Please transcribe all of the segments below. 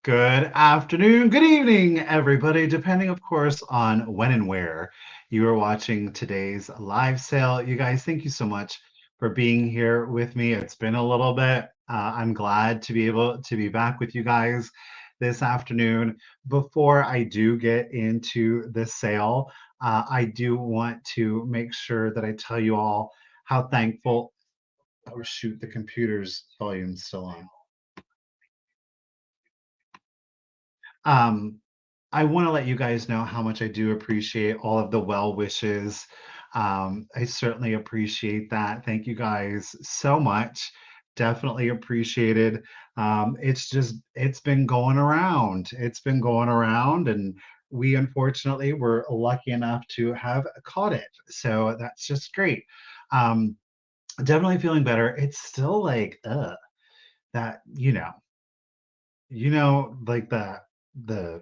Good afternoon, good evening, everybody, depending, of course, on when and where you are watching today's live sale. You guys, thank you so much for being here with me. It's been a little bit. I'm glad to be able to be back with you guys this afternoon. Before I do get into the sale, I do want to make sure that I tell you all how thankful. Oh, shoot, the computer's volume's still on. Um, I want to let you guys know how much I do appreciate all of the well wishes. I certainly appreciate that. Thank you guys so much. Definitely appreciated. It's been going around. It's been going around, and we unfortunately were lucky enough to have caught it. So that's just great. Um, Definitely feeling better. It's still like, that, like the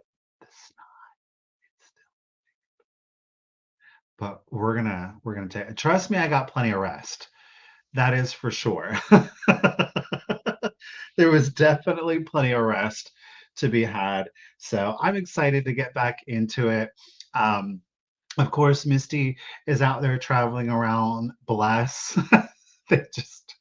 but we're gonna take trust me, I got plenty of rest. That is for sure. There was definitely plenty of rest to be had. So I'm excited to get back into it. Um, of course, Misty is out there traveling around. Bless. They just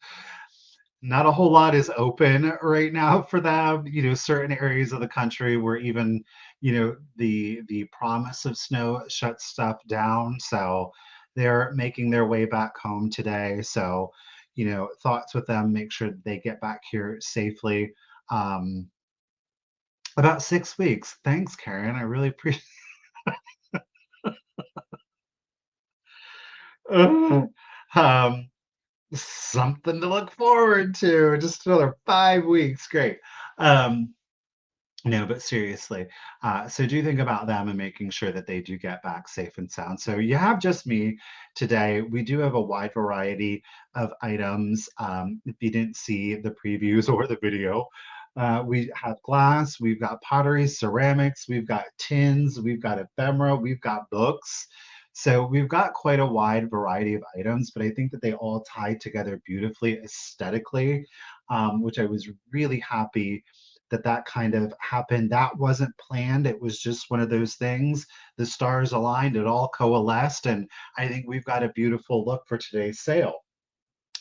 not a whole lot is open right now for them. Certain areas of the country where even, the promise of snow shuts stuff down. So they're making their way back home today. So, thoughts with them, make sure that they get back here safely. Um, about 6 weeks. Thanks, Karen. I really appreciate um, something to look forward to. Just another 5 weeks. Great. Um, No, but seriously, so do think about them and making sure that they do get back safe and sound. So you have just me today. We do have a wide variety of items. If you didn't see the previews or the video, we have glass, we've got pottery, ceramics, we've got tins, we've got ephemera, we've got books. So we've got quite a wide variety of items, but I think that they all tie together beautifully aesthetically, which I was really happy that kind of happened. That wasn't planned. It was just one of those things. The stars aligned, it all coalesced, and I think we've got a beautiful look for today's sale.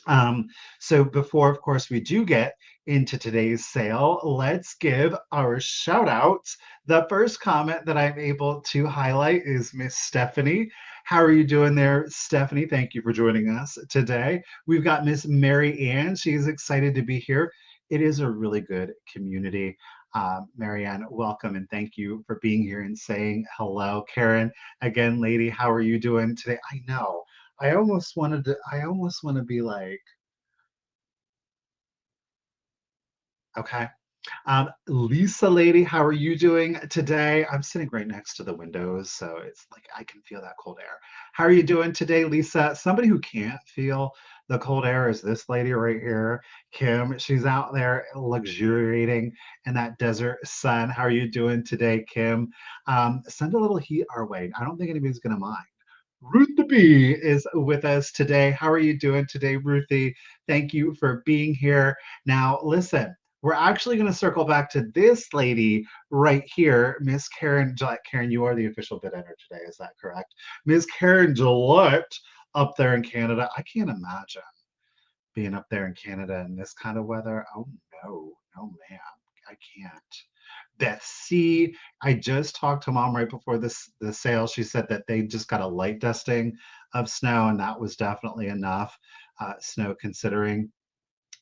Um, so before, of course, we do get into today's sale, let's give our shout outs. The first comment that I'm able to highlight is Miss Stephanie. How are you doing there, Stephanie? Thank you for joining us today. We've got Miss Mary Ann. She's excited to be here. It is a really good community. Marianne, welcome and thank you for being here and saying hello. Karen, again, lady, how are you doing today? I know. I almost want to be like, okay. Lisa lady, how are you doing today? I'm sitting right next to the windows, so it's like I can feel that cold air. How are you doing today, Lisa? Somebody who can't feel the cold air is this lady right here, Kim. She's out there luxuriating in that desert sun. How are you doing today, Kim? Send a little heat our way. I don't think anybody's gonna mind. Ruth the Bee is with us today. How are you doing today, Ruthie? Thank you for being here. Now, listen, we're actually going to circle back to this lady right here, Miss Karen Gillette. Karen, you are the official bid ender today. Is that correct? Miss Karen Gillette up there in Canada. I can't imagine being up there in Canada in this kind of weather. Oh, no, no, ma'am. I can't. Beth C. I just talked to mom right before the sale. She said that they just got a light dusting of snow, and that was definitely enough snow considering.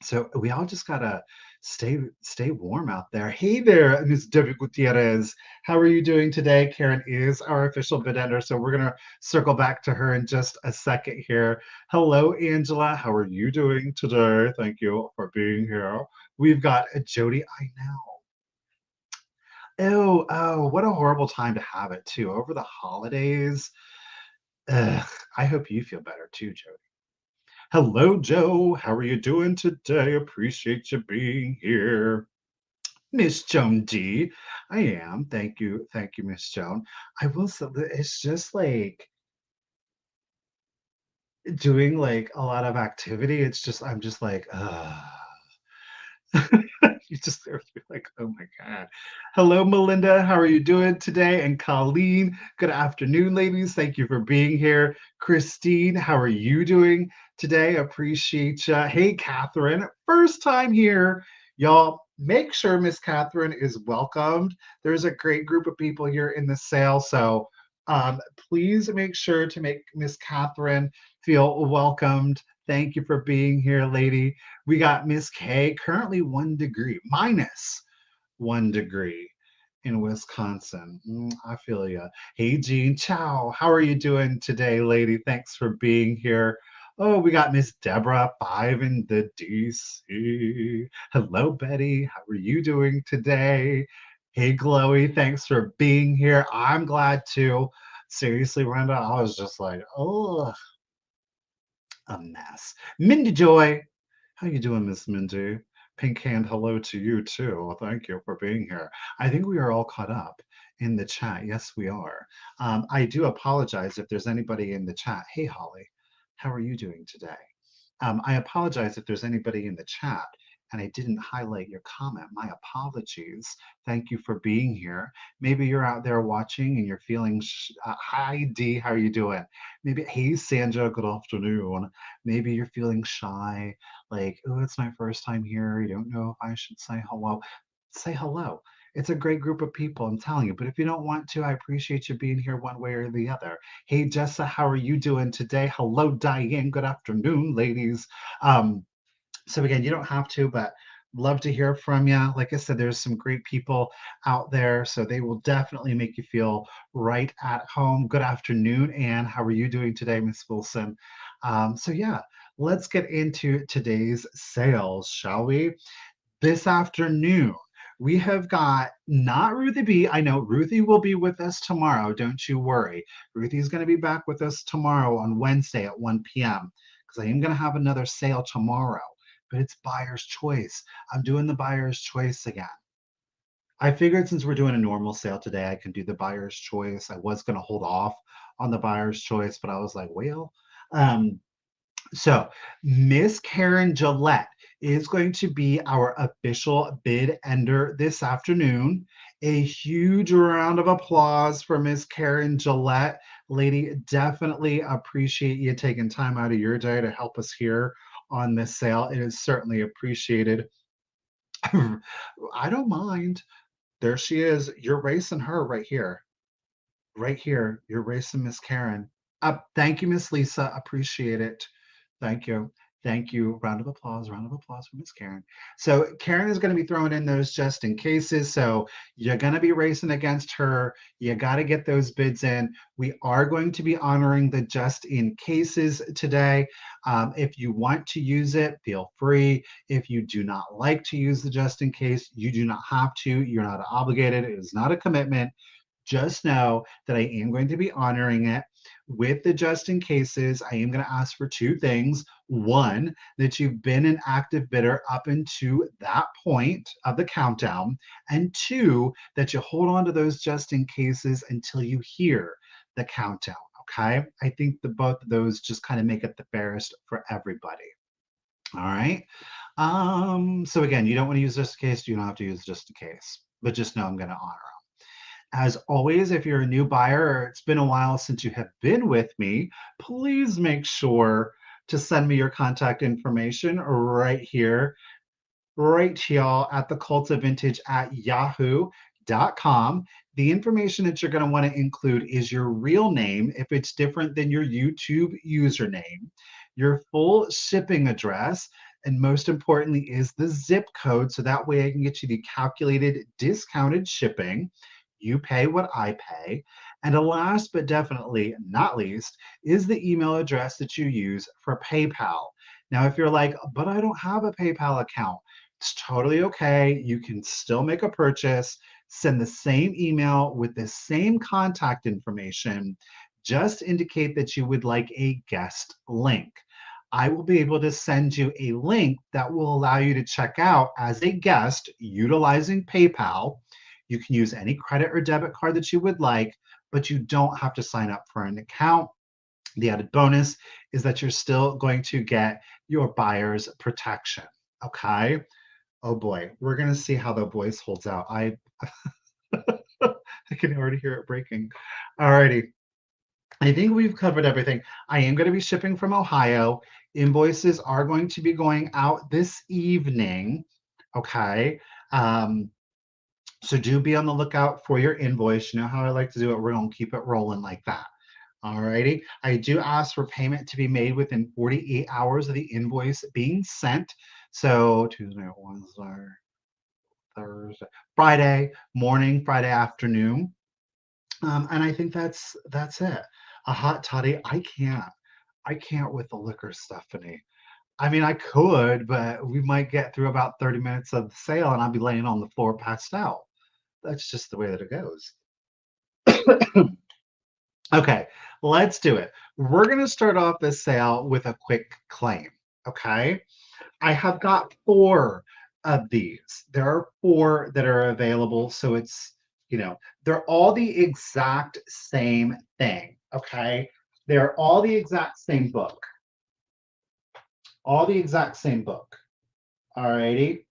So we all just gotta stay warm out there. Hey there, Ms. Debbie Gutierrez. How are you doing today? Karen is our official bid ender, so we're gonna circle back to her in just a second here. Hello, Angela. How are you doing today? Thank you for being here. We've got Jody. I know. Oh, what a horrible time to have it too. Over the holidays. Ugh, I hope you feel better too, Jody. Hello, Joe. How are you doing today? Appreciate you being here. Miss Joan D. I am. Thank you. Thank you, Miss Joan. I will say that it's just like doing like a lot of activity. I'm just like, you just are like, oh my Hello, Melinda. How are you doing today? And Colleen, good afternoon, ladies. Thank you for being here. Christine, how are you doing today? Appreciate you. Hey, Catherine, first time here. Y'all, make sure Miss Catherine is welcomed. There's a great group of people here in the sale. So please make sure to make Miss Catherine feel welcomed. Thank you for being here, lady. We got Miss K, currently 1 degree, -1 degree in Wisconsin. I feel you. Hey, Jean Chow, how are you doing today, lady? Thanks for being here. Oh, we got Miss Deborah, 5 in the DC. Hello, Betty. How are you doing today? Hey, Chloe, thanks for being here. I'm glad too. Seriously, Brenda, I was just like, oh, a mess. Mindy Joy, how you doing, Miss Mindy? Pink hand hello to you too. Thank you for being here. I think we are all caught up in the chat. Yes, we are. I do apologize if there's anybody in the chat. Hey, Holly, how are you doing today? I apologize if there's anybody in the chat and I didn't highlight your comment. My apologies. Thank you for being here. Maybe you're out there watching and you're feeling, hi D, how are you doing? Maybe, hey Sandra, good afternoon. Maybe you're feeling shy, like, oh, it's my first time here. You don't know if I should say hello. Say hello. It's a great group of people, I'm telling you. But if you don't want to, I appreciate you being here one way or the other. Hey, Jessa, how are you doing today? Hello, Diane. Good afternoon, ladies. So again, you don't have to, but love to hear from you. Like I said, there's some great people out there, so they will definitely make you feel right at home. Good afternoon, Anne. How are you doing today, Miss Wilson? So yeah, let's get into today's sales, shall we? This afternoon, we have got not Ruthie B. I know Ruthie will be with us tomorrow. Don't you worry. Ruthie's going to be back with us tomorrow on Wednesday at 1 p.m. because I am going to have another sale tomorrow, but it's buyer's choice. I'm doing the buyer's choice again. I figured since we're doing a normal sale today, I can do the buyer's choice. I was going to hold off on the buyer's choice, but I was like, well, um, so Miss Karen Gillette is going to be our official bid ender this afternoon. A huge round of applause for Miss Karen Gillette. Lady, definitely appreciate you taking time out of your day to help us here on this sale. It is certainly appreciated. I don't mind. There she is. You're racing her right here. Right here. You're racing Miss Karen. Thank you, Miss Lisa. Appreciate it. Thank you. Thank you. Round of applause for Miss Karen. So Karen is going to be throwing in those just in cases. So you're going to be racing against her. You got to get those bids in. We are going to be honoring the just in cases today. If you want to use it, feel free. If you do not like to use the just in case, you do not have to. You're not obligated. It is not a commitment. Just know that I am going to be honoring it with the just in cases. I am going to ask for two things. One, that you've been an active bidder up into that point of the countdown. And two, that you hold on to those just in cases until you hear the countdown. Okay. I think the both of those just kind of make it the fairest for everybody. All right. So again, you don't want to use just in case, you don't have to use just in case, but just know I'm going to honor them. As always, if you're a new buyer or it's been a while since you have been with me, please make sure to send me your contact information right here, right here at The.Cult.Of.Vintage at yahoo.com. The information that you're going to want to include is your real name if it's different than your YouTube username, your full shipping address, and most importantly is the zip code, so that way I can get you the calculated discounted shipping. You pay what I pay. And last but definitely not least is the email address that you use for PayPal. Now, if you're like, but I don't have a PayPal account, it's totally okay. You can still make a purchase, send the same email with the same contact information. Just indicate that you would like a guest link. I will be able to send you a link that will allow you to check out as a guest utilizing PayPal. You can use any credit or debit card that you would like, but you don't have to sign up for an account. The added bonus is that you're still going to get your buyer's protection. Okay. Oh boy, we're gonna see how the voice holds out. I can already hear it breaking. Alrighty. I think we've covered everything. I am going to be shipping from Ohio. Invoices are going to be going out this evening. Okay. Um, so do be on the lookout for your invoice. You know how I like to do it. We're going to keep it rolling like that. Alrighty. I do ask for payment to be made within 48 hours of the invoice being sent. So Tuesday, Wednesday, Thursday, Friday morning, Friday afternoon. And I think that's it. A hot toddy, I can't with the liquor, Stephanie. I mean, I could, but we might get through about 30 minutes of the sale and I'll be laying on the floor passed out. That's just the way that it goes. Okay, let's do it. We're going to start off this sale with a quick claim. Okay. I have got four of these. There are four that are available. So they're all the exact same thing. Okay. They're all the exact same book. All the exact same book. All righty.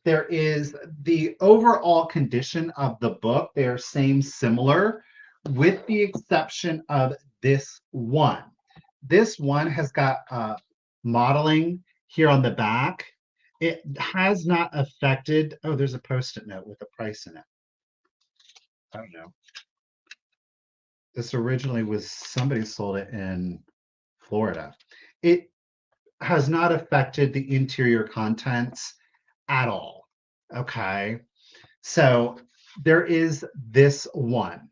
There is the overall condition of the book. They are same similar, with the exception of this one. This one has got modeling here on the back. It has not affected. Oh, there's a post-it note with a price in it. I don't know. This originally was somebody sold it in Florida. It has not affected the interior contents at all. Okay. So there is this one.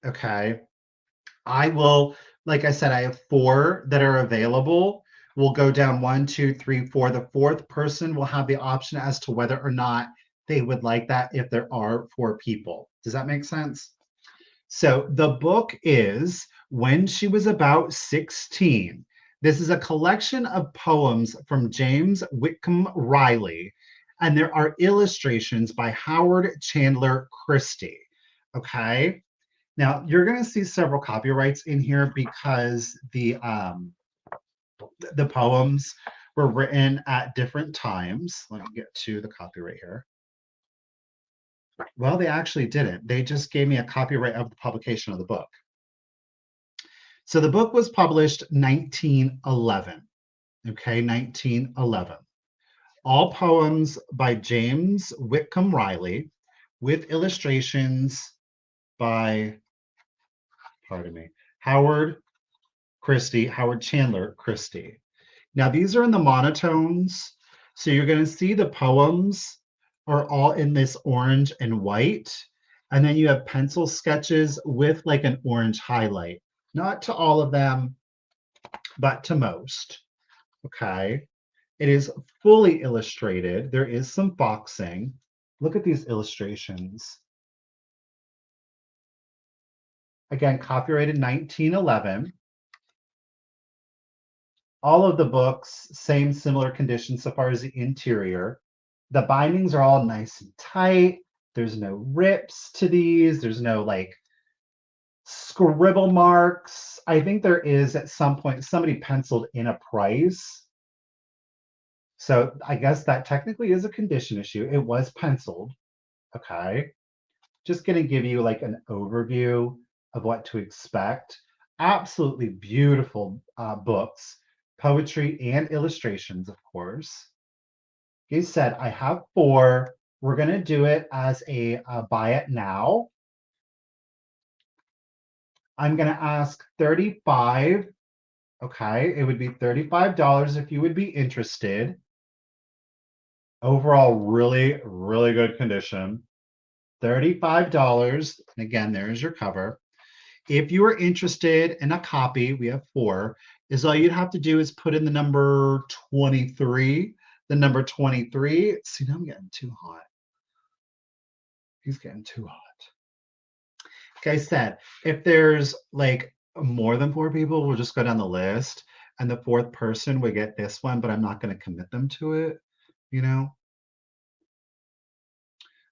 Okay. I will, like I said, I have four that are available. We'll go down one, two, three, four. The fourth person will have the option as to whether or not they would like that if there are four people. Does that make sense? So the book is When She Was About 16. This is a collection of poems from James Whitcomb Riley, and there are illustrations by Howard Chandler Christie. Okay. Now you're going to see several copyrights in here because the poems were written at different times. Let me get to the copyright here. Well, they actually didn't. They just gave me a copyright of the publication of the book. So the book was published 1911. Okay, 1911. All poems by James Whitcomb Riley with illustrations by, pardon me, Howard Chandler Christie. Now these are in the monotones. So you're going to see the poems are all in this orange and white. And then you have pencil sketches with like an orange highlight. Not to all of them, but to most. Okay. It is fully illustrated. There is some boxing. Look at these illustrations. Again, copyrighted 1911. All of the books, same similar conditions so far as the interior. The bindings are all nice and tight. There's no rips to these. There's no like scribble marks. I think there is at some point somebody penciled in a price. So I guess that technically is a condition issue. It was penciled. Okay. Just going to give you like an overview of what to expect. Absolutely beautiful books, poetry and illustrations, of course. He said, I have four. We're going to do it as a buy it now. I'm going to ask 35. Okay. It would be $35 if you would be interested. Overall, really, really good condition. $35. And again, there's your cover. If you are interested in a copy, we have four, is all you'd have to do is put in the number 23. The number 23. See, now I'm getting too hot. He's getting too hot. Like I said, if there's like more than four people, we'll just go down the list. And the fourth person would get this one, but I'm not going to commit them to it, you know?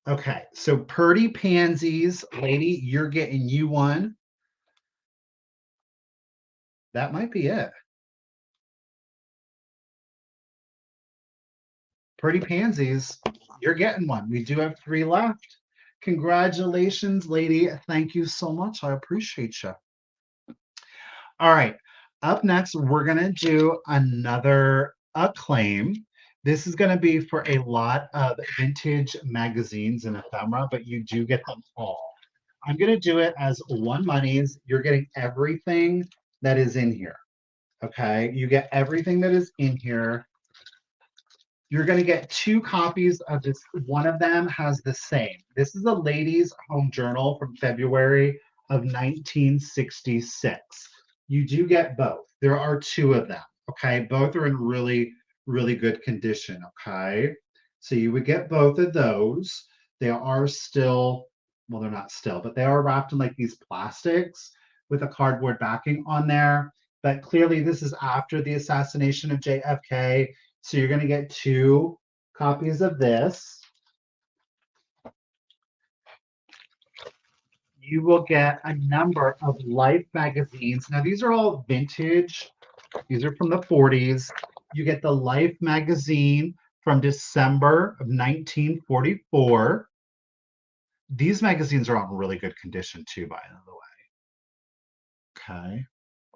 Okay, so Purdy Pansies, lady, you're getting you one. That might be it. Pretty Pansies, you're getting one. We do have 3 left. Congratulations, lady. Thank you so much. I appreciate you. All right. Up next, we're going to do another acclaim. This is going to be for a lot of vintage magazines and ephemera, but you do get them all. I'm going to do it as one monies. You're getting everything that is in here. Okay. You get everything that is in here. You're going to get 2 copies of this. One of them has the same. This is a ladies' home journal from February of 1966. You do get both. There are 2 of them. Okay. Both are in really, really good condition. Okay. So you would get both of those. They are still, well, they're not still, but they are wrapped in like these plastics with a cardboard backing on there. But clearly, this is after the assassination of JFK. So you're going to get 2 copies of this. You will get a number of Life magazines. Now, these are all vintage. These are from the 40s. You get the Life magazine from December of 1944. These magazines are on really good condition too, by the way. Okay.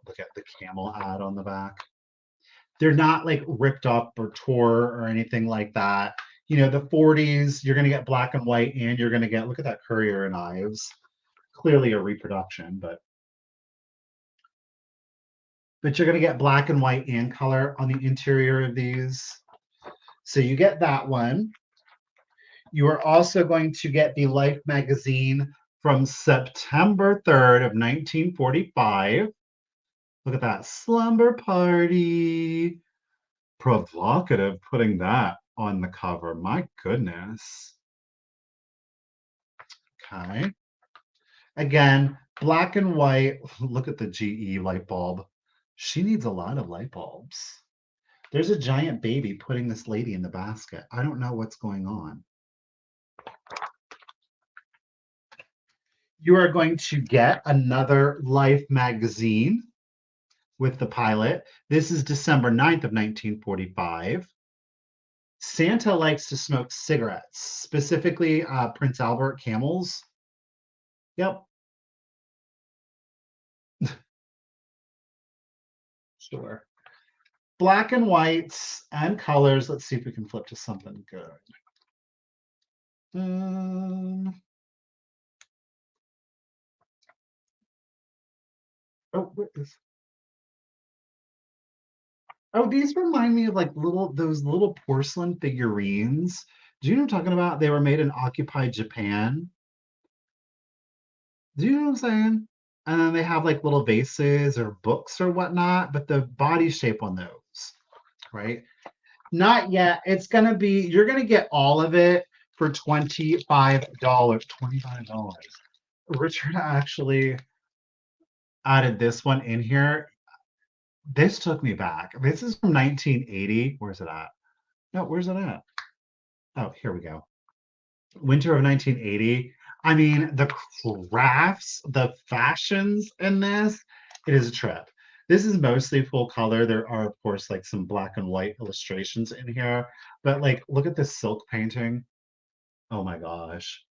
Look at the camel ad on the back. They're not like ripped up or tore or anything like that. You know, the 40s, you're going to get black and white, and you're going to get, look at that Currier and Ives. Clearly a reproduction, but you're going to get black and white and color on the interior of these. So you get that one. You are also going to get the Life magazine from September 3rd of 1945. Look at that, Slumber Party. Provocative putting that on the cover. My goodness. Okay. Again, black and white. Look at the GE light bulb. She needs a lot of light bulbs. There's a giant baby putting this lady in the basket. I don't know what's going on. You are going to get another Life magazine with the pilot. This is December 9th of 1945. Santa likes to smoke cigarettes, specifically Prince Albert Camels. Yep. Sure. Black and whites and colors. Let's see if we can flip to something good. Oh, what is? Oh, these remind me of like those little porcelain figurines. Do you know what I'm talking about? They were made in occupied Japan. Do you know what I'm saying? And then they have like little vases or books or whatnot, but the body shape on those, right? Not yet. It's gonna be, you're gonna get all of it for $25. $25. Richard actually added this one in here. This took me back. This is from 1980. Where's it at? No, where's it at? Oh, here we go. Winter of 1980. I mean, the crafts, the fashions in this, it is a trip. This is mostly full color. There are, of course, like some black and white illustrations in here, but like, look at this silk painting. Oh my gosh.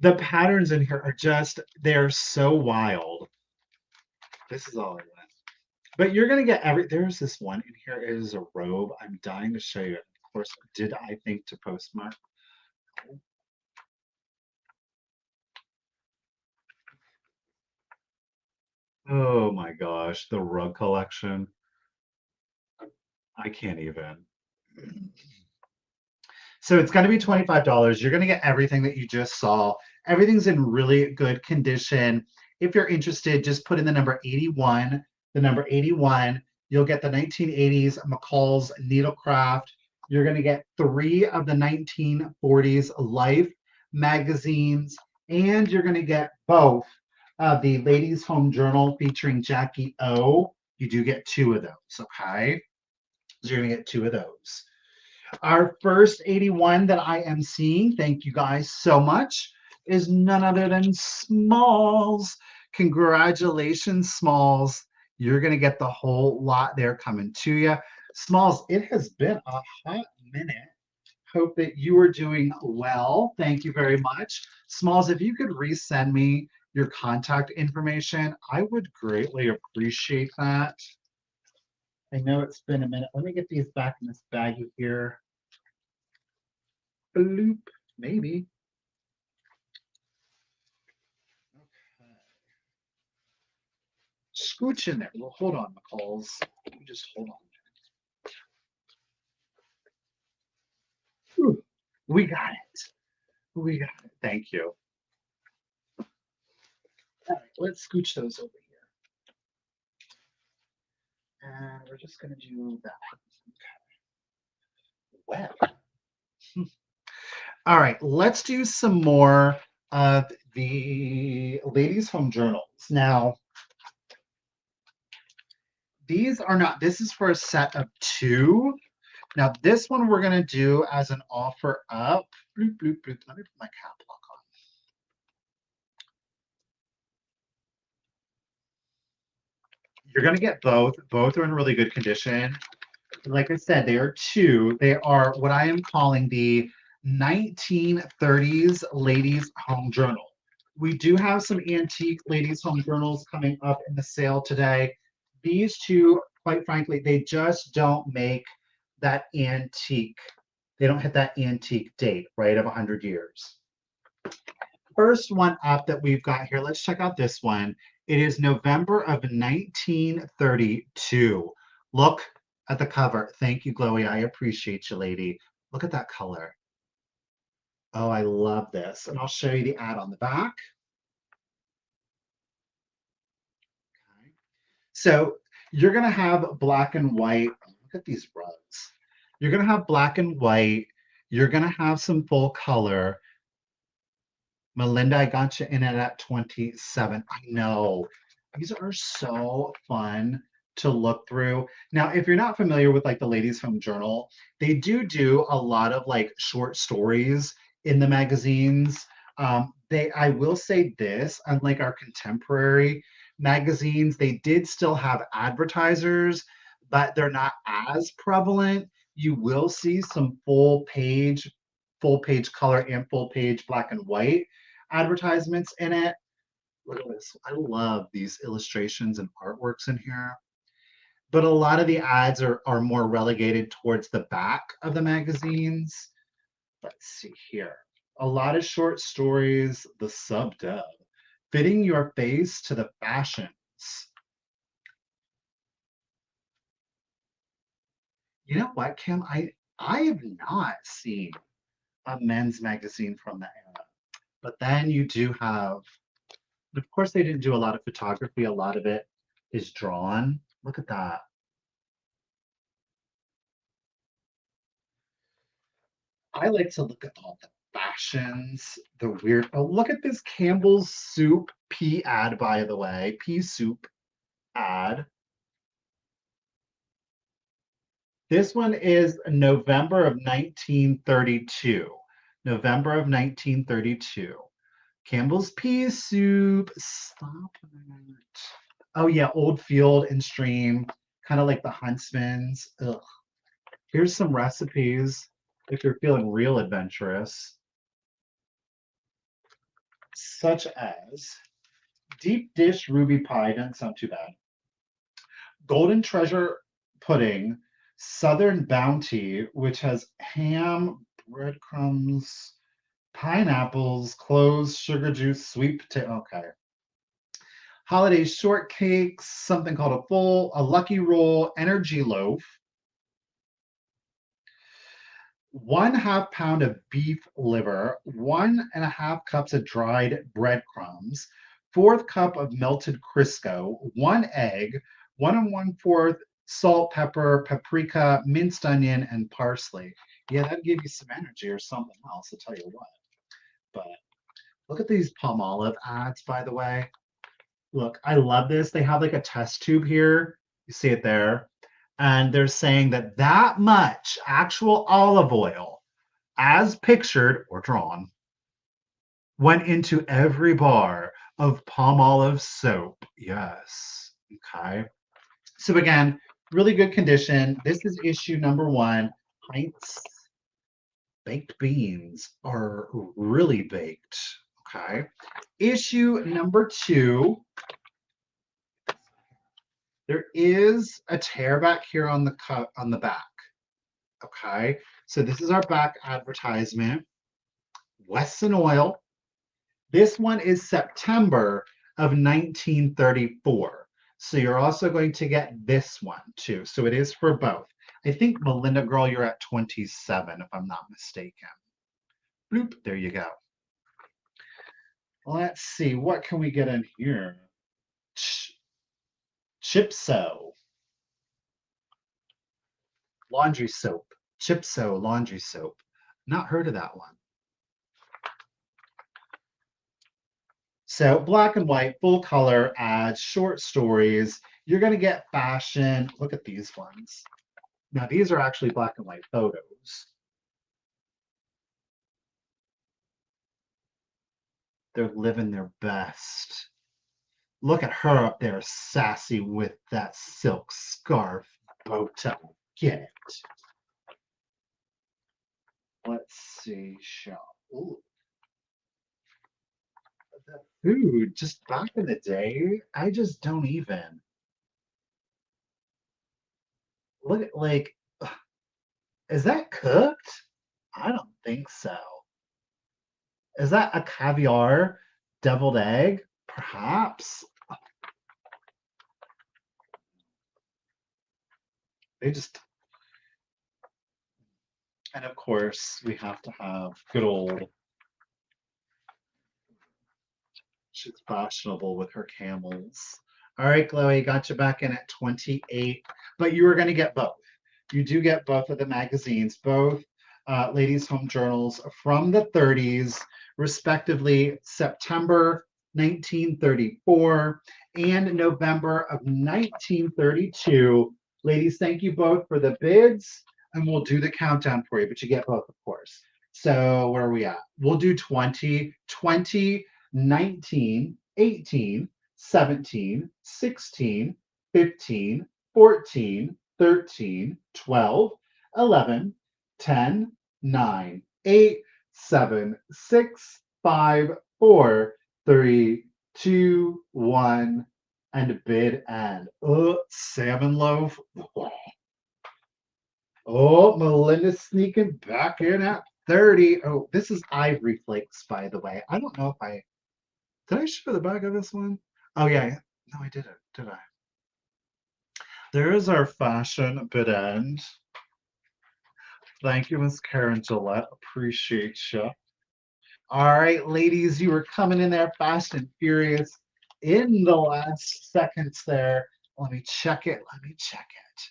The patterns in here are just, they're so wild. This is all I want. But you're gonna get there's this one in here. It is a robe. I'm dying to show you it. Of course, did I think to postmark? Oh my gosh, the rug collection. I can't even. So it's going to be $25. You're going to get everything that you just saw. Everything's in really good condition. If you're interested, just put in the number 81. The number 81. You'll get the 1980s McCall's Needlecraft. You're going to get 3 of the 1940s Life magazines, and you're going to get both of the Ladies Home Journal featuring Jackie O. You do get 2 of those, okay? So you're going to get 2 of those. Our first 81 that I am seeing, thank you guys so much, is none other than Smalls. Congratulations, Smalls. You're going to get the whole lot there coming to you. Smalls, it has been a hot minute. Hope that you are doing well. Thank you very much. Smalls, if you could resend me your contact information, I would greatly appreciate that. I know it's been a minute. Let me get these back in this baggie here. Bloop, maybe. Okay. Scooch in there. Well, hold on, McCalls. You just hold on. Whew. We got it. We got it. Thank you. All right, let's scooch those over here. And we're just going to do that. Okay. Well. All right, let's do some more of the ladies' home journals. Now, these are not, this is for a set of 2. Now, this one we're going to do as an offer up. Bloop, bloop, bloop. Let me put my cap lock on. You're going to get both. Both are in really good condition. Like I said, they are 2. They are what I am calling the 1930s ladies' home journal. We do have some antique ladies' home journals coming up in the sale today. These 2, quite frankly, they just don't make that antique. They don't hit that antique date, right, of 100 years. First one up that we've got here, let's check out this one. It is November of 1932. Look at the cover. Thank you, Chloe. I appreciate you, lady. Look at that color. Oh, I love this. And I'll show you the ad on the back. Okay. So you're going to have black and white. Look at these rugs. You're going to have black and white. You're going to have some full color. Melinda, I got you in it at 27. I know. These are so fun to look through. Now, if you're not familiar with like the Ladies Home Journal, they do a lot of like short stories in the magazines. I will say this, unlike our contemporary magazines, they did still have advertisers, but they're not as prevalent. You will see some full page color and full page black and white advertisements in it. Look at this. I love these illustrations and artworks in here. But a lot of the ads are more relegated towards the back of the magazines. Let's see here. A lot of short stories, the sub-dub, fitting your face to the fashions. You know what, Kim? I have not seen a men's magazine from that era. But then you do have, of course, they didn't do a lot of photography. A lot of it is drawn. Look at that. I like to look at all the fashions, the weird. Oh, look at this Campbell's Soup pea ad, by the way. Pea soup ad. This one is November of 1932. November of 1932. Campbell's pea soup. Stop it. Oh yeah, Old Field and Stream, kind of like the Huntsman's. Ugh. Here's some recipes if you're feeling real adventurous, such as deep dish ruby pie. Doesn't sound too bad. Golden treasure pudding, Southern Bounty, which has ham, breadcrumbs, pineapples, cloves, sugar juice, sweet potato. Okay. Holiday shortcakes, something called a lucky roll, energy loaf, 1/2 pound of beef liver, 1.5 cups of dried breadcrumbs, 1/4 cup of melted Crisco, 1 egg, 1 1/4 salt, pepper, paprika, minced onion, and parsley. Yeah, that'd give you some energy or something else, I'll tell you what. But look at these palm olive ads, by the way. Look, I love this. They have like a test tube here. You see it there. And they're saying that that much actual olive oil, as pictured or drawn, went into every bar of palm olive soap. Yes. Okay. So again, really good condition. This is issue number 1. Heinz baked beans are really baked. Okay. Issue number 2. There is a tear back here on the back. Okay. So this is our back advertisement. Wesson Oil. This one is September of 1934. So you're also going to get this one too. So it is for both. I think Melinda girl, you're at 27 if I'm not mistaken. Bloop, there you go. Let's see, what can we get in here? Chipso. Laundry soap. Chipso laundry soap. Not heard of that one. So black and white, full color ads, short stories. You're going to get fashion. Look at these ones. Now, these are actually black and white photos. They're living their best. Look at her up there, sassy with that silk scarf bow tie. Get it. Let's see, shop. Ooh. The food, just back in the day, I just don't even. Look at, like, is that cooked? I don't think so. Is that a caviar deviled egg? Perhaps. They just, and of course, we have to have good old, she's fashionable with her camels. All right, Chloe, got you back in at 28, but you are going to get both. You do get both of the magazines, both ladies' home journals from the 30s, respectively, September 1934 and November of 1932. Ladies, thank you both for the bids, and we'll do the countdown for you, but you get both, of course. So where are we at? We'll do 20, 20, 19, 18, 17, 16, 15, 14, 13, 12, 11, 10, 9, 8, 7, 6, 5, 4, 3, 2, 1, and bid and salmon loaf. Oh, Melinda's sneaking back in at 30. Oh, this is Ivory Flakes, by the way. I don't know if did I show the back of this one? Oh yeah, no, I didn't, did I? There is our fashion bid end. Thank you, Miss Karen Gillette. Appreciate you. All right, ladies, you were coming in there fast and furious in the last seconds there. Let me check it. Let me check it.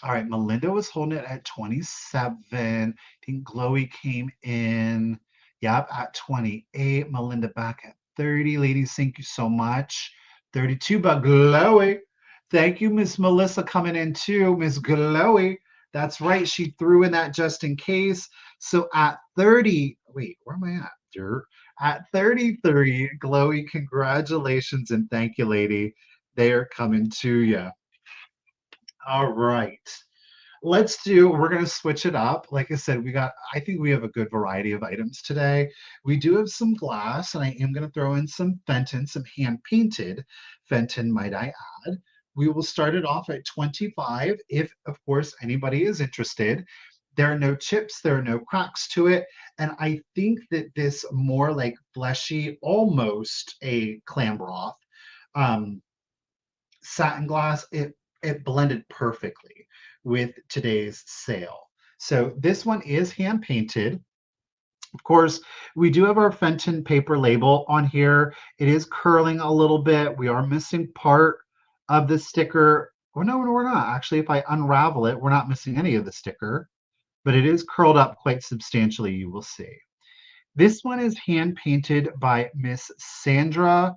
All right, Melinda was holding it at 27. I think Chloe came in, yep, at 28. Melinda back at 30. Ladies, thank you so much. 32, but Chloe. Thank you, Miss Melissa, coming in too. Miss Chloe. That's right. She threw in that just in case. So at 30, wait, where am I at? Dirt. At 33, Chloe, congratulations and thank you, lady. They are coming to you. All right. We're going to switch it up. Like I said, I think we have a good variety of items today. We do have some glass, and I am going to throw in some Fenton, some hand painted Fenton, might I add. We will start it off at 25 if, of course, anybody is interested. There are no chips, there are no cracks to it. And I think that this more like fleshy, almost a clam broth, um, satin glass, it blended perfectly with today's sale. So this one is hand painted. Of course, we do have our Fenton paper label on here. It is curling a little bit. We are missing part of the sticker. Oh, no, we're not. Actually, if I unravel it, we're not missing any of the sticker, but it is curled up quite substantially, you will see. This one is hand painted by Miss Sandra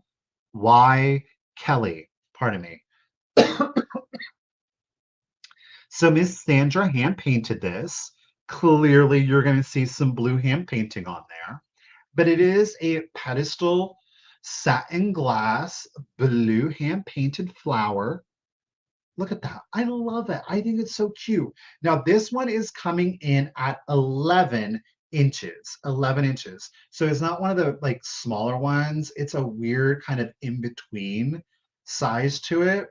Y. Kelly. Pardon me. So Miss Sandra hand painted this. Clearly, you're going to see some blue hand painting on there, but it is a pedestal satin glass blue hand painted flower. Look at that. I love it. I think it's so cute. Now, this one is coming in at 11 inches. 11 inches. So it's not one of the like smaller ones. It's a weird kind of in between size to it.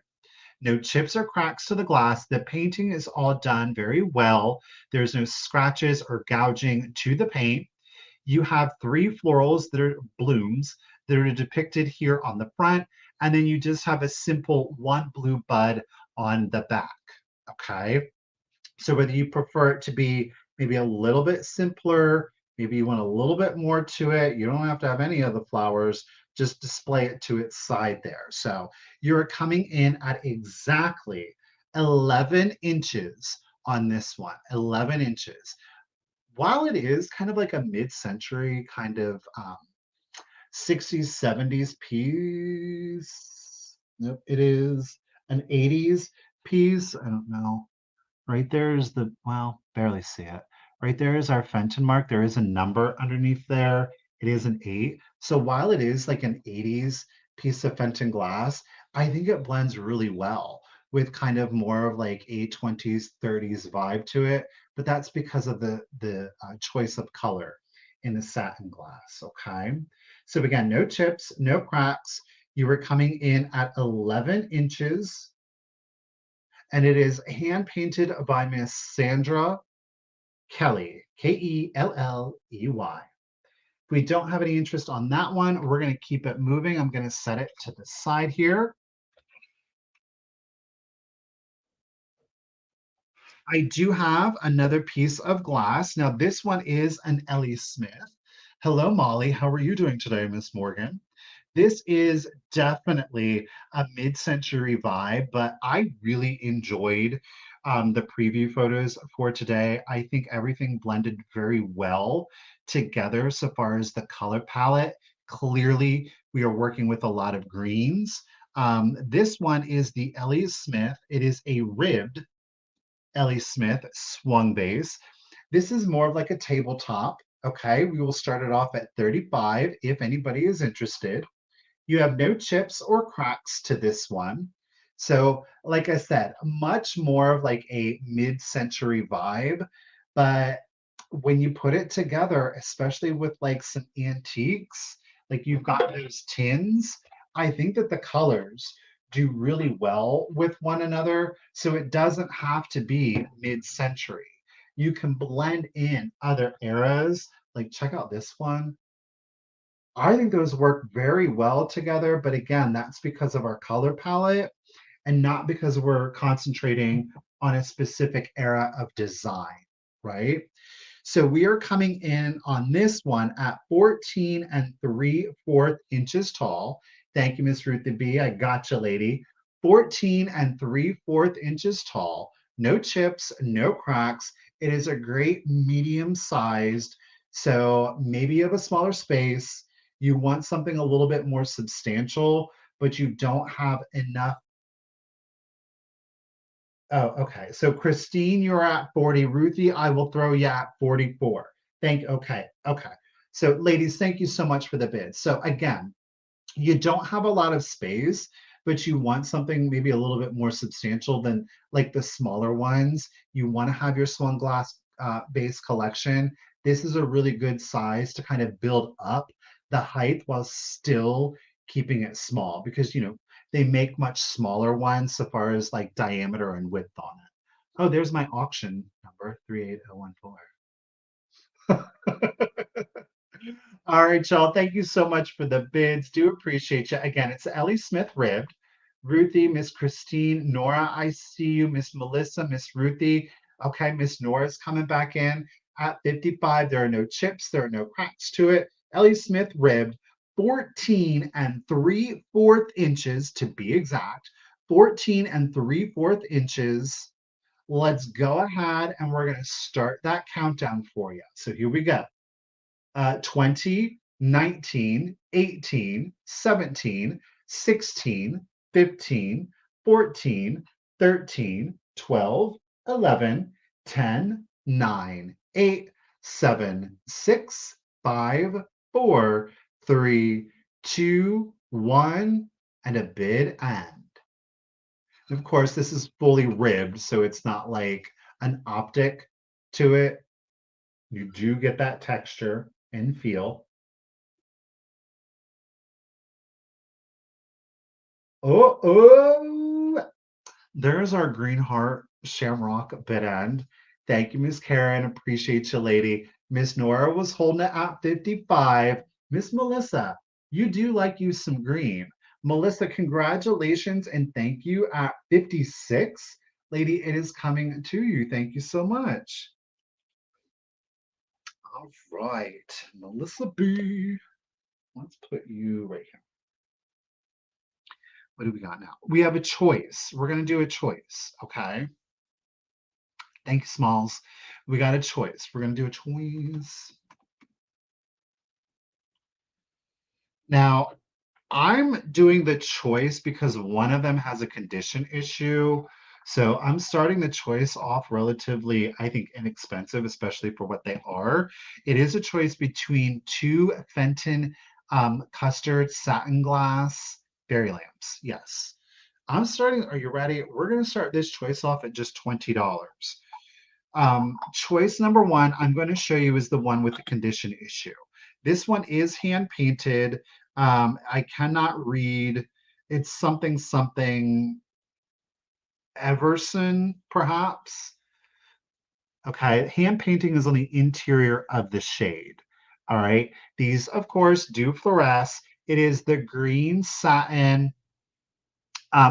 No chips or cracks to the glass. The painting is all done very well. There's no scratches or gouging to the paint. You have three florals that are blooms that are depicted here on the front, and then you just have a simple one blue bud on the back. Okay. So whether you prefer it to be maybe a little bit simpler, maybe you want a little bit more to it, you don't have to have any of the flowers, just display it to its side there. So you're coming in at exactly 11 inches on this one, 11 inches. While it is kind of like a mid-century kind of 60s, 70s piece, nope, it is an 80s piece. I don't know. Right there is the, well, barely see it. Right there is our Fenton mark. There is a number underneath there. It is an 8. So while it is like an 80s piece of Fenton glass, I think it blends really well with kind of more of like a 20s, 30s vibe to it. But that's because of the choice of color in the satin glass. Okay. So again, no chips, no cracks. You were coming in at 11 inches, and it is hand painted by Miss Sandra Kelly, Kelley. If we don't have any interest on that one, we're going to keep it moving. I'm going to set it to the side here. I do have another piece of glass. Now, this one is an Ellie Smith. Hello, Molly. How are you doing today, Miss Morgan? This is definitely a mid-century vibe, but I really enjoyed the preview photos for today. I think everything blended very well together so far as the color palette. Clearly, we are working with a lot of greens. This one is the Ellie Smith. It is a ribbed Ellie Smith swung base. This is more of like a tabletop. Okay, we will start it off at 35 if anybody is interested. You have no chips or cracks to this one. So, like I said, much more of like a mid-century vibe. But when you put it together, especially with like some antiques, like you've got those tins, I think that the colors do really well with one another. So it doesn't have to be mid-century. You can blend in other eras. Like check out this one. I think those work very well together, but again, that's because of our color palette and not because we're concentrating on a specific era of design, right? So we are coming in on this one at 14 and 3/4 inches tall. Thank you, Miss Ruth the B. I gotcha, lady. 14 and 3/4 inches tall. No chips, no cracks. It is a great medium sized. So maybe you have a smaller space. You want something a little bit more substantial, but you don't have enough. Oh, okay. So Christine, you're at 40. Ruthie, I will throw you at 44. Okay, okay. So ladies, thank you so much for the bid. So again, you don't have a lot of space, but you want something maybe a little bit more substantial than like the smaller ones. You want to have your swung glass base collection. This is a really good size to kind of build up the height while still keeping it small because they make much smaller ones so far as like diameter and width on it. Oh, there's my auction number 38014. All right, y'all. Thank you so much for the bids. Do appreciate you. Again, it's Ellie Smith ribbed. Ruthie, Miss Christine, Nora, I see you. Miss Melissa, Miss Ruthie. Okay, Miss Nora's coming back in at 55. There are no chips, there are no cracks to it. Ellie Smith ribbed, 14 and 3/4 inches to be exact. 14 and 3/4 inches. Let's go ahead and we're going to start that countdown for you. So here we go. 20, 19, 18, 17, 16, 15, 14, 13, 12, 11, 10, 9, 8, 7, 6, 5, 4, 3, 2, 1, and a bid end. Of course, this is fully ribbed, so it's not like an optic to it. You do get that texture and feel. Oh, oh, there's our green heart shamrock bit end. Thank you, Miss Karen. Appreciate you, lady. Miss Nora was holding it at 55. Miss Melissa, you do like you some green. Melissa, congratulations and thank you at 56. Lady, it is coming to you. Thank you so much. All right, Melissa B. Let's put you right here. What do we got now? We have a choice. We're going to do a choice. Okay. Thank you, Smalls. We got a choice. We're going to do a choice. Now, I'm doing the choice because one of them has a condition issue. So I'm starting the choice off relatively, I think, inexpensive, especially for what they are. It is a choice between two Fenton custard satin glass fairy lamps. Yes. I'm starting. Are you ready? We're going to start this choice off at just $20. Choice number one, I'm going to show you is the one with the condition issue. This one is hand painted. I cannot read. It's something, something Everson, perhaps. Okay, hand painting is on the interior of the shade. All right, these, of course, do fluoresce. It is the green satin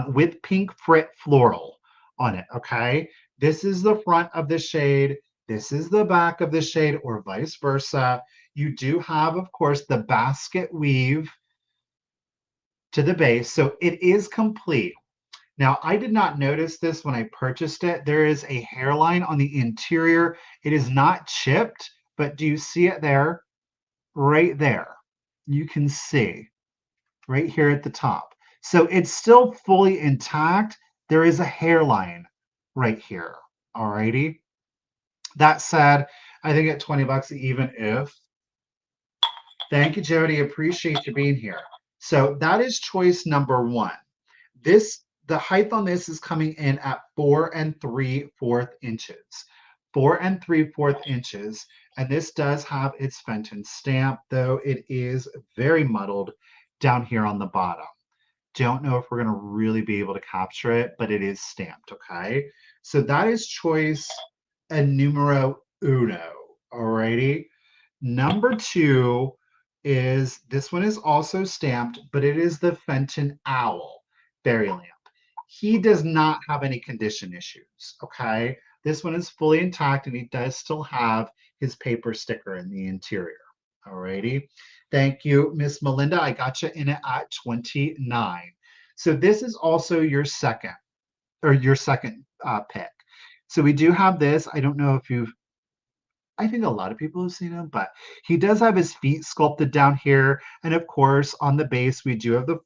with pink frit floral on it. Okay, this is the front of the shade. This is the back of the shade, or vice versa. You do have, of course, the basket weave to the base, so it is complete. Now, I did not notice this when I purchased it. There is a hairline on the interior. It is not chipped, but do you see it there? Right there. You can see right here at the top. So it's still fully intact. There is a hairline right here. Alrighty. That said, I think at 20 bucks, even if. Thank you, Jody. Appreciate you being here. So that is choice number one. The height on this is coming in at 4 3/4 inches. 4 3/4 inches. And this does have its Fenton stamp, though it is very muddled down here on the bottom. Don't know if we're going to really be able to capture it, but it is stamped, okay? So that is choice and numero uno, alrighty? Number two is, this one is also stamped, but it is the Fenton Owl fairy lamp. He does not have any condition issues, okay? This one is fully intact and he does still have his paper sticker in the interior, alrighty? Thank you, Miss Melinda. I got you in it at 29. So this is also your second, or your second pick. So we do have this. I don't know if you've, I think a lot of people have seen him, but he does have his feet sculpted down here. And of course, on the base, we do have the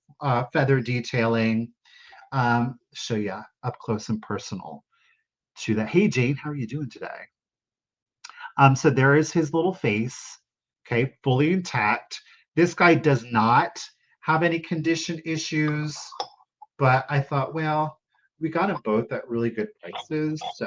feather detailing. So yeah, up close and personal to that. Hey, Jane, how are you doing today? So there is his little face, okay, fully intact. This guy does not have any condition issues, but I thought, well, we got them both at really good prices, so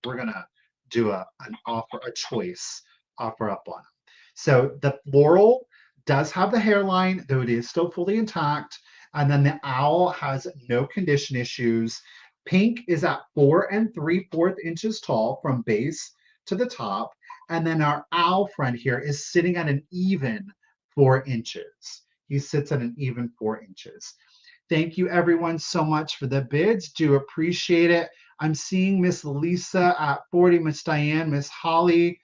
we're gonna do an offer, a choice offer up on them. So the floral does have the hairline, though it is still fully intact. And then the owl has no condition issues. Pink is at 4 3/4 inches tall from base to the top. And then our owl friend here is sitting at an even 4 inches. He sits at an even 4 inches. Thank you everyone so much for the bids. Do appreciate it. I'm seeing Miss Lisa at 40, Miss Diane, Miss Holly,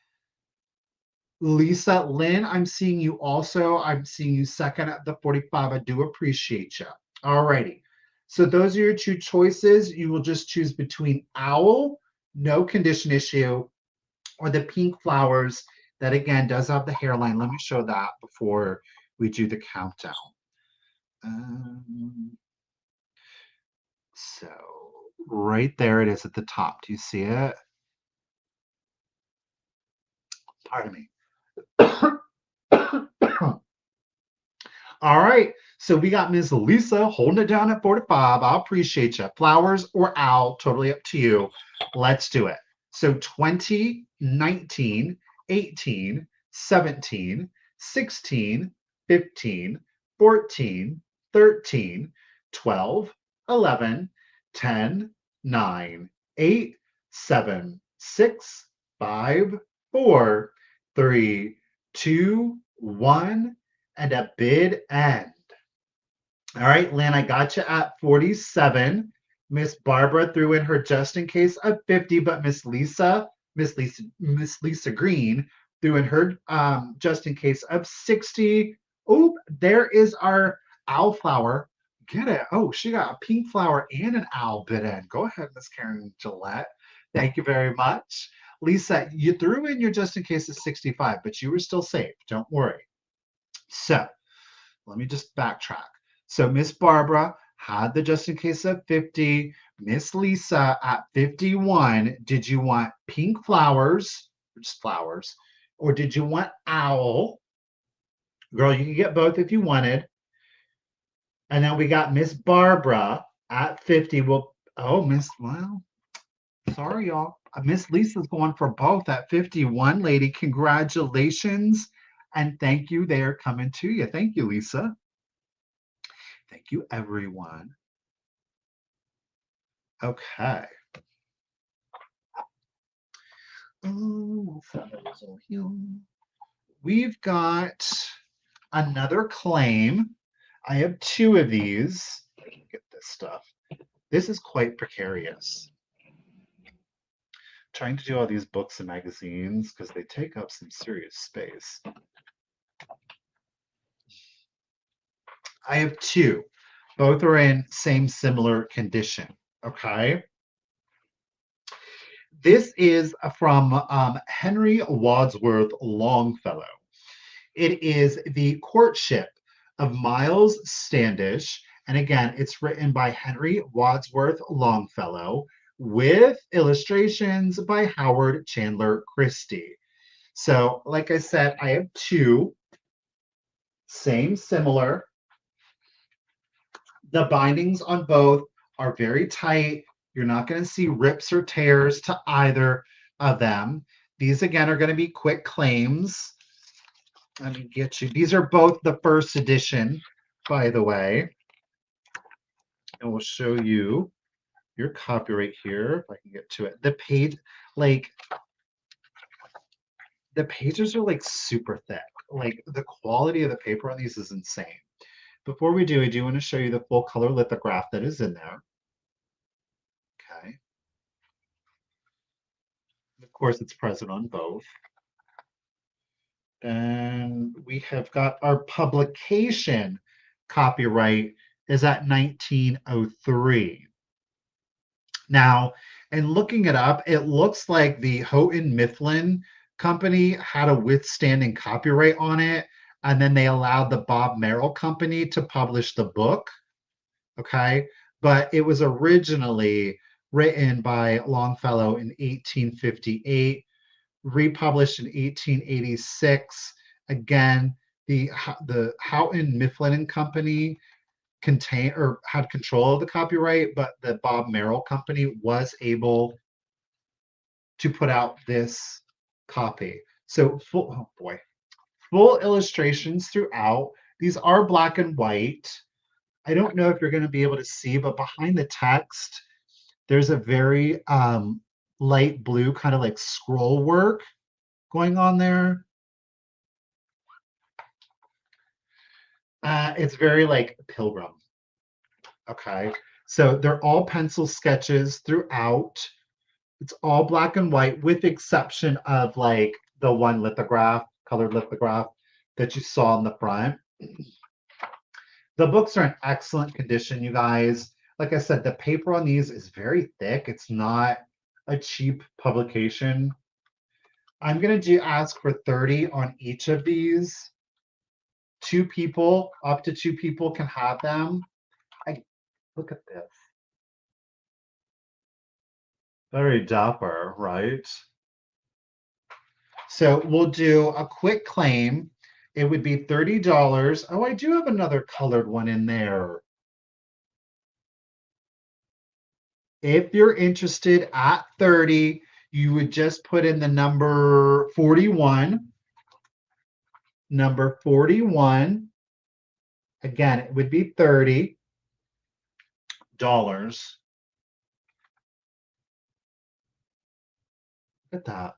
Lisa Lynn. I'm seeing you also. I'm seeing you second at the 45. I do appreciate you. All righty. So those are your two choices. You will just choose between owl, no condition issue, or the pink flowers that again does have the hairline. Let me show that before we do the countdown. Um, so right there it is at the top. Do you see it? Pardon me. All right. So we got Ms. Lisa holding it down at 45. I appreciate you. Flowers or owl, totally up to you. Let's do it. So 20, 19, 18, 17, 16, 15, 14, 13, 12, 11, 10, 9, 8, 7, 6, 5, 4, 3, 2, 1, and a bid end. All right, Lynn, I got you at 47. Miss Barbara threw in her just in case of 50, but Miss Lisa Green threw in her just in case of 60. Oh, there is our owl flower. Get it. Oh, she got a pink flower and an owl bid in. Go ahead, Miss Karen Gillette. Thank you very much. Lisa, you threw in your just in case of 65, but you were still safe. Don't worry. So let me just backtrack. So Miss Barbara had the just in case of 50. Miss Lisa at 51. Did you want pink flowers, just flowers, or did you want owl? Girl, you can get both if you wanted. And then we got Miss Barbara at 50. Well, oh, well, sorry, y'all. Miss Lisa's going for both at 51, lady. Congratulations. And thank you. They are coming to you. Thank you, Lisa. Thank you, everyone. Okay. We've got another claim. I have two of these. Get this stuff. This is quite precarious. Trying to do all these books and magazines because they take up some serious space. I have two. Both are in same similar condition. Okay. This is from Henry Wadsworth Longfellow. It is The Courtship of Miles Standish. And again, it's written by Henry Wadsworth Longfellow with illustrations by Howard Chandler Christie. So, like I said, I have two, same, similar. The bindings on both are very tight. You're not going to see rips or tears to either of them. These, again, are going to be quick claims. Let me get you. These are both the first edition, by the way. And we'll show you your copyright here, if I can get to it. The page, like, the pages are like super thick. Like, the quality of the paper on these is insane. Before we do, I do want to show you the full color lithograph that is in there. Okay. Of course, it's present on both. And we have got our publication copyright is at 1903. Now, in looking it up, it looks like the Houghton Mifflin Company had a withstanding copyright on it, and then they allowed the Bob Merrill Company to publish the book. Okay, but it was originally written by Longfellow in 1858, republished in 1886. Again, the Houghton Mifflin and Company contain or had control of the copyright, but the Bob Merrill Company was able to put out this copy. So full, oh boy, full illustrations throughout. These are black and white. I don't know if you're going to be able to see, but behind the text, there's a very light blue kind of like scroll work going on there. It's very like Pilgrim. Okay. So they're all pencil sketches throughout. It's all black and white with the exception of like the one lithograph, colored lithograph that you saw in the front. The books are in excellent condition, you guys. Like I said, the paper on these is very thick. It's not a cheap publication. I'm going to ask for 30 on each of these. Two people, up to two people can have them. Look at this. Very dapper, right? So we'll do a quick claim. it would be $30. Oh, I do have another colored one in there. If you're interested at 30, you would just put in the number 41. Number 41. Again, it would be $30. Look at that.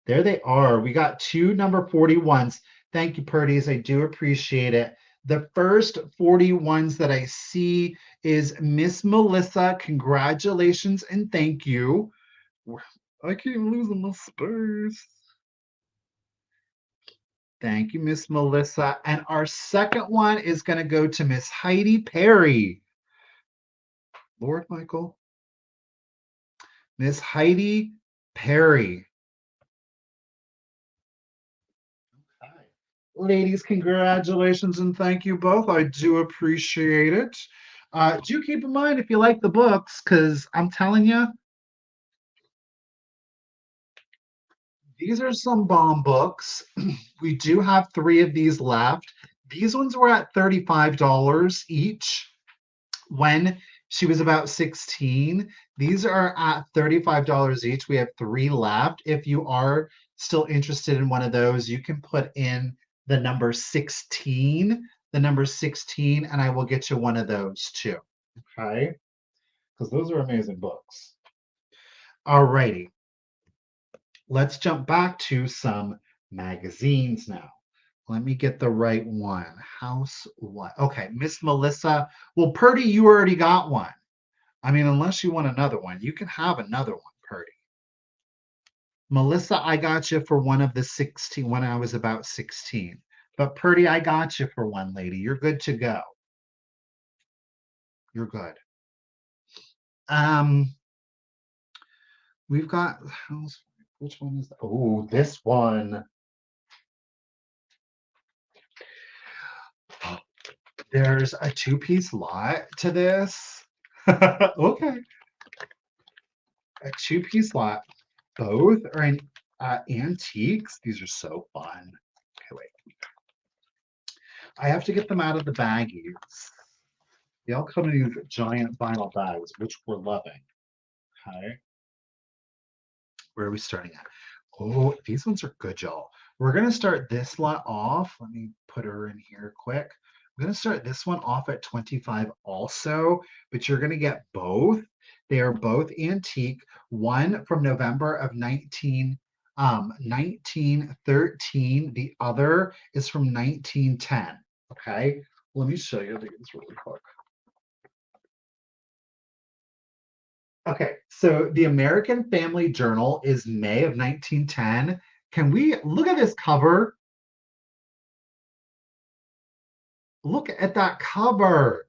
There they are. We got two number 41s. Thank you, Purdy's. I do appreciate it. The first 41s that I see is Miss Melissa. Congratulations and thank you. I keep losing my space. Thank you, Miss Melissa. And our second one is going to go to Miss Heidi Perry. Lord Michael. Miss Heidi Perry. Hi. Ladies, congratulations and thank you both. I do appreciate it. Do keep in mind if you like the books, because I'm telling you, these are some bomb books. We do have three of these left. These ones were at $35 each when she was about 16. These are at $35 each. We have three left. If you are still interested in one of those, you can put in the number 16, and I will get you one of those too. Okay? Because those are amazing books. All righty. Let's jump back to some magazines now. Let me get the right one. House what? Okay, Miss Melissa. Well, Purdy, you already got one. I mean, unless you want another one, you can have another one, Purdy. Melissa, I got you for one of the 16 when I was about 16. But Purdy, I got you for one, lady. You're good to go. You're good. Um, we've got which one is that? Oh, this one. There's a two-piece lot to this. Okay. A two-piece lot. Both are in antiques. These are so fun. Okay, wait. I have to get them out of the baggies. They all come in these giant vinyl bags, which we're loving. Okay. Where are we starting at? Oh, these ones are good, y'all. We're going to start this lot off. Let me put her in here quick. I'm going to start this one off at 25 also, but you're going to get both. They are both antique. One from November of 1913. The other is from 1910. Okay. Let me show you these really quick. Okay, so the American Family Journal is May of 1910. Can we look at this cover? Look at that cover.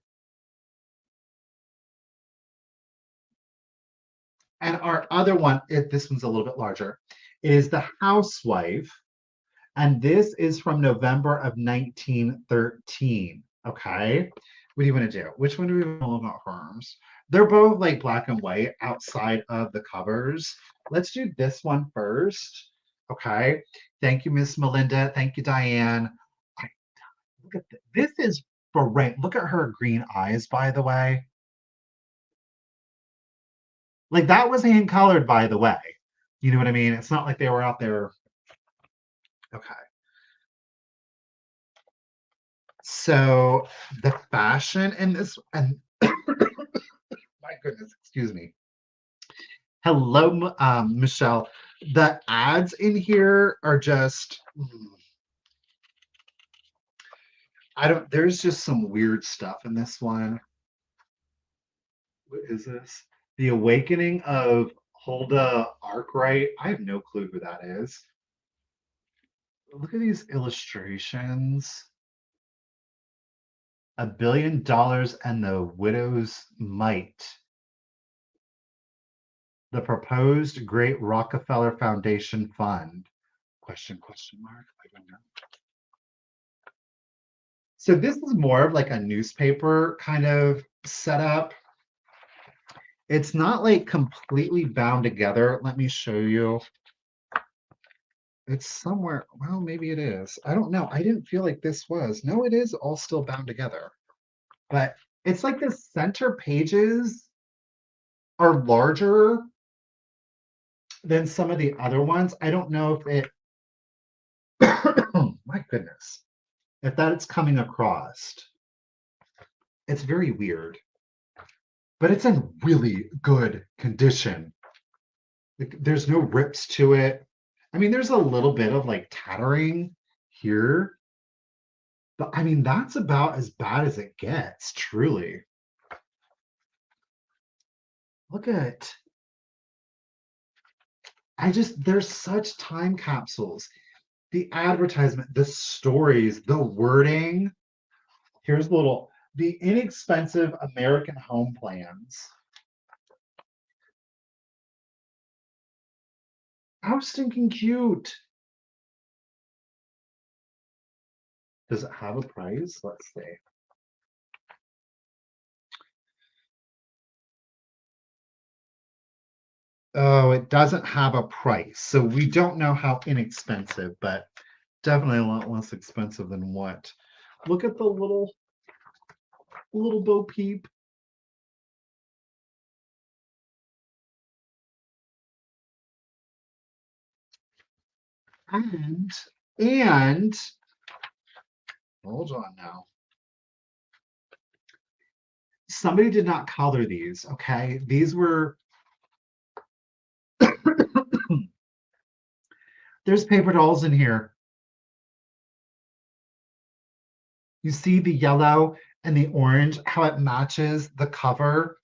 And our other one, this one's a little bit larger, is The Housewife. And this is from November of 1913. Okay. What do you want to do? Which one do we want to look at first? They're both like black and white outside of the covers. Let's do this one first. Okay. Thank you, Miss Melinda. Thank you, Diane. I, look at this. This is for right. Look at her green eyes, by the way. Like that was hand colored, by the way. You know what I mean? It's not like they were out there. Okay. So the fashion in this, and my goodness, excuse me. Hello, Michelle. The ads in here are just, I don't, there's just some weird stuff in this one. What is this? The Awakening of Hulda Arkwright. I have no clue who that is. Look at these illustrations. $1 billion and the widow's mite. The proposed Great Rockefeller Foundation Fund. Question mark. I don't know. So this is more of like a newspaper kind of setup. It's not like completely bound together. Let me show you. It's somewhere. Well, maybe it is. I don't know. I didn't feel like this was. No, it is all still bound together. But it's like the center pages are larger than some of the other ones. I don't know if it, my goodness, if that's coming across. It's very weird, but it's in really good condition. There's no rips to it. I mean, there's a little bit of like tattering here, but I mean, that's about as bad as it gets, truly. Look at, there's such time capsules. The advertisement, the stories, the wording. Here's a little, the inexpensive American home plans. How stinking cute. Does it have a price? Let's see. Oh, it doesn't have a price. So we don't know how inexpensive, but definitely a lot less expensive than what. Look at the little Bo Peep. And and hold on now. Somebody did not color these, okay? These were there's paper dolls in here. You see the yellow and the orange, how it matches the cover.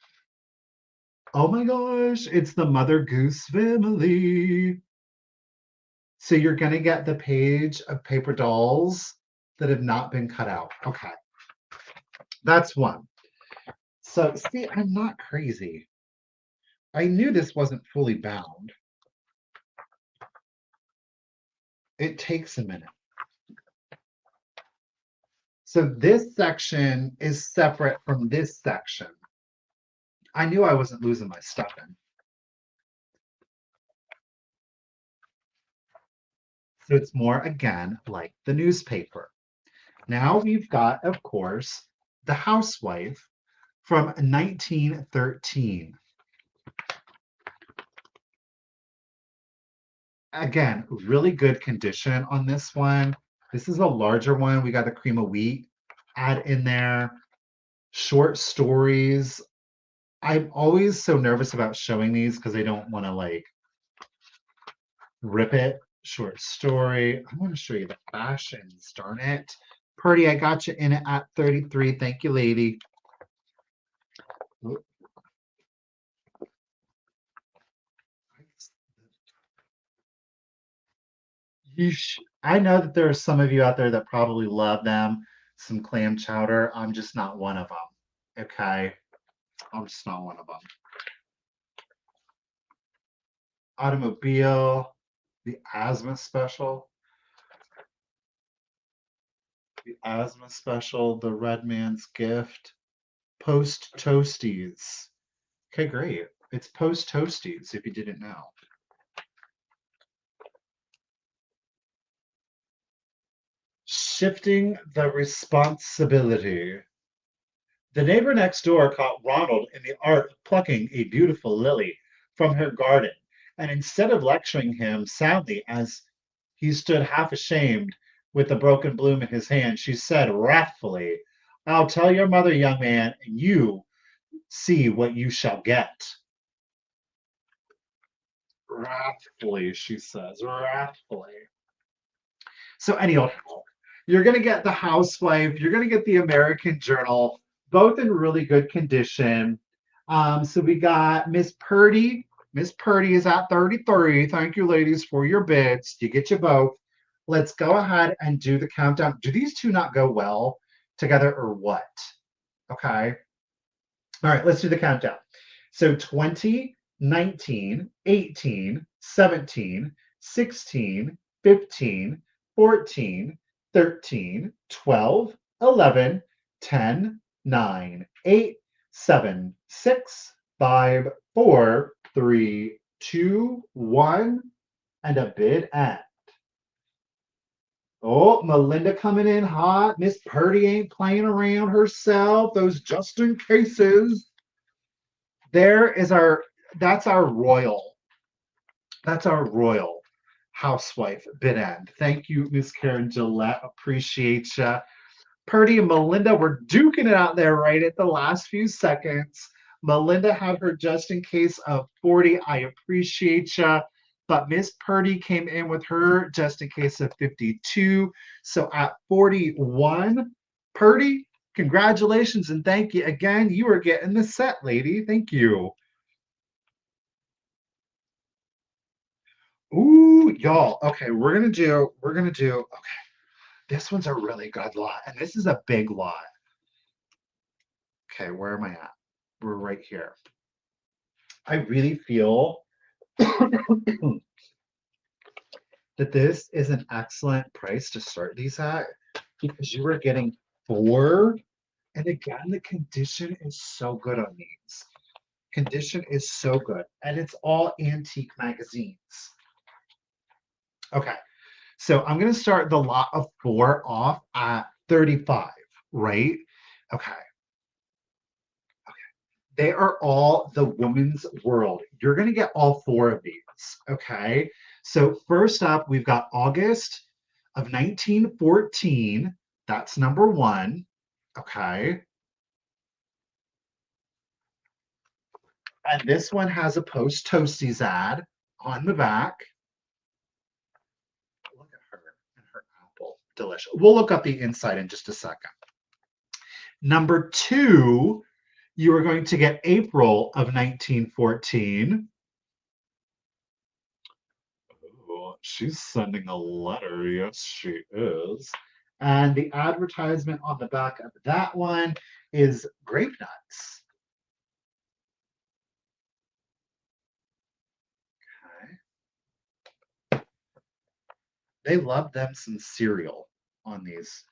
Oh my gosh, it's the Mother Goose family. So you're going to get the page of paper dolls that have not been cut out. Okay, that's one. So see, I'm not crazy. I knew this wasn't fully bound. It takes a minute. So this section is separate from this section. I knew I wasn't losing my stuffing. So it's more, again, like the newspaper. Now we've got, of course, The Housewife from 1913. Again, really good condition on this one. This is a larger one. We got the cream of wheat add in there. Short stories. I'm always so nervous about showing these because I don't want to like rip it. Short story. I want to show you the fashions, darn it. Purdy, I got you in it at 33. Thank you, lady. I know that there are some of you out there that probably love them. Some clam chowder. I'm just not one of them. Okay. I'm just not one of them. Automobile, the asthma special, the red man's gift, post toasties. Okay, great. It's post toasties if you didn't know. Shifting the responsibility. The neighbor next door caught Ronald in the art of plucking a beautiful lily from her garden, and instead of lecturing him soundly as he stood half ashamed with the broken bloom in his hand, she said wrathfully, "I'll tell your mother, young man, and you see what you shall get." Wrathfully, she says, wrathfully. So anyhow, you're going to get the Housewife, you're going to get the American Journal, both in really good condition. So we got Miss Purdy. Miss Purdy is at 33. Thank you, ladies, for your bids. You get you both. Let's go ahead and do the countdown. Do these two not go well together or what? Okay. All right, let's do the countdown. So 20, 19, 18, 17, 16, 15, 14, 13, 12, 11, 10, 9, 8, 7, 6, 5, 4, 3, 2, 1, and a bid end. Oh, Melinda coming in hot. Miss Purdy ain't playing around herself. Those just in cases. There is our, that's our royal. That's our royal housewife bid end. Thank you, Miss Karen Gillette. Appreciate you. Purdy and Melinda were duking it out there right at the last few seconds. Melinda had her just in case of 40. I appreciate you. But Miss Purdy came in with her just in case of 52. So at 41, Purdy, congratulations and thank you again. You are getting the set, lady. Thank you. Ooh, y'all. Okay, okay. This one's a really good lot, and this is a big lot. Okay, where am I at? We're right here. I really feel that this is an excellent price to start these at because you are getting four. And again, the condition is so good on these. Condition is so good. And it's all antique magazines. Okay, so I'm going to start the lot of four off at 35, right? Okay. They are all the woman's world. You're going to get all four of these. Okay. So, first up, we've got August of 1914. That's number one. Okay. And this one has a post Toasties ad on the back. Look at her and her apple. Delicious. We'll look up the inside in just a second. Number two, you are going to get April of 1914. Oh, she's sending a letter. Yes, she is. And the advertisement on the back of that one is grape nuts. Okay. They love them some cereal on these.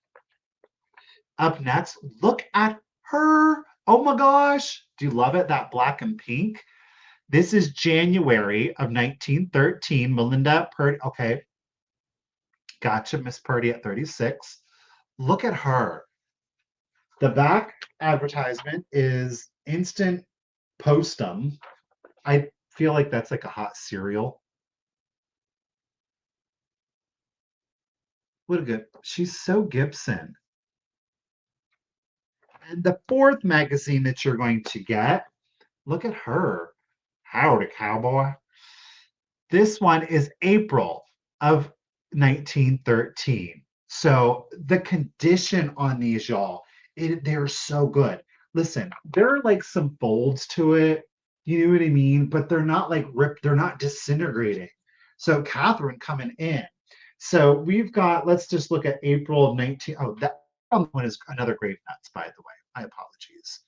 Up next, look at her. Oh my gosh. Do you love it? That black and pink. This is January of 1913. Melinda Purdy. Okay. Gotcha, Miss Purdy at 36. Look at her. The back advertisement is instant postum. I feel like that's like a hot cereal. What a good. She's so Gibson. And the fourth magazine that you're going to get, look at her. Howdy, cowboy. This one is April of 1913. So the condition on these, y'all, they're so good. Listen, there are like some folds to it. You know what I mean? But they're not like ripped, they're not disintegrating. So Catherine coming in. So we've got, let's just look at April of 19. Oh, that one is another grape nuts, by the way. My apologies.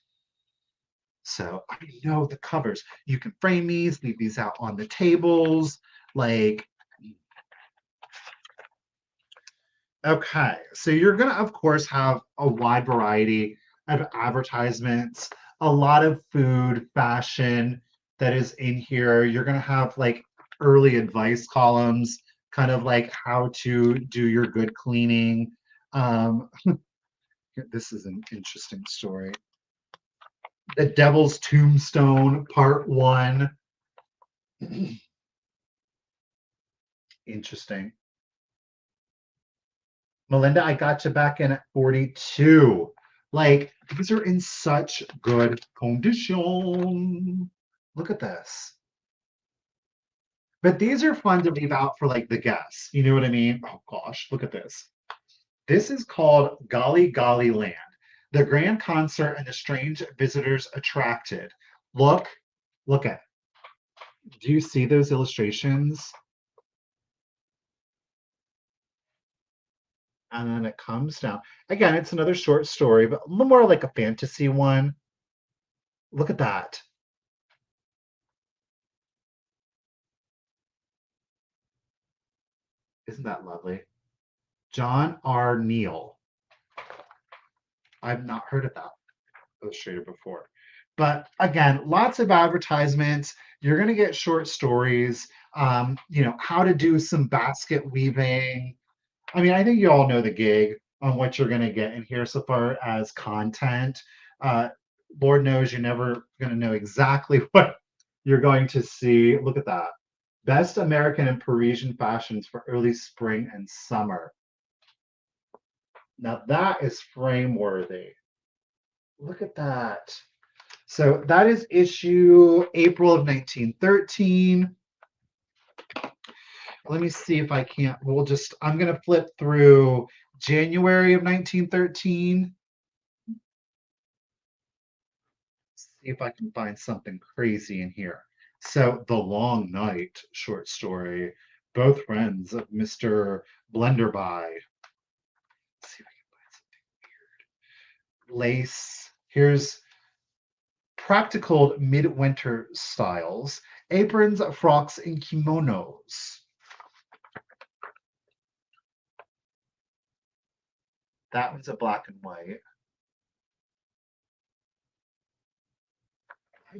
So I know the covers. You can frame these, leave these out on the tables. Like, okay. So you're going to, of course, have a wide variety of advertisements, a lot of food, fashion that is in here. You're going to have like early advice columns, kind of like how to do your good cleaning. Um, this is an interesting story. The Devil's Tombstone, Part One. Interesting. Melinda, I got you back in at 42. Like, these are in such good condition. Look at this. But these are fun to leave out for like the guests. You know what I mean? Oh gosh, look at this. This is called Golly Golly Land, the grand concert and the strange visitors attracted. Look, look at. Do you see those illustrations? And then it comes down. Again, it's another short story, but a little more like a fantasy one. Look at that. Isn't that lovely? John R. Neal. I've not heard of that illustrator before. But again, lots of advertisements. You're going to get short stories, how to do some basket weaving. I mean, I think you all know the gig on what you're going to get in here so far as content. Uh, Lord knows you're never going to know exactly what you're going to see. Look at that. Best American and Parisian fashions for early spring and summer. Now that is frame worthy. Look at that. So that is issue April of 1913. Let me see if I can't. I'm going to flip through January of 1913. See if I can find something crazy in here. So, The Long Night short story, both friends of Mr. Blenderby. Let's see if I can find something. Lace. Here's practical midwinter styles, aprons, frocks, and kimonos. That one's a black and white. I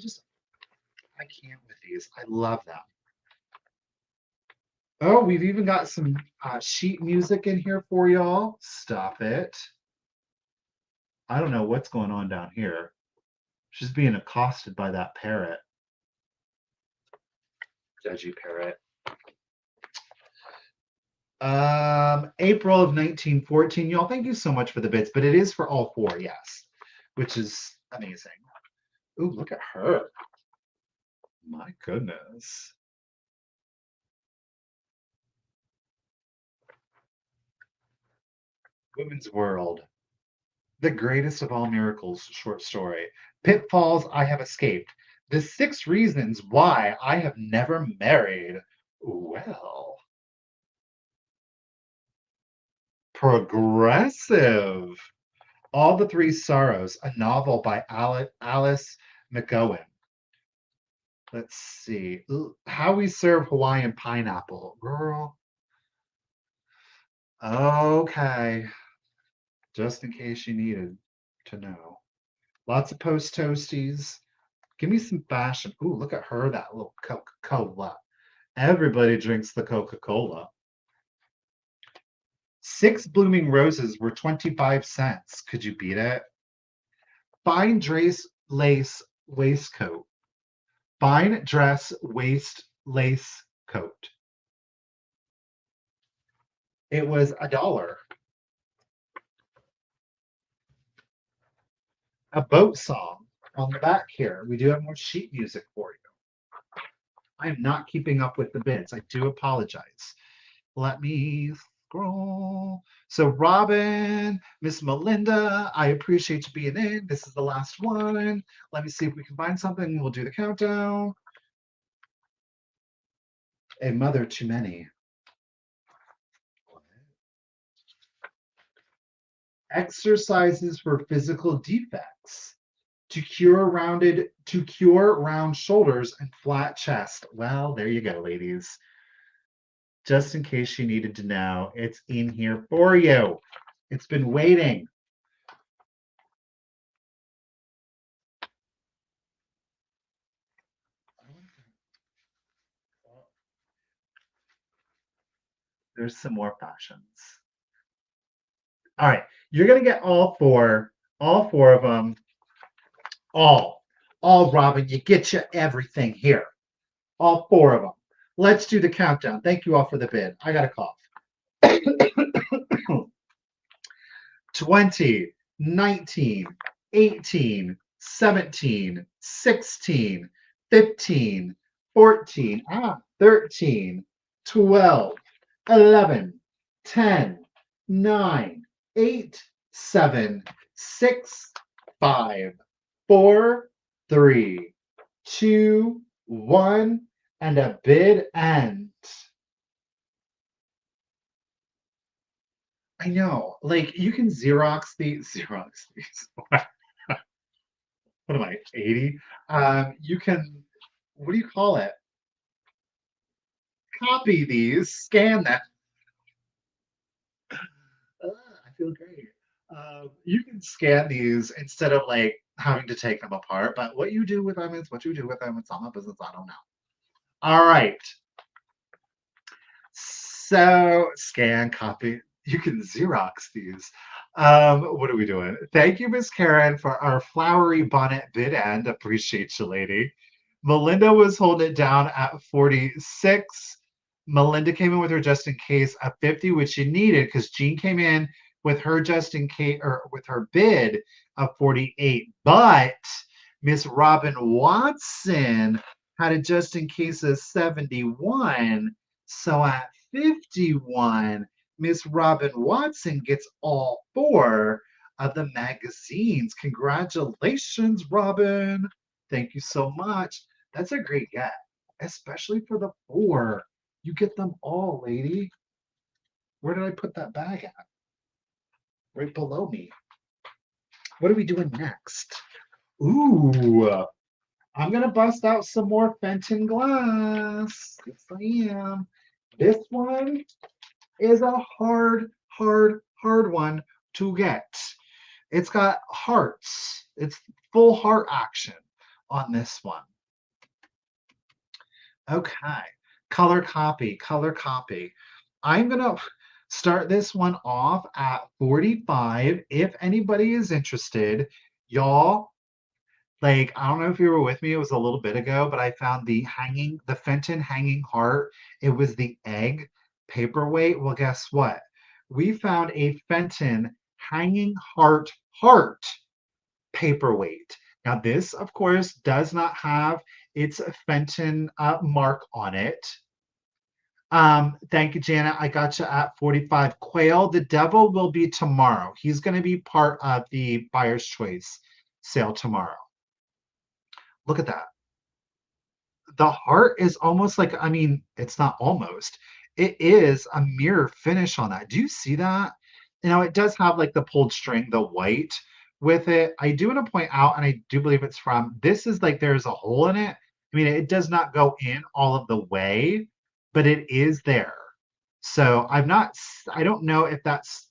can't with these. I love them. Oh, we've even got some sheet music in here for y'all. Stop it. I don't know what's going on down here. She's being accosted by that parrot. Judgy parrot. April of 1914. Y'all, thank you so much for the bits, but it is for all four, yes, which is amazing. Ooh, look at her. My goodness. Women's World. The Greatest of All Miracles short story. Pitfalls I Have Escaped. The 6 Reasons Why I Have Never Married. Well, progressive. All the Three Sorrows, a novel by Alice McGowan. Let's see. How We Serve Hawaiian Pineapple. Girl. Okay. Just in case you needed to know. Lots of post toasties. Give me some fashion. Ooh, look at her, that little Coca-Cola. Everybody drinks the Coca-Cola. 6 blooming roses were 25 cents. Could you beat it? Fine dress lace waistcoat. Fine dress waist lace coat. It was $1. A boat song on the back here. We do have more sheet music for you. I am not keeping up with the bids. I do apologize. Let me scroll. So, Robin, Miss Melinda, I appreciate you being in. This is the last one. Let me see if we can find something. We'll do the countdown. A mother too many. Exercises for physical defects to cure round shoulders and flat chest. Well, there you go, ladies. Just in case you needed to know, it's in here for you. It's been waiting. There's some more fashions. All right, you're gonna get all four of them, all, Robin. You get you everything here, all four of them. Let's do the countdown. Thank you all for the bid. I got a cough. 20, 19, 18, 17, 16, 15, 14, 13, 12, 11, 10, 9, 8, 7, 6, 5, 4, 3, 2, 1, and a bid end. I know, like you can Xerox these. What am I, 80? You can, what do you call it? Copy these, scan them. I feel great. You can scan these instead of like having to take them apart, but what you do with them is what you do with them. It's not my business. I don't know. All right. So scan, copy. You can Xerox these. What are we doing? Thank you, Miss Karen, for our flowery bonnet bid end. Appreciate you, lady. Melinda was holding it down at 46. Melinda came in with her just in case at 50, which she needed because Jean came in with her just in case or with her bid of 48. But Miss Robin Watson had a just in case of 71. So at 51, Miss Robin Watson gets all four of the magazines. Congratulations, Robin. Thank you so much. That's a great get, especially for the four. You get them all, lady. Where did I put that bag at? Right below me. What are we doing next? Ooh, I'm gonna bust out some more Fenton glass. Yes, I am. This one is a hard one to get. It's got hearts. It's full heart action on this one. Okay, color copy, color copy. I'm gonna start this one off at 45. If anybody is interested, y'all, like, I don't know if you were with me, it was a little bit ago, but I found the Fenton hanging heart. It was the egg paperweight. Well, guess what? We found a Fenton hanging heart paperweight. Now, this, of course, does not have its Fenton mark on it. Thank you, Janet. I got you at 45. Quail, the devil will be tomorrow. He's going to be part of the buyer's choice sale tomorrow. Look at that. The heart is almost like, I mean, it's not almost, it is a mirror finish on that. Do you see that? You know, it does have like the pulled string, the white with it. I do want to point out, and I do believe it's from, this is like there's a hole in it. I mean, it does not go in all of the way, but it is there. So I don't know if that's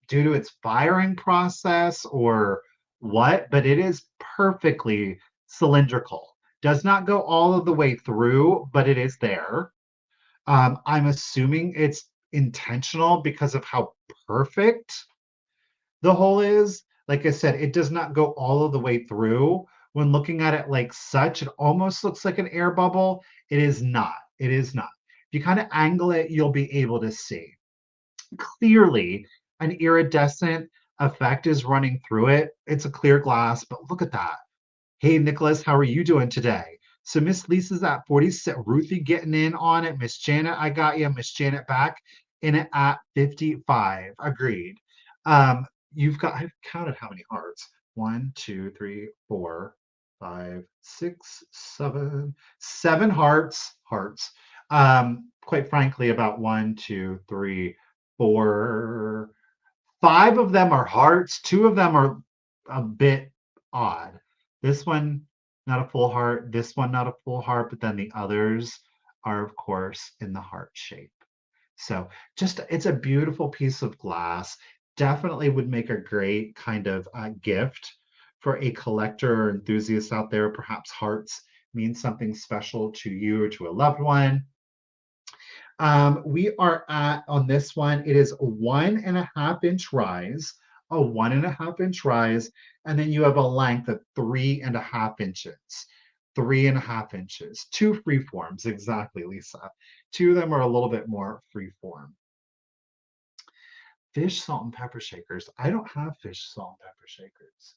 due to its firing process or what, but it is perfectly cylindrical. Does not go all of the way through, but it is there. I'm assuming it's intentional because of how perfect the hole is. Like I said, it does not go all of the way through. When looking at it like such, it almost looks like an air bubble. It is not. It is not. If you kind of angle it, you'll be able to see clearly an iridescent effect is running through it. It's a clear glass, but look at that. Hey, Nicholas, how are you doing today? So Miss Lisa's at 46. Ruthie getting in on it. Miss Janet, I got you. Miss Janet back in it at 55. Agreed. I've counted how many hearts. 1, 2, 3, 4, 5, 6, 7. 7 hearts. Quite frankly, about 1, 2, 3, 4, 5 of them are hearts. 2 of them are a bit odd. This one, not a full heart. This one, not a full heart. But then the others are, of course, in the heart shape. So just, it's a beautiful piece of glass. Definitely would make a great kind of gift for a collector or enthusiast out there. Perhaps hearts mean something special to you or to a loved one. We are at, on this one, it is 1.5 inch rise, a 1.5 inch rise, and then you have a length of 3.5 inches. 3.5 inches. 2 free forms, exactly, Lisa. 2 of them are a little bit more free form. Fish, salt, and pepper shakers. I don't have fish, salt, and pepper shakers.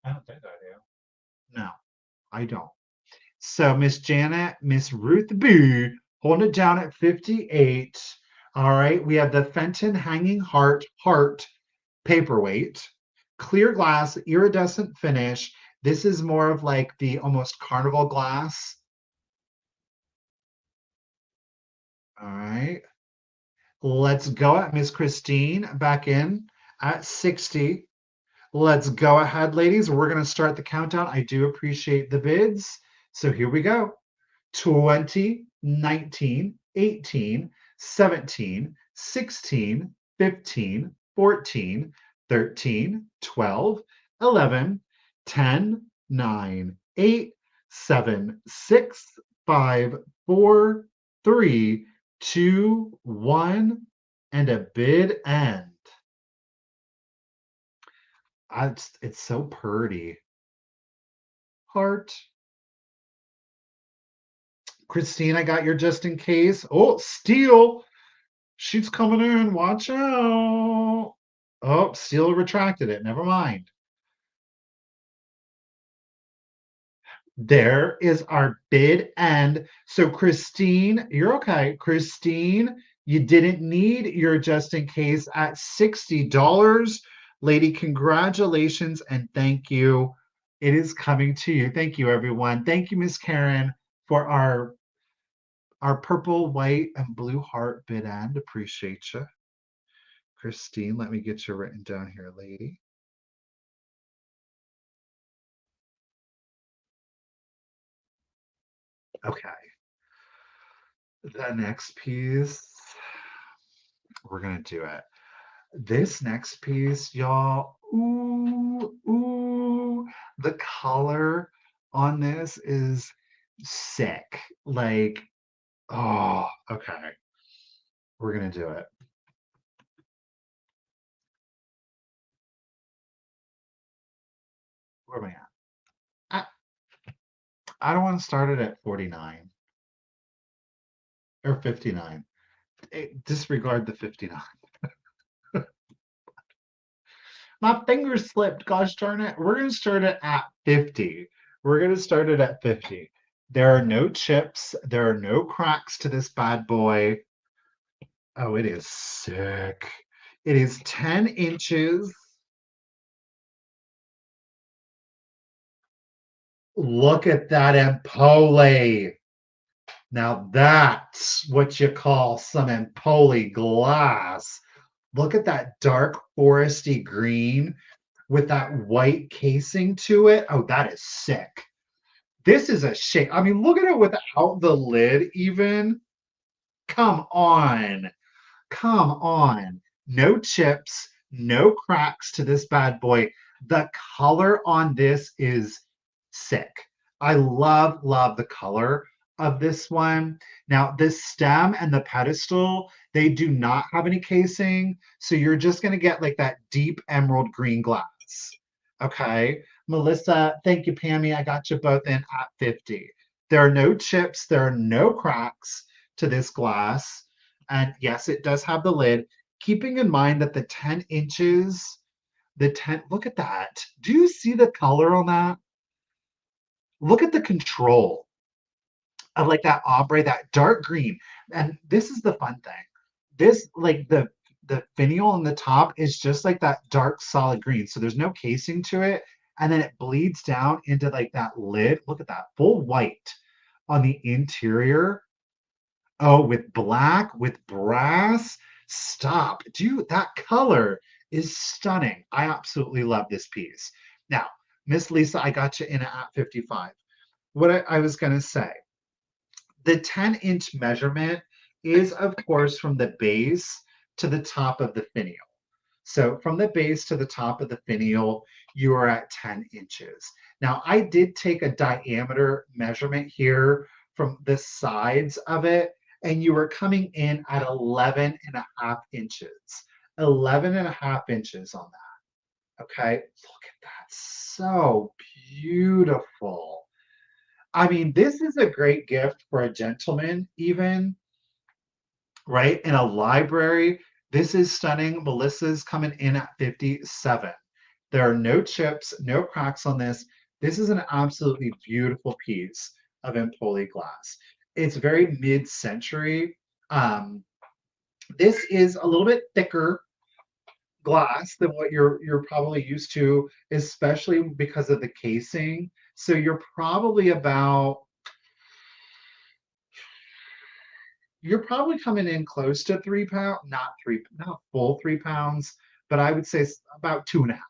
I don't think I do. No, I don't. So Miss Janet, Miss Ruth B, holding it down at 58. All right, we have the Fenton hanging heart paperweight, clear glass, iridescent finish. This is more of like the almost carnival glass. All right, let's go at Miss Christine back in at 60. Let's go ahead, ladies. We're going to start the countdown. I do appreciate the bids. So here we go. 20, 19, 18, 17, 16, 15, 14, 13, 12, 11, 10, 9, 8, 7, 6, 5, 4, 3, 2, 1. and a bid end. It's so pretty. Heart. Christine, I got your just in case. Oh, Steel. She's coming in. Watch out. Oh, Steel retracted it. Never mind. There is our bid end. So, Christine, you're okay. Christine, you didn't need your just in case at $60. Lady, congratulations and thank you. It is coming to you. Thank you, everyone. Thank you, Miss Karen, for our purple, white, and blue heart bid end. Appreciate you. Christine, let me get you written down here, lady. Okay. The next piece, we're going to do it. This next piece, y'all, ooh, the color on this is sick. Like, oh, okay. We're going to do it. Where am I at? I don't want to start it at 49 or 59. Disregard the 59. My fingers slipped. Gosh darn it. We're going to start it at 50. We're going to start it at 50. There are no chips. There are no cracks to this bad boy. Oh, it is sick. It is 10 inches. Look at that Empole. Now that's what you call some Empole glass. Look at that dark foresty green with that white casing to it. Oh, that is sick. This is a shake. I mean, look at it without the lid, even. Come on. Come on. No chips, no cracks to this bad boy. The color on this is sick. I love the color of this one. Now, this stem and the pedestal, they do not have any casing. So you're just going to get like that deep emerald green glass. Okay. Melissa, thank you, Pammy. I got you both in at 50. There are no chips, there are no cracks to this glass. And yes, it does have the lid. Keeping in mind that the 10 inches, look at that. Do you see the color on that? Look at the control of like that ombre, that dark green. And this is the fun thing. This, like the finial on the top is just like that dark solid green. So there's no casing to it. And then it bleeds down into like that lid. Look at that full white on the interior. Oh, with black, with brass. Stop. Dude, that color is stunning. I absolutely love this piece. Now, Miss Lisa, I got you in at 55. What I was going to say, the 10-inch measurement is, of course, from the base to the top of the finial. So from the base to the top of the finial, you are at 10 inches. Now, I did take a diameter measurement here from the sides of it, and you were coming in at 11 and a half inches. 11 and a half inches on that. Okay, look at that. So beautiful. I mean, this is a great gift for a gentleman, even, right? In a library. This is stunning. Melissa's coming in at 57. There are no chips, no cracks on this. This is an absolutely beautiful piece of Empoli glass. It's very mid-century. This is a little bit thicker glass than what you're probably used to, especially because of the casing. So you're probably coming in close to 3 pounds, not full 3 pounds, but I would say about two and a half,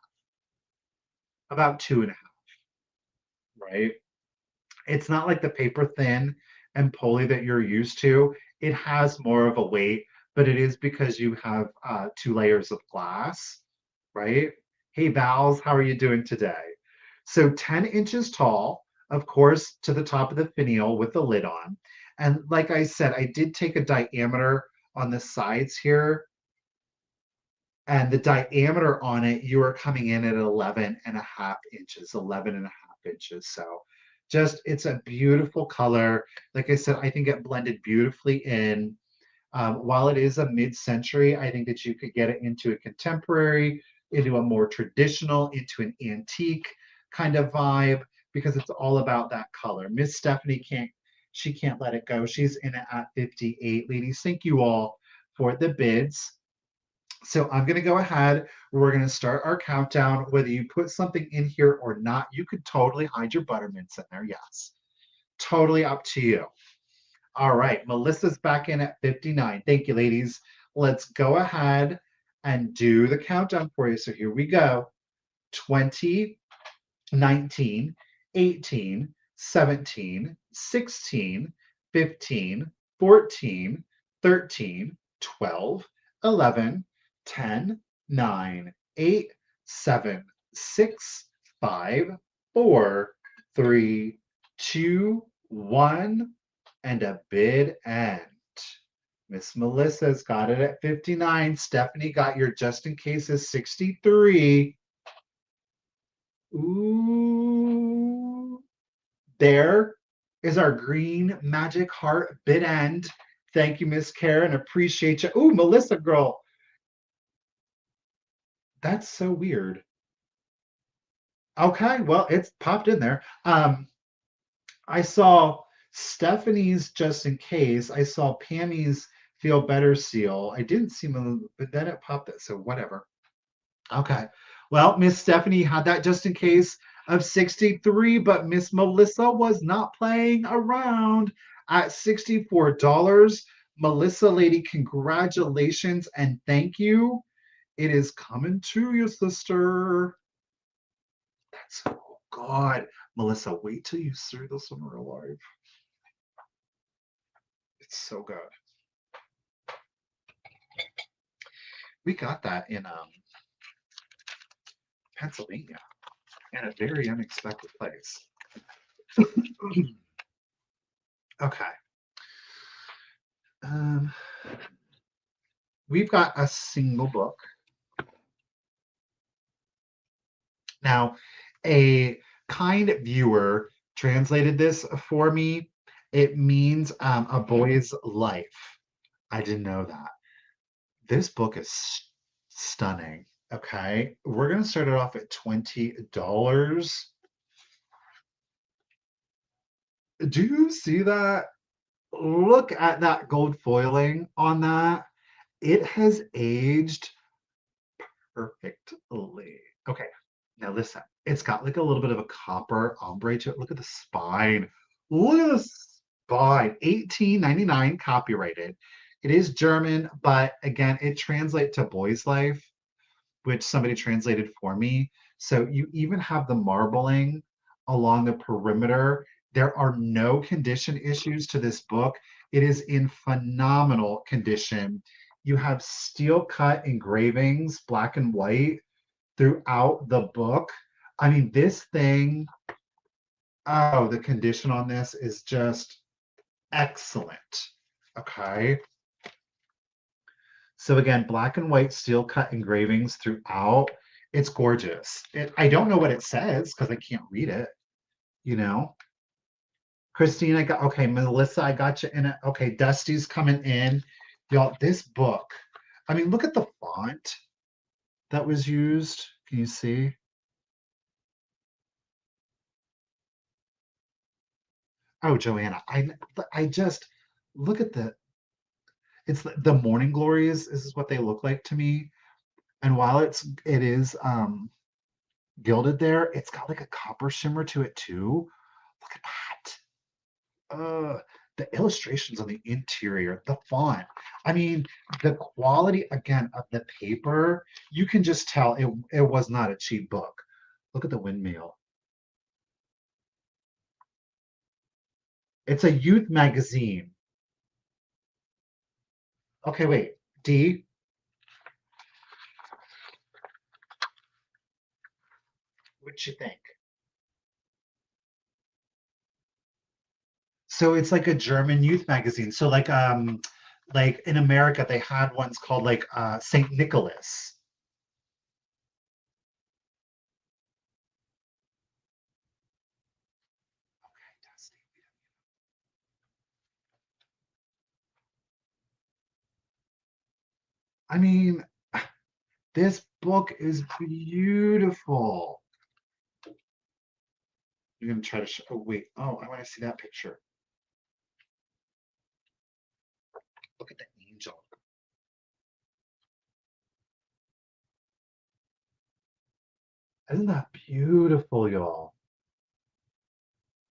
about two and a half, right? It's not like the paper thin and pulley that you're used to. It has more of a weight, but it is because you have 2 layers of glass, right? Hey, Vals, how are you doing today? So 10 inches tall, of course, to the top of the finial with the lid on. And like I said, I did take a diameter on the sides here. And the diameter on it, you are coming in at 11.5 inches, 11.5 inches. So just, it's a beautiful color. Like I said, I think it blended beautifully in. While it is a mid-century, I think that you could get it into a contemporary, into a more traditional, into an antique kind of vibe, because it's all about that color. Miss Stephanie can't let it go. She's in it at 58. Ladies, thank you all for the bids. So I'm going to go ahead. We're going to start our countdown. Whether you put something in here or not, you could totally hide your buttermints in there. Yes. Totally up to you. All right. Melissa's back in at 59. Thank you, ladies. Let's go ahead and do the countdown for you. So here we go. 20, 19, 18, 17, 16, 15, 14, 13, 12, 11, 10, 9, 8, 7, 6, 5, 4, 3, 2, 1, and a bid end. Miss Melissa's got it at 59. Stephanie got your just in case is 63. Ooh, there is our green magic heart bid end. Thank you, Miss Karen. Appreciate you. Ooh, Melissa girl. That's so weird. Okay, well, it's popped in there. I saw Stephanie's just in case. I saw Pammy's feel better seal. I didn't see but then it popped it. So whatever. Okay. Well, Miss Stephanie had that just in case of 63, but Miss Melissa was not playing around at $64. Melissa, lady, congratulations and thank you. It is coming to you, sister. That's so good. Melissa, wait till you see this in real life. It's so good. We got that in Pennsylvania in a very unexpected place. Okay. We've got a single book. Now, a kind viewer translated this for me. It means a boy's life. I didn't know that. This book is stunning. Okay, we're going to start it off at $20. Do you see that? Look at that gold foiling on that. It has aged perfectly. Okay, now listen. It's got like a little bit of a copper ombre to it. Look at the spine. Look at the spine. 1899 copyrighted. It is German, but again, it translates to boy's life, which somebody translated for me. So you even have the marbling along the perimeter. There are no condition issues to this book. It is in phenomenal condition. You have steel cut engravings, black and white, throughout the book. I mean, this thing, oh, the condition on this is just excellent. Okay. So again, black and white steel cut engravings throughout. It's gorgeous. I don't know what it says because I can't read it, you know. Christine, I got, okay, Melissa, I got you in it. Okay, Dusty's coming in. Y'all, this book, I mean, look at the font that was used. Can you see? Oh, Joanna, I just look at it's the morning glories. This is what they look like to me. And while it is gilded there, it's got like a copper shimmer to it too. Look at that. The illustrations on the interior, the font. I mean, the quality again of the paper, you can just tell it was not a cheap book. Look at the windmill. It's a youth magazine. Okay, wait. D, what you think? So it's like a German youth magazine. So like in America they had ones called like Saint Nicholas. I mean, this book is beautiful. You're gonna try to show. Oh wait. Oh, I want to see that picture. Look at the angel. Isn't that beautiful, y'all?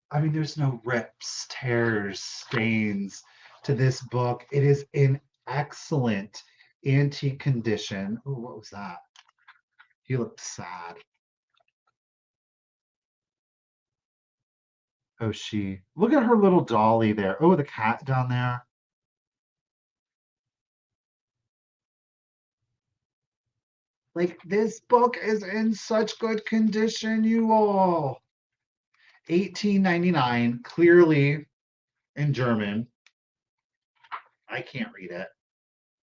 I mean, there's no rips, tears, stains to this book. It is in excellent antique condition. Oh, what was that? He looked sad. Oh, she. Look at her little dolly there. Oh, the cat down there. Like, this book is in such good condition, you all. 1899, clearly in German. I can't read it,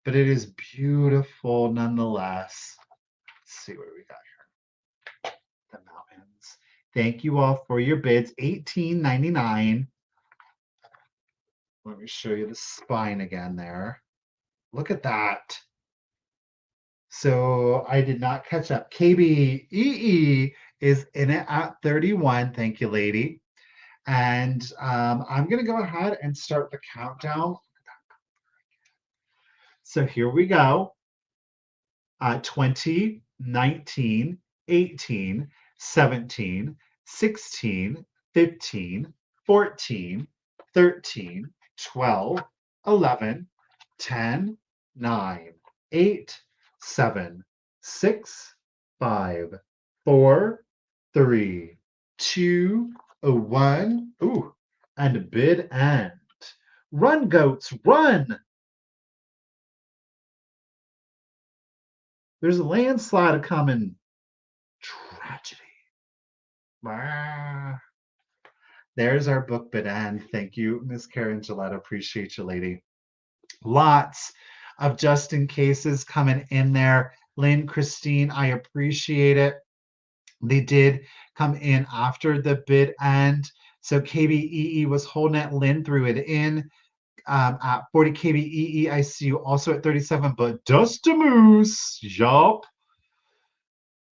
but it is beautiful nonetheless. Let's see what we got here. The mountains. Thank you all for your bids. 18.99. Let me show you the spine again there. Look at that. So I did not catch up. KBEE is in it at 31. Thank you, lady. And I'm going to go ahead and start the countdown. So here we go. 20, 19, 18, 17, 16, 15, 14, 13, 12, 11, 10, 9, 8, 7, 6, 5, 4, 3, 2, 1. Ooh, and bid end. Run, goats, run! There's a landslide coming. Tragedy. Ah. There's our book bid end. Thank you, Miss Karen Gillette. Appreciate you, lady. Lots of just in cases coming in there. Lynn, Christine, I appreciate it. They did come in after the bid end. So KBEE was holding it. Lynn threw it in at 40 KBEE. I see you also at 37, but Dust a Moose. Yup.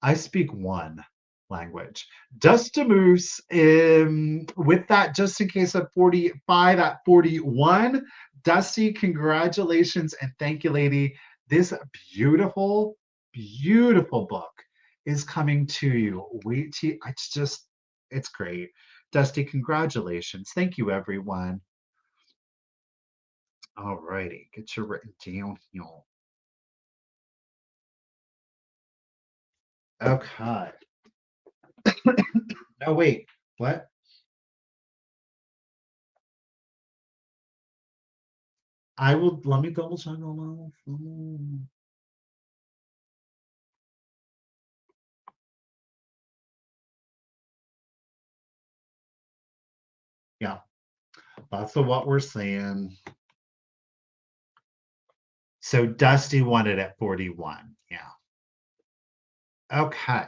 I speak one language. Dust a Moose, with that, just in case of 45 at 41. Dusty, congratulations and thank you, lady. This beautiful, beautiful book is coming to you. Wait till it's just, it's great. Dusty, congratulations. Thank you, everyone. All righty, get your written down here. Okay. No, wait. What? I will, let me double check on that. Yeah, that's what we're saying. So Dusty won it at 41. Yeah. Okay.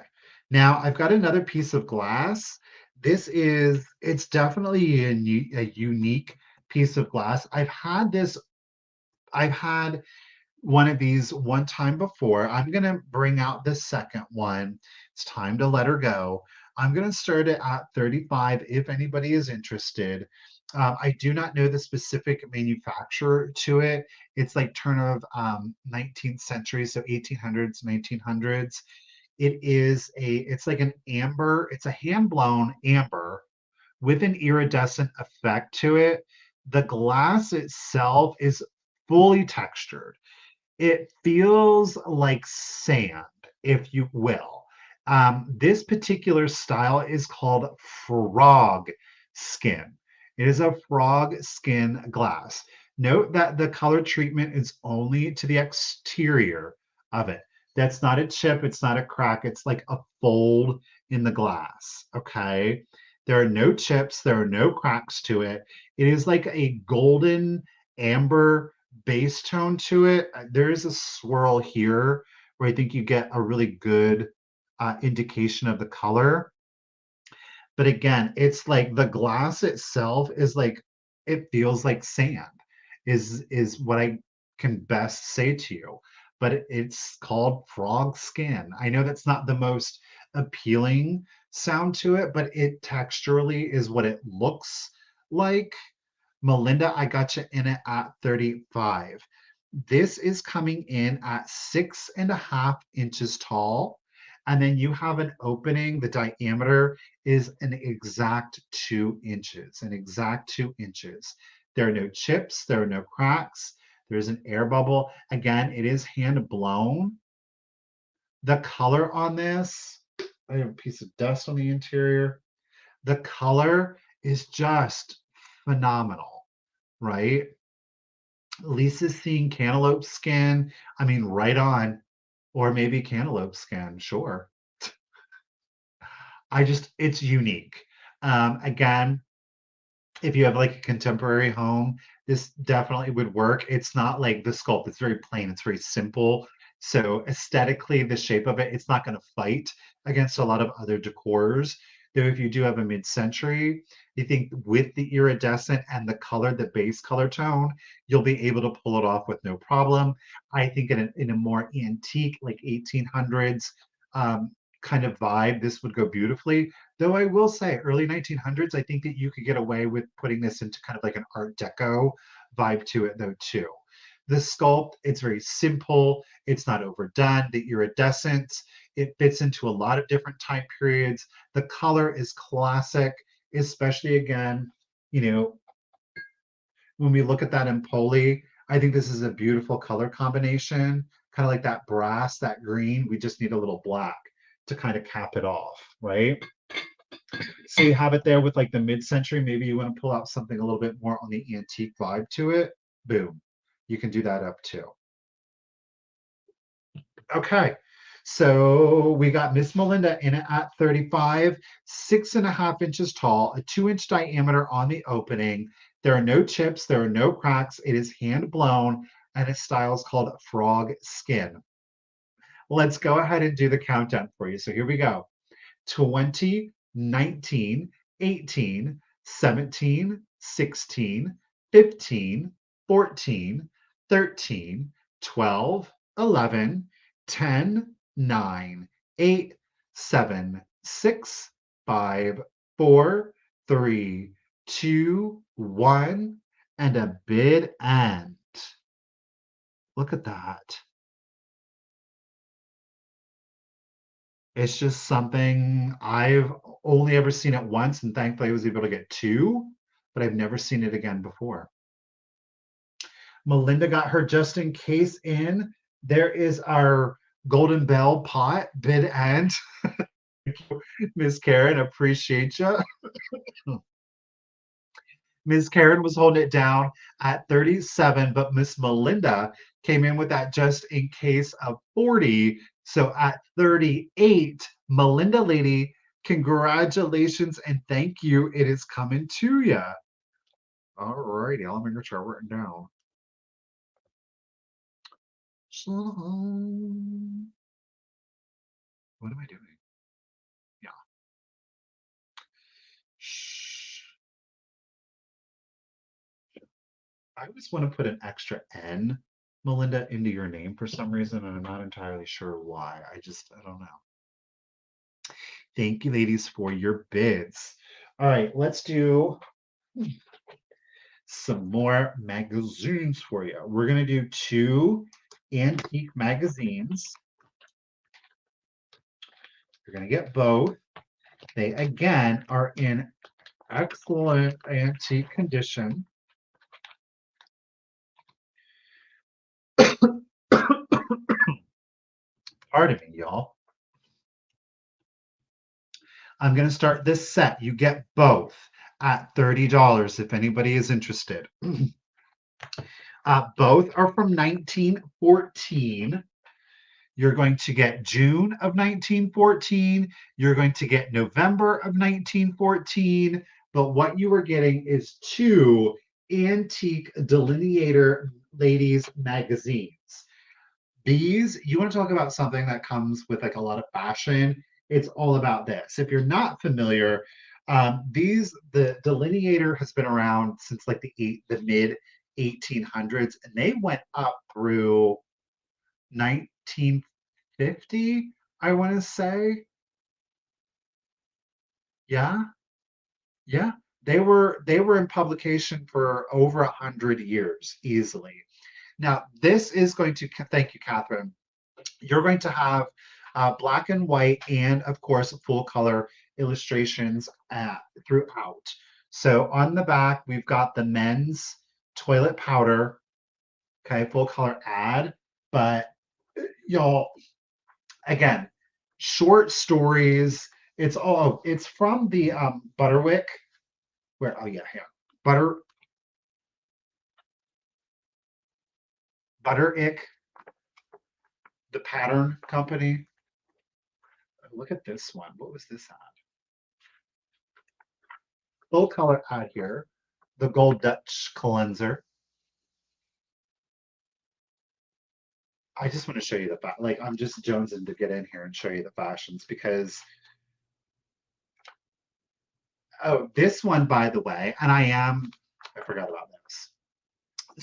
Now I've got another piece of glass. It's definitely a unique piece of glass. I've had one of these one time before. I'm going to bring out the second one. It's time to let her go. I'm going to start it at 35 if anybody is interested. I do not know the specific manufacturer to it. It's like turn of 19th century, so 1800s, 1900s. It's like an amber, it's a hand blown amber with an iridescent effect to it. The glass itself is fully textured. It feels like sand, if you will. This particular style is called frog skin. It is a frog skin glass. Note that the color treatment is only to the exterior of it. That's not a chip, it's not a crack, it's like a fold in the glass. Okay. There are no chips, there are no cracks to it. It is like a golden amber base tone to it. There is a swirl here where I think you get a really good indication of the color. But again, it's like the glass itself is like it feels like sand is what I can best say to you. but it's called frog skin. I know that's not the most appealing sound to it, but it texturally is what it looks like. Melinda, I got you in it at 35. This is coming in at 6.5 inches tall. And then you have an opening. The diameter is an exact 2 inches, an exact 2 inches. There are no chips, there are no cracks. There's an air bubble. Again, it is hand blown. The color on this, I have a piece of dust on the interior. The color is just phenomenal, right? Lisa's seeing cantaloupe skin. I mean, right on. Or maybe cantaloupe skin, sure. It's unique. Again, if you have like a contemporary home, this definitely would work. It's not like the sculpt, it's very plain, it's very simple. So aesthetically, the shape of it, it's not going to fight against a lot of other decors. Though if you do have a mid-century, you think with the iridescent and the color, the base color tone, you'll be able to pull it off with no problem. I think in a more antique, like 1800s um, kind of vibe, this would go beautifully. Though I will say, early 1900s, I think that you could get away with putting this into kind of like an Art Deco vibe to it, though, too. The sculpt, it's very simple. It's not overdone. The iridescence, it fits into a lot of different time periods. The color is classic, especially again, you know, when we look at that in Poli, I think this is a beautiful color combination, kind of like that brass, that green. We just need a little black to kind of cap it off, right? So you have it there with like the mid-century. Maybe you want to pull out something a little bit more on the antique vibe to it. Boom. You can do that up too. Okay. So we got Miss Melinda in it at 35, 6.5 inches tall, a 2 inch diameter on the opening. There are no chips, there are no cracks. It is hand blown, and its style is called frog skin. Let's go ahead and do the countdown for you. So here we go. 20, 19, 18, 17, 16, 15, 14, 13, 12, 11, 10, 9, 8, 7, 6, 5, 4, 3, 2, 1, and a bid end. Look at that. It's just something I've only ever seen it once, and thankfully I was able to get two, but I've never seen it again before. Melinda got her just in case in. There is our Golden Bell pot bid end. Miss Karen, appreciate you. Ms. Karen was holding it down at 37, but Miss Melinda came in with that just in case of 40. So at 38, Melinda lady, congratulations and thank you. It is coming to you. All righty, I'll make sure I write it down. So, what am I doing? Yeah. Shh. I always want to put an extra N, Melinda, into your name for some reason, and I'm not entirely sure why. I don't know. Thank you, ladies, for your bids. All right, let's do some more magazines for you. We're going to do two antique magazines. You're going to get both. They, again, are in excellent antique condition. Pardon me, y'all. I'm going to start this set. You get both at $30 if anybody is interested. Both are from 1914. You're going to get June of 1914. You're going to get November of 1914. But what you are getting is two antique delineator ladies magazines. These, you want to talk about something that comes with like a lot of fashion. It's all about this. If you're not familiar, the delineator has been around since like the mid 1800s, and they went up through 1950, I want to say. Yeah, yeah. They were in publication for over 100 years easily. Now, this is going to, thank you, Catherine. You're going to have black and white and, of course, full color illustrations throughout. So on the back, we've got the men's toilet powder, okay, full color ad. But y'all, again, short stories. It's from the Butterwick. Where, oh yeah, here. Butter Butterick, the pattern company. Look at this one. What was this ad? Full color ad here. The Gold Dutch cleanser. I just want to show you the like I'm just jonesing to get in here and show you the fashions because oh, this one by the way, and I forgot about this.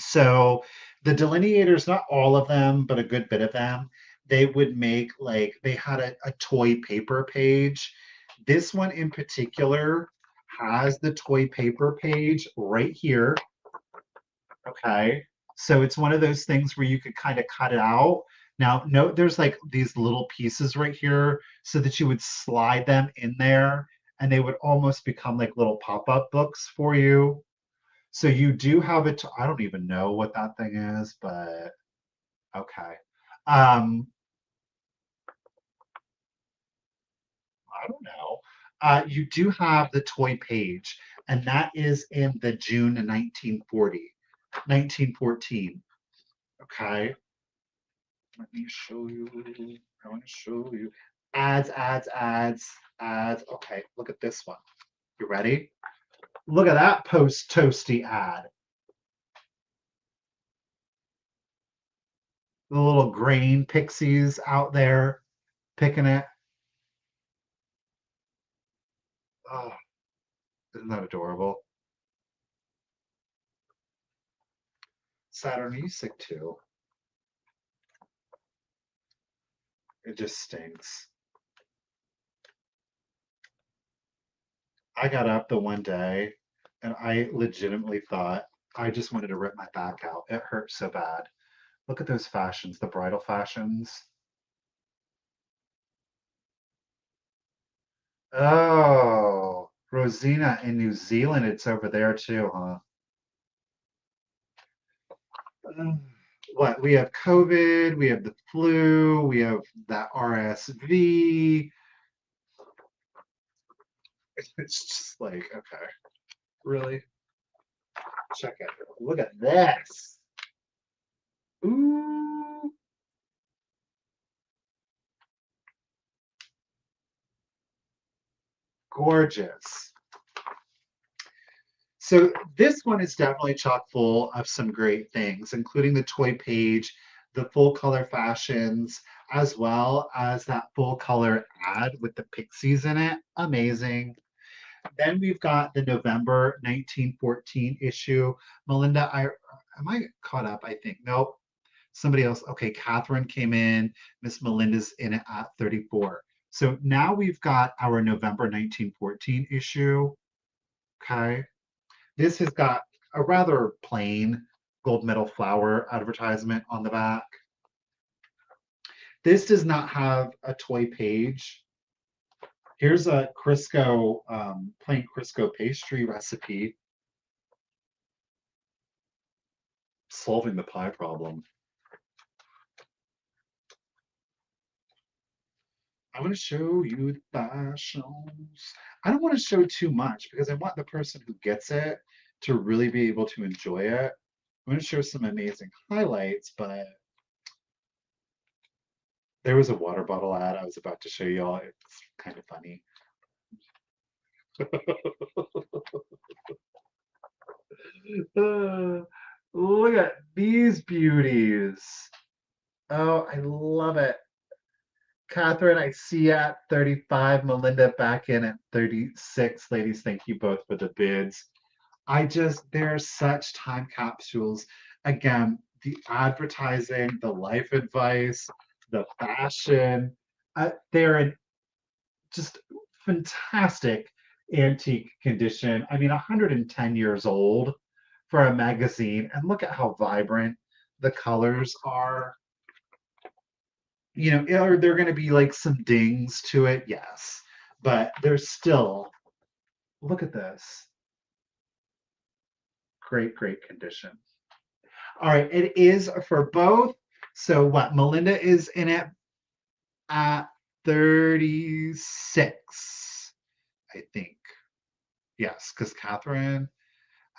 So the delineators, not all of them, but a good bit of them, they would make like they had a toy paper page. This one in particular has the toy paper page right here. Okay. So it's one of those things where you could kind of cut it out. Now, note there's like these little pieces right here so that you would slide them in there and they would almost become like little pop-up books for you. So you do have it. I don't even know what that thing is, but okay. Um, I don't know. You do have the toy page, and that is in the June 1940, 1914. Okay. Let me show you. I want to show you. Ads, ads, ads, ads. Okay, look at this one. You ready? Look at that post toasty ad. The little grain pixies out there picking it. Oh, isn't that adorable? Saturn, are you sick too? It just stinks. I got up the one day and I legitimately thought I just wanted to rip my back out. It hurt so bad. Look at those fashions, the bridal fashions. Oh, Rosina in New Zealand, it's over there too, huh? Mm. What? We have COVID, we have the flu, we have that RSV. It's just like, okay, really? Check it. Look at this. Ooh, gorgeous. So this one is definitely chock full of some great things, including the toy page, the full color fashions, as well as that full color ad with the pixies in it. Amazing. Then we've got the November 1914 issue. Melinda, am I caught up? I think. Nope. Somebody else. Okay, Catherine came in. Miss Melinda's in it at 34. So now we've got our November 1914 issue. Okay. This has got a rather plain gold medal flower advertisement on the back. This does not have a toy page. Here's a Crisco, plain Crisco pastry recipe. Solving the pie problem. I want to show you the fashions. I don't want to show too much because I want the person who gets it to really be able to enjoy it. I'm going to show some amazing highlights, but there was a water bottle ad I was about to show y'all. It's kind of funny. Look at these beauties. Oh, I love it. Catherine, I see you at 35. Melinda back in at 36. Ladies, thank you both for the bids. They're such time capsules. Again, the advertising, the life advice, the fashion. They're in just fantastic antique condition. I mean, 110 years old for a magazine. And look at how vibrant the colors are. You know, are there going to be like some dings to it? Yes. But there's still, look at this. Great, great condition. All right, it is for both. So what? Melinda is in it at 36, I think. Yes, because Catherine,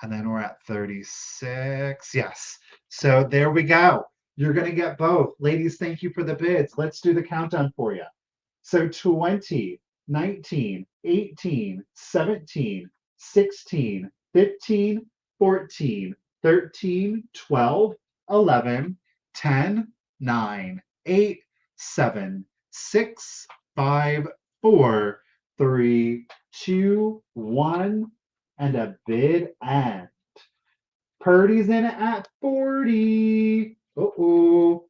and then we're at 36. Yes. So there we go. You're going to get both. Ladies, thank you for the bids. Let's do the countdown for you. So 20, 19, 18, 17, 16, 15, 14, 13, 12, 11, 10, 9, 8, 7, 6, 5, 4, 3, 2, 1, and a bid end. Purdy's in it at 40. Uh-oh.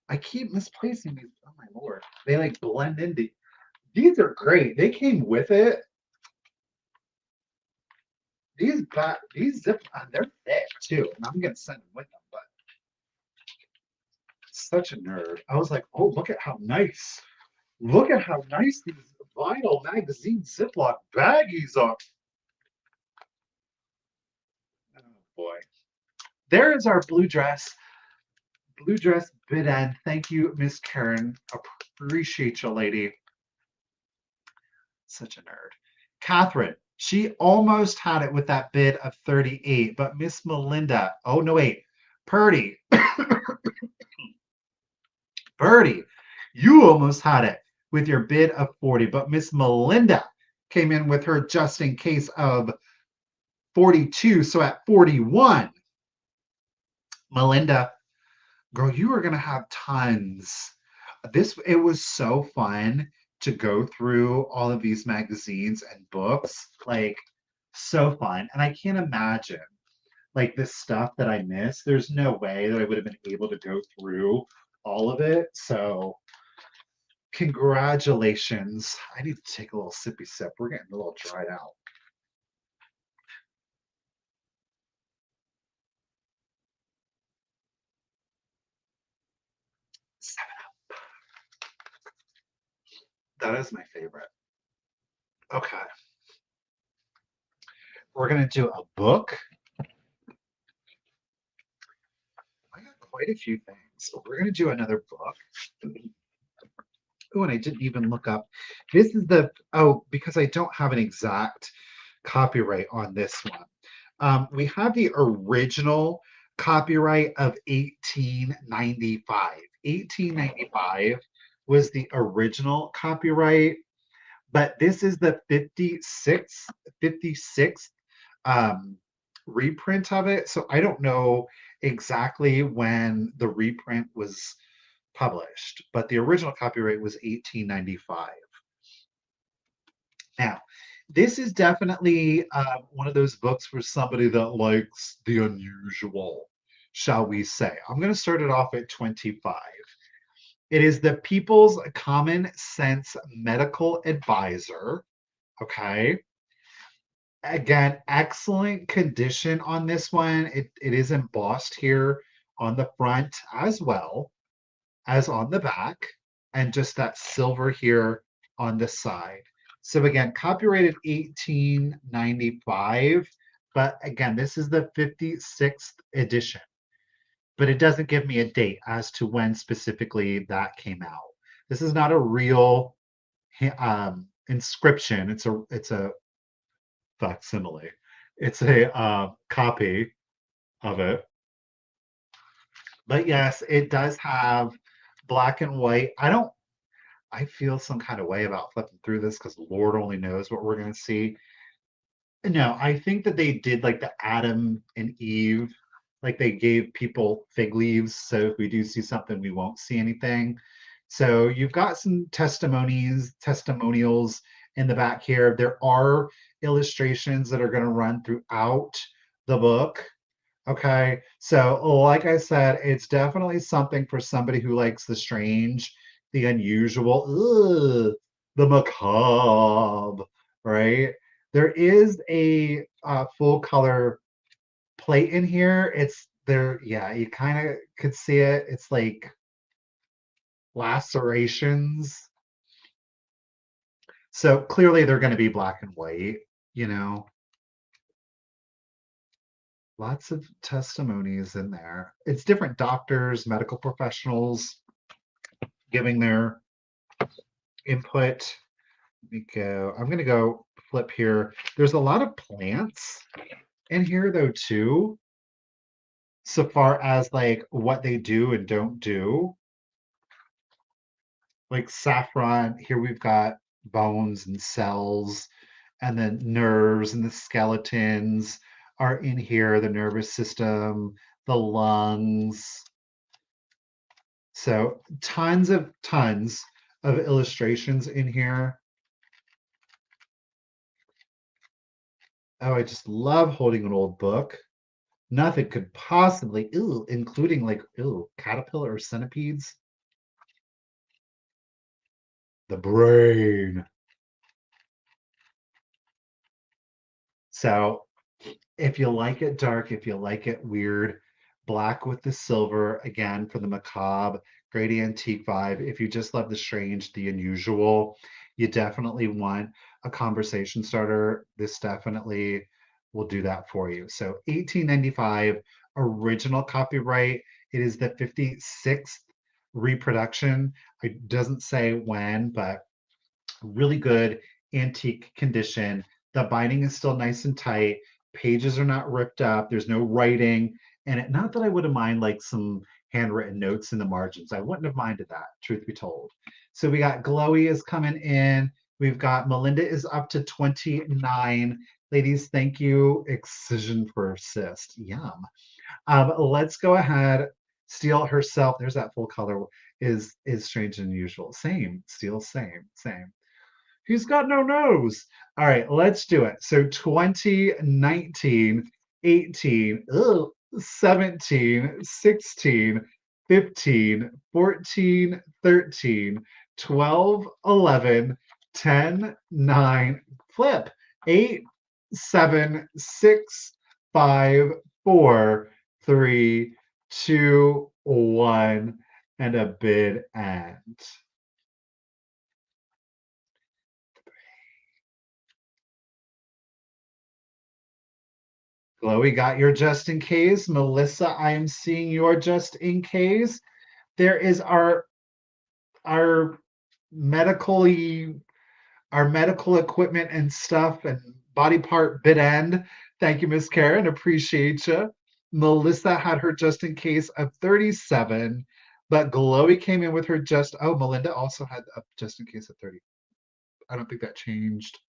I keep misplacing these. Oh my lord. They like blend into. These are great. They came with it. These zip they're thick too. And I'm gonna send them with them, but such a nerd. I was like, oh, look at how nice. Look at how nice these vinyl magazine Ziploc baggies are. Oh boy. There is our blue dress. Blue dress bid end. Thank you, Miss Karen. Appreciate you, lady. Such a nerd. Catherine, she almost had it with that bid of 38, but Miss Melinda, oh no, wait, Purdy, Purdy, you almost had it with your bid of 40, but Miss Melinda came in with her just in case of 42. So at 41, Melinda, girl, you are going to have tons. It was so fun to go through all of these magazines and books. Like, so fun. And I can't imagine like this stuff that I missed. There's no way that I would have been able to go through all of it. So, congratulations. I need to take a little sippy sip. We're getting a little dried out. That is my favorite. Okay. We're going to do a book. I got quite a few things. So we're going to do another book. Oh, and I didn't even look up. This is because I don't have an exact copyright on this one. We have the original copyright of 1895. 1895 was the original copyright, but this is the 56th reprint of it. So I don't know exactly when the reprint was published, but the original copyright was 1895. Now, this is definitely one of those books for somebody that likes the unusual, shall we say. I'm going to start it off at 25. It is the People's Common Sense Medical Advisor. Okay. Again, excellent condition on this one. It is embossed here on the front as well as on the back, and just that silver here on the side. So again, copyrighted 1895, but again, this is the 56th edition, but it doesn't give me a date as to when specifically that came out. This is not a real inscription. It's a facsimile. It's a copy of it. But yes, it does have black and white. I feel some kind of way about flipping through this because Lord only knows what we're going to see. No, I think that they did like the Adam and Eve, like they gave people fig leaves. So if we do see something, we won't see anything. So you've got some testimonials in the back here. There are illustrations that are going to run throughout the book. Okay, so like I said, it's definitely something for somebody who likes the strange, the unusual, the macabre, right? There is a full color plate in here. It's there, yeah, you kind of could see it. It's like lacerations. So clearly they're going to be black and white, you know. Lots of testimonies in there. It's different doctors, medical professionals giving their input. Let me go. I'm going to go flip here. There's a lot of plants in here, though, too, so far as like what they do and don't do. Like saffron, here we've got bones and cells, and then nerves and the skeletons are in here, the nervous system, the lungs. So tons of illustrations in here. Oh, I just love holding an old book. Nothing could possibly, including like, caterpillar or centipedes. The brain. So if you like it dark, if you like it weird, black with the silver, again, for the macabre, great antique vibe. If you just love the strange, the unusual, you definitely want a conversation starter. This definitely will do that for you. So 1895, original copyright. It is the 56th reproduction. It doesn't say when, but really good antique condition. The binding is still nice and tight. Pages are not ripped up. There's no writing. And not that I would have minded like some handwritten notes in the margins. I wouldn't have minded that, truth be told. So we got Glowy is coming in. We've got Melinda is up to 29. Ladies, thank you. Excision for assist. Yum. Let's go ahead. Steel herself. There's that full color. Is strange and unusual. Same. Steel. Same. He's got no nose. All right, let's do it. So 2019, 18, 17, 16, 15, 14, 13, 12, 11, 10, 9, flip, 8, 7, 6, 5, 4, 3, 2, 1, and a bid end. Chloe got your just in case. Melissa, I am seeing your just in case. There is our medically our medical equipment and stuff and body part bit end. Thank you, Miss Karen. Appreciate you. Melissa had her just in case of 37, but Chloe came in with her just. Oh, Melinda also had a just in case of 30. I don't think that changed.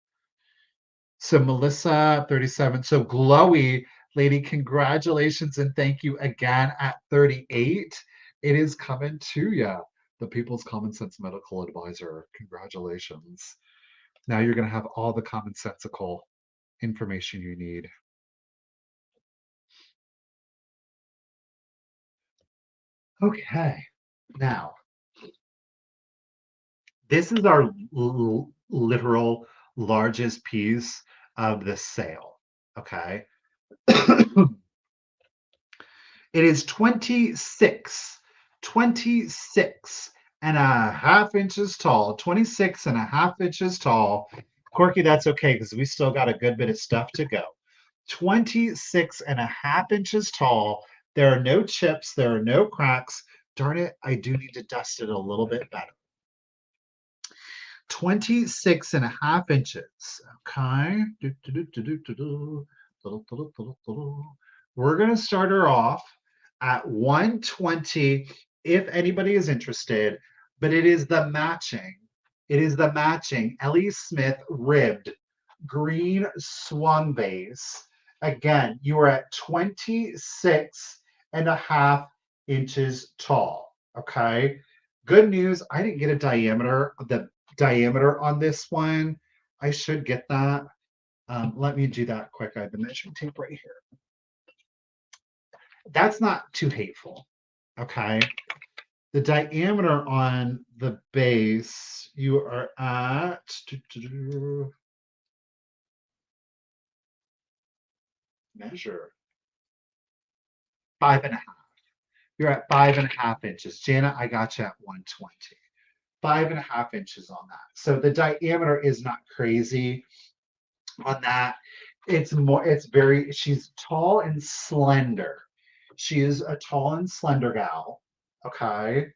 So Melissa, 37. So Glowy, lady, congratulations and thank you again at 38. It is coming to you. The People's Common Sense Medical Advisor. Congratulations. Now you're going to have all the commonsensical information you need. Okay. Now, this is our literal largest piece of the sale. Okay. It is 26 and a half inches tall, 26 and a half inches tall. Corky, that's okay because we still got a good bit of stuff to go. 26 and a half inches tall. There are no chips, there are no cracks. Darn it, I do need to dust it a little bit better. 26 and a half inches. Okay. We're going to start her off at 120 if anybody is interested, but it is the matching. It is the matching Ellie Smith ribbed green swung base. Again, you are at 26 and a half inches tall. Okay. Good news, I didn't get a diameter. The diameter on this one. I should get that. Let me do that quick. I have the measuring tape right here. That's not too hateful. Okay. The diameter on the base, you are at measure 5.5. You're at 5.5 inches. Janet, I got you at 120. 5.5 inches on that. So the diameter is not crazy on that. It's very, she's tall and slender. She is a tall and slender gal. Okay.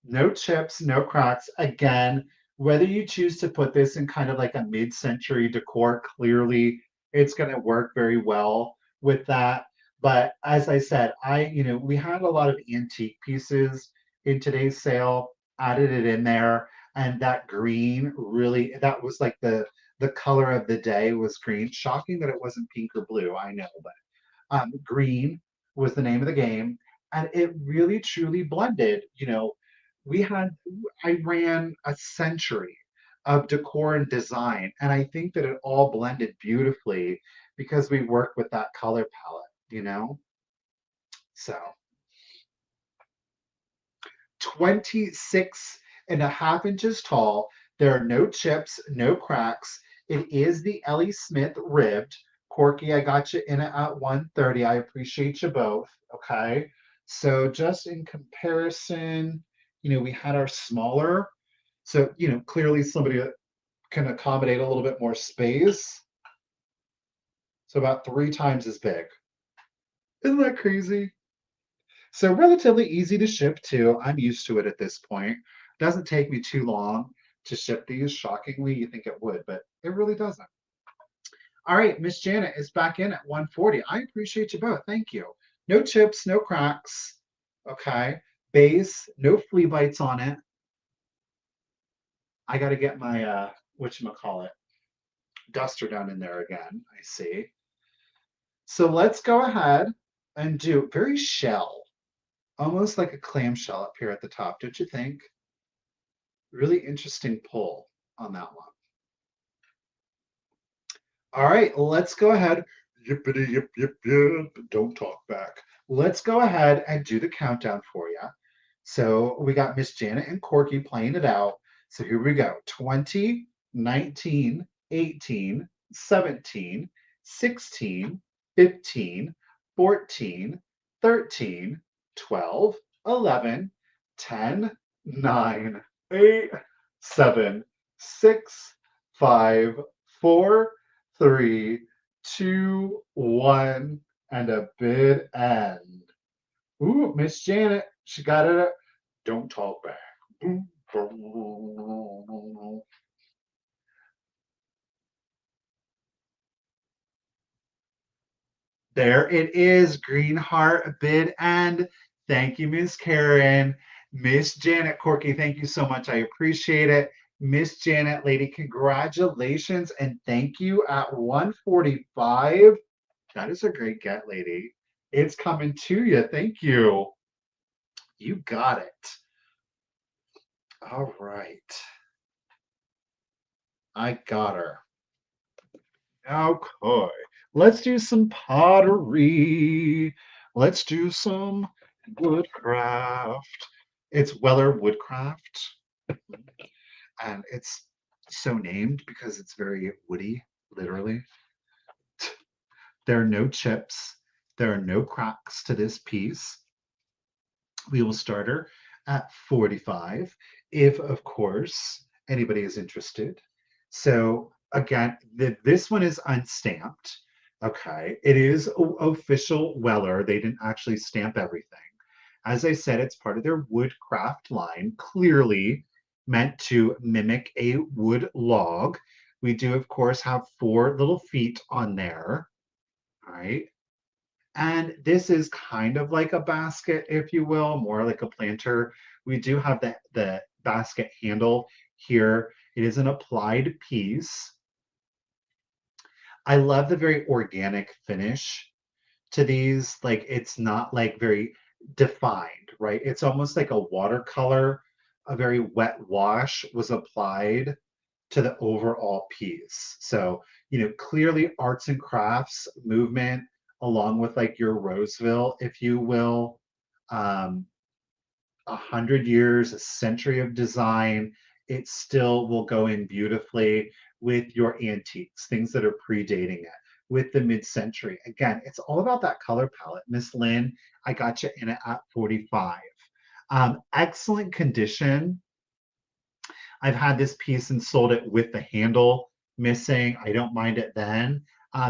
No chips, no cracks. Again, whether you choose to put this in kind of like a mid-century decor, clearly it's going to work very well with that. But as I said, we had a lot of antique pieces in today's sale, added it in there, and that green really, that was like the color of the day was green. Shocking that it wasn't pink or blue, I know, but green was the name of the game, and it really truly blended. We had I ran a century of decor and design, and I think that it all blended beautifully because we worked with that color palette. So 26.5 inches tall. There are no chips, no cracks. It is the Ellie Smith ribbed. Corky, I got you in it at 130. I appreciate you both. Okay. So just in comparison, we had our smaller. So, clearly somebody that can accommodate a little bit more space. So about 3 times as big. Isn't that crazy? So relatively easy to ship too. I'm used to it at this point. Doesn't take me too long to ship these. Shockingly, you think it would, but it really doesn't. All right, Miss Janet is back in at 140. I appreciate you both. Thank you. No chips, no cracks. Okay. Base, no flea bites on it. I got to get my whatchamacallit, duster done in there again. I see. So let's go ahead and do very shell, almost like a clamshell up here at the top, don't you think? Really interesting pull on that one. All right, let's go ahead. Yippity yip yip yip. Don't talk back. Let's go ahead and do the countdown for you. So we got Miss Janet and Corky playing it out. So here we go. 20, 19, 18, 17, 16, 15, 14, 13, 12, 11, 10, 9, 8, 7, 6, 5, 4, 3, 2, 1, and a bid end. Ooh, Miss Janet, she got it. Don't talk back. There it is, Green Heart bid end. Thank you, Miss Karen. Miss Janet Corky, thank you so much. I appreciate it. Miss Janet, lady, congratulations and thank you at 145. That is a great get, lady. It's coming to you. Thank you. You got it. All right. I got her. Okay. Let's do some pottery. Let's do some woodcraft. It's Weller Woodcraft, and it's so named because it's very woody, literally. There are no chips. There are no cracks to this piece. We will start her at 45 if, of course, anybody is interested. So again, this one is unstamped. Okay, it is official Weller. They didn't actually stamp everything. As I said, it's part of their woodcraft line, clearly meant to mimic a wood log. We do, of course, have 4 little feet on there. All right. And this is kind of like a basket, if you will, more like a planter. We do have the basket handle here. It is an applied piece. I love the very organic finish to these. Like it's not like very defined, right? It's almost like a watercolor, a very wet wash was applied to the overall piece. So, clearly arts and crafts movement. along with like your Roseville, if you will. 100 years, a century of design, it still will go in beautifully with your antiques, things that are predating it, with the mid-century. Again, it's all about that color palette. Miss Lynn, I got you in it at 45. Excellent condition. I've had this piece and sold it with the handle missing. I don't mind it then.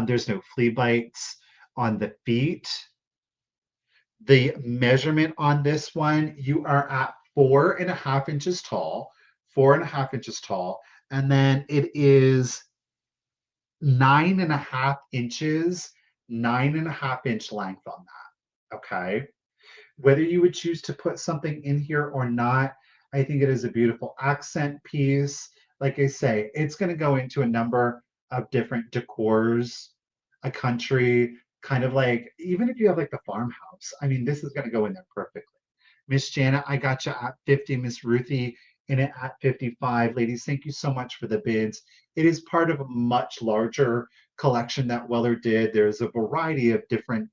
There's no flea bites on the feet. The measurement on this one, you are at 4.5 inches tall, 4.5 inches tall, and then it is 9.5 inches, 9.5 inch length on that. Okay. Whether you would choose to put something in here or not, I think it is a beautiful accent piece. Like I say, it's going to go into a number of different decors, a country, kind of like, even if you have like the farmhouse, I mean, this is going to go in there perfectly. Miss Jana, I got you at 50. Miss Ruthie in it at 55. Ladies, thank you so much for the bids. It is part of a much larger collection that Weller did. There's a variety of different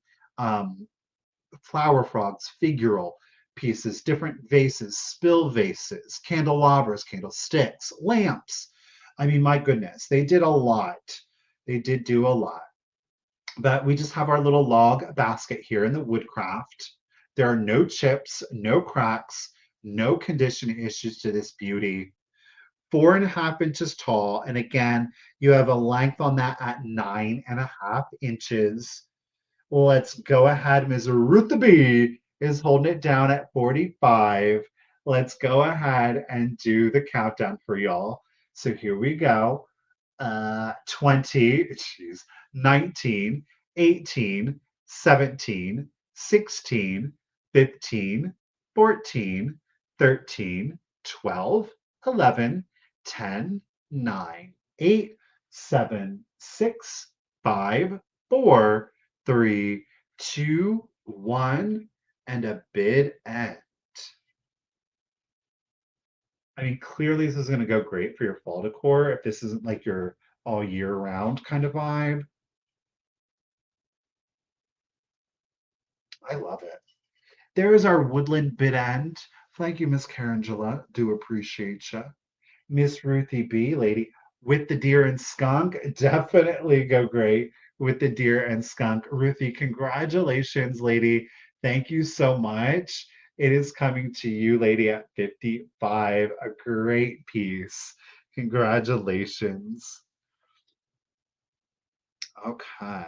flower frogs, figural pieces, different vases, spill vases, candelabras, candlesticks, lamps. I mean, my goodness, they did a lot. They did do a lot. But we just have our little log basket here in the woodcraft. There are no chips, no cracks, no condition issues to this beauty. 4.5 inches tall. And again, you have a length on that at 9.5 inches. Let's go ahead. Ms. Ruth B is holding it down at 45. Let's go ahead and do the countdown for y'all. So here we go. 20, geez, 19, 18, 17, 16, 15, 14, 13, 12, 11, 10, 9, 8, 7, 6, 5, 4, 3, 2, 1, and a bid end. I mean, clearly this is going to go great for your fall decor if this isn't like your all year round kind of vibe. I love it. There is our woodland bid end. Thank you, Miss Carangela. Do appreciate you. Miss Ruthie B, lady, with the deer and skunk, definitely go great with the deer and skunk. Ruthie, congratulations, lady. Thank you so much. It is coming to you, lady, at 55. A great piece. Congratulations. Okay.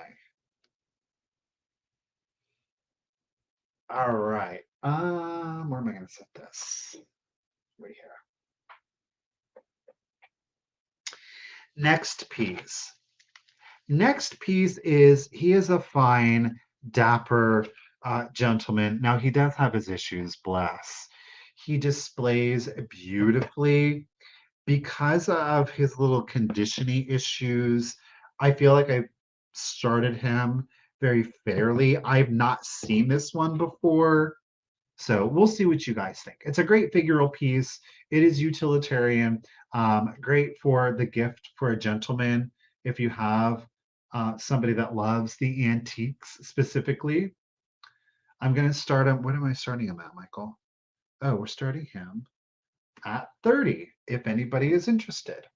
All right. Where am I going to set this? Right here. Next piece. Next piece is he is a fine, dapper gentleman. Now, he does have his issues, bless. He displays beautifully because of his little conditioning issues. I feel like I started him very fairly. I've not seen this one before. So we'll see what you guys think. It's a great figural piece. It is utilitarian, great for the gift for a gentleman if you have somebody that loves the antiques specifically. I'm going to start him. What am I starting him at, Michael? Oh, we're starting him at 30 if anybody is interested.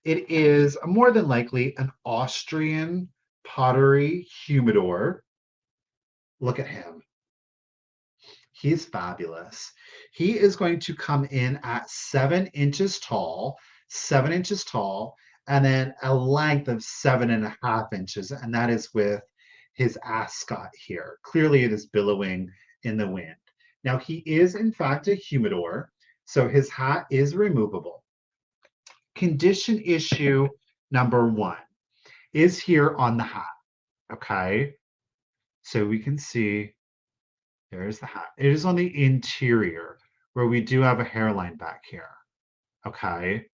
It is more than likely an Austrian pottery humidor. Look at him. He's fabulous. He is going to come in at 7 inches tall, 7 inches tall, and then a length of 7.5 inches. And that is with his ascot here. Clearly, it is billowing in the wind. Now, he is, in fact, a humidor, so his hat is removable. Condition issue number one is here on the hat. Okay. So we can see there's the hat. It is on the interior where we do have a hairline back here. Okay.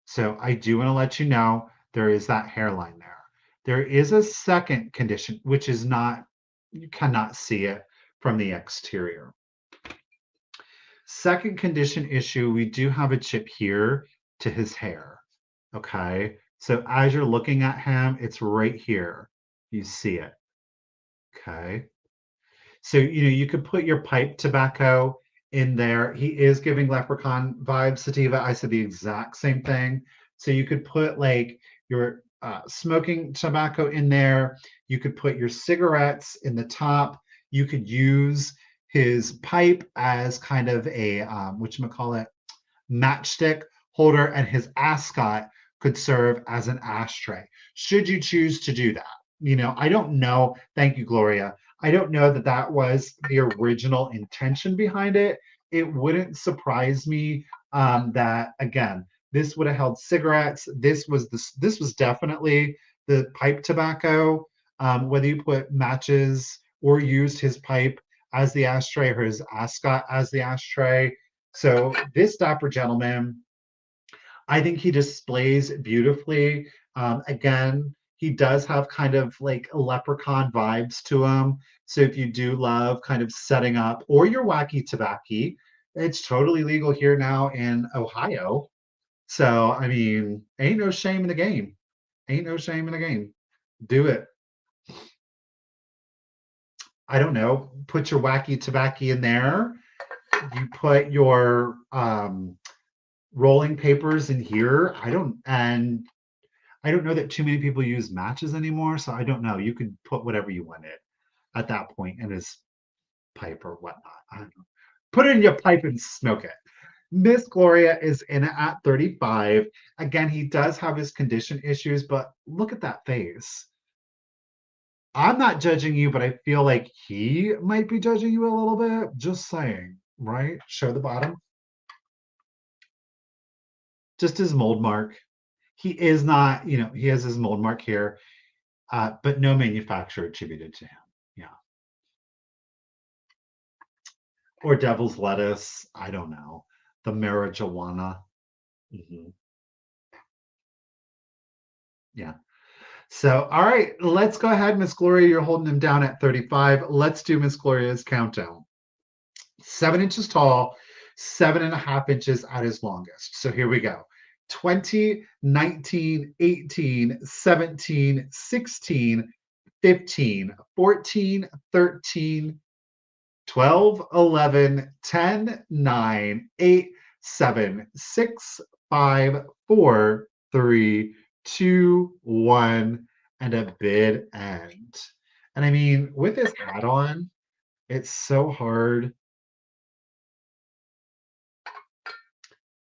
So I do want to let you know there is that hairline there. There is a second condition, which is not, you cannot see it from the exterior. Second condition issue, we do have a chip here to his hair. Okay. So as you're looking at him, it's right here. You see it. Okay. So, you could put your pipe tobacco in there. He is giving leprechaun vibes, sativa. I said the exact same thing. So you could put like your smoking tobacco in there. You could put your cigarettes in the top. You could use his pipe as kind of a whatchamacallit, matchstick holder, and his ascot could serve as an ashtray. Should you choose to do that? I don't know. Thank you, Gloria. I don't know that that was the original intention behind it. It wouldn't surprise me that again, this would have held cigarettes. This was definitely the pipe tobacco. Whether you put matches or used his pipe as the ashtray or his ascot as the ashtray, so this dapper gentleman, I think he displays beautifully. Again, he does have kind of like leprechaun vibes to him. So if you do love kind of setting up or your wacky tobacco, it's totally legal here now in Ohio. So I mean, ain't no shame in the game. Ain't no shame in the game. Do it. I don't know. Put your wacky tobacco in there. You put your rolling papers in here. I don't know that too many people use matches anymore, so I don't know. You could put whatever you wanted at that point in his pipe or whatnot. I don't know. Put it in your pipe and smoke it. Miss Gloria is in it at 35. Again, he does have his condition issues, but look at that face. I'm not judging you, but I feel like he might be judging you a little bit. Just saying, right? Show the bottom. Just his mold mark. He is not, he has his mold mark here, but no manufacturer attributed to him. Yeah. Or devil's lettuce. I don't know. The marijuana. Hmm. Yeah. So, all right, let's go ahead, Miss Gloria. You're holding him down at 35. Let's do Miss Gloria's countdown. 7 inches tall, 7.5 inches at his longest. So here we go. 20, 19, 18, 17, 16, 15, 14, 13, 12, 11, 10, 9, 8, 7, 6, 5, 4, 3, 2, 1, and a bid end. And I mean, with his hat on, it's so hard.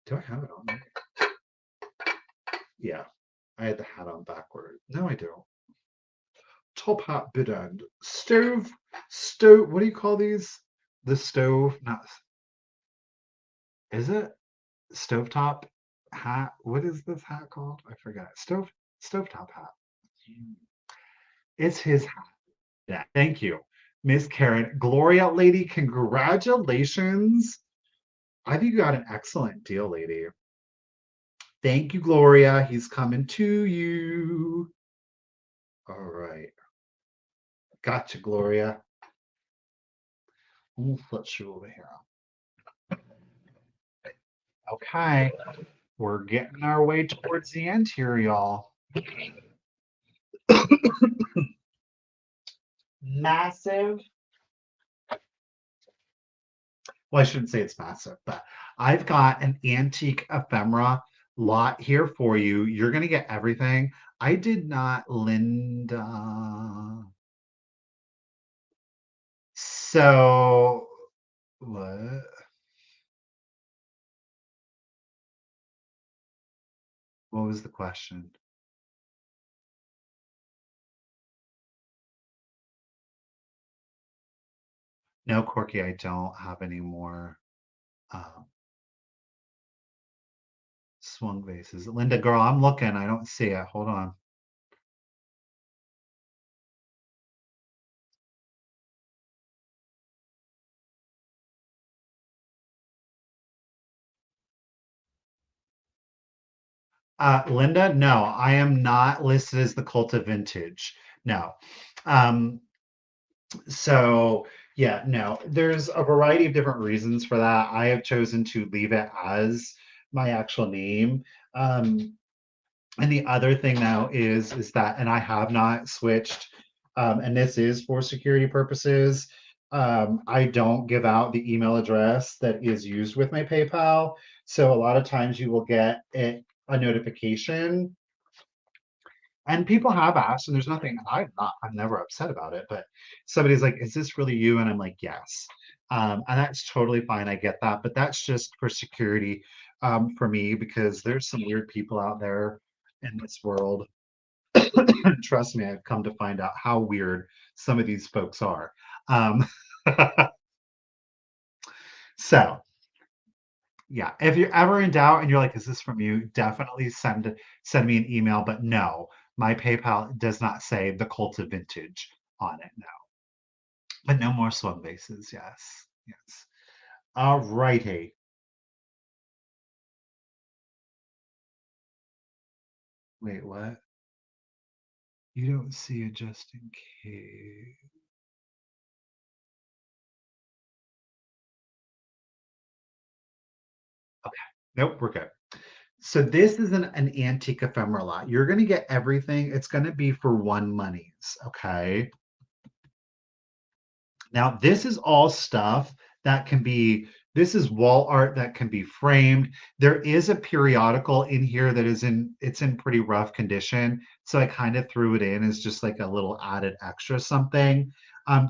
Do I have it on? Yeah, I had the hat on backward. No, I don't. Top hat bid end. Stove. What do you call these? The stove. Not. Is it stovetop hat? What is this hat called? I forgot. Stovetop hat. It's his hat. Yeah. Thank you, Miss Karen. Gloria, lady. Congratulations. I think you got an excellent deal, lady. Thank you, Gloria. He's coming to you. All right. Gotcha, Gloria. Let's you over here. Okay. We're getting our way towards the end here, y'all. Massive. Well, I shouldn't say it's massive, but I've got an antique ephemera lot here for you. You're going to get everything. I did not, Linda. So, what? What was the question? No, Corky, I don't have any more um, swung vases. Linda, girl, I'm looking. I don't see it. Hold on. Linda, no, I am not listed as the Cult of Vintage. No. Um, so yeah, no, there's a variety of different reasons for that. I have chosen to leave it as my actual name. Um, And the other thing now is that, and I have not switched, and this is for security purposes. I don't give out the email address that is used with my PayPal. So a lot of times you will get a notification, and people have asked, and there's nothing. I'm never upset about it. But somebody's like, "Is this really you?" And I'm like, "Yes," and that's totally fine. I get that, but that's just for security, for me, because there's some weird people out there in this world. Trust me, I've come to find out how weird some of these folks are. Um, so yeah, if you're ever in doubt and you're like, "Is this from you?" Definitely send me an email. But no, my PayPal does not say the Cult of Vintage on it. No, but no more swim bases. Yes, yes. All righty. Wait, what? You don't see it just in case. Okay. Nope, we're good. So this is an antique ephemera lot. You're going to get everything. It's going to be for one monies. Okay. Now this is all stuff that can be. This is wall art that can be framed. There is a periodical in here that is in. It's in pretty rough condition, so I kind of threw it in as just like a little added extra something.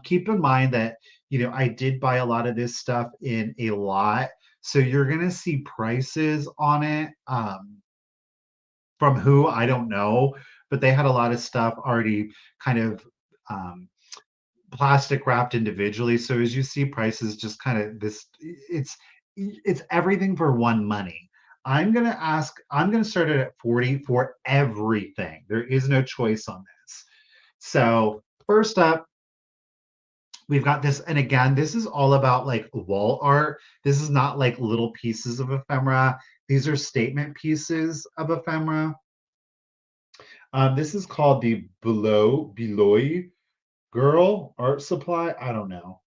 Keep in mind that I did buy a lot of this stuff in a lot, so you're going to see prices on it. From who, I don't know, but they had a lot of stuff already kind of um, plastic wrapped individually. So as you see prices just kind of it's everything for one money. I'm gonna start it at 40 for everything. There is no choice on this. So first up, we've got this, and again, this is all about like wall art. This is not like little pieces of ephemera. These are statement pieces of ephemera. This is called the Beloy Girl Art Supply. I don't know.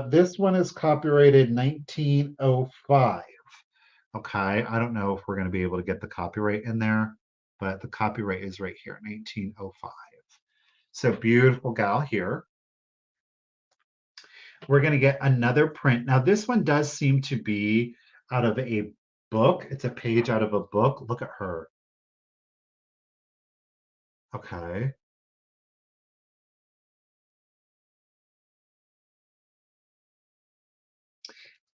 This one is copyrighted 1905. Okay, I don't know if we're going to be able to get the copyright in there, but the copyright is right here, 1905. So beautiful gal here. We're going to get another print. Now, this one does seem to be out of a book. It's a page out of a book. Look at her. Okay.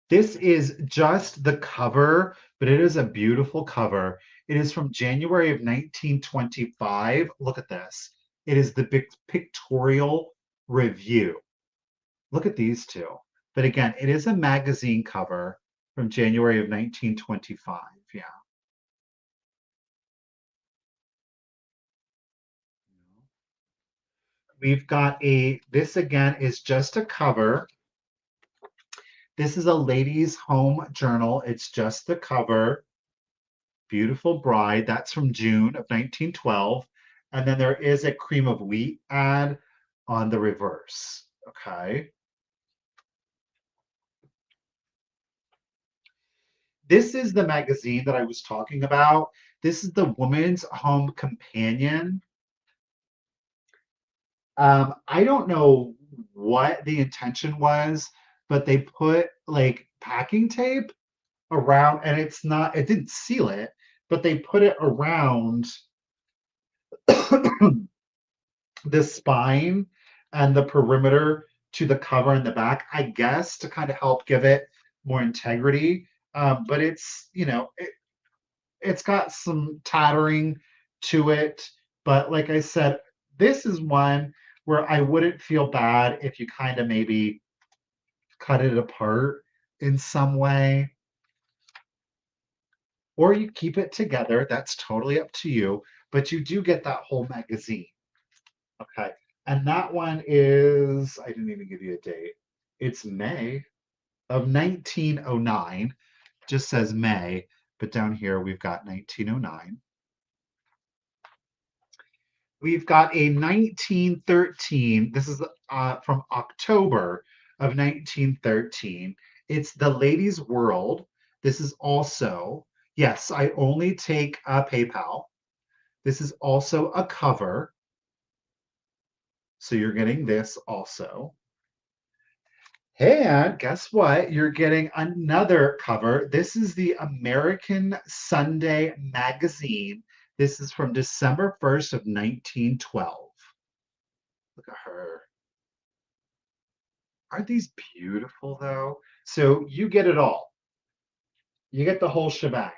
This is just the cover, but it is a beautiful cover. It is from January of 1925. Look at this. It is the pictorial review. Look at these two. But again, it is a magazine cover from January of 1925. Yeah. We've got this again is just a cover. This is a ladies' home journal. It's just the cover. Beautiful Bride. That's from June of 1912. And then there is a cream of wheat ad on the reverse. Okay. This is the magazine that I was talking about. This is the Woman's Home Companion. I don't know what the intention was, but they put like packing tape around, and it didn't seal it, but they put it around the spine and the perimeter to the cover in the back, I guess, to kind of help give it more integrity. But it's got some tattering to it. But like I said, this is one where I wouldn't feel bad if you kind of maybe cut it apart in some way, or you keep it together. That's totally up to you. But you do get that whole magazine. Okay. And that one is, I didn't even give you a date. It's May of 1909. Just says May, but down here we've got 1909. We've got a 1913. This is from October of 1913. It's The Ladies' World. This is also, yes, I only take PayPal. This is also a cover. So you're getting this also. And guess what? You're getting another cover. This is the American Sunday Magazine. This is from December 1st of 1912. Look at her. Aren't these beautiful though? So you get it all. You get the whole shebang.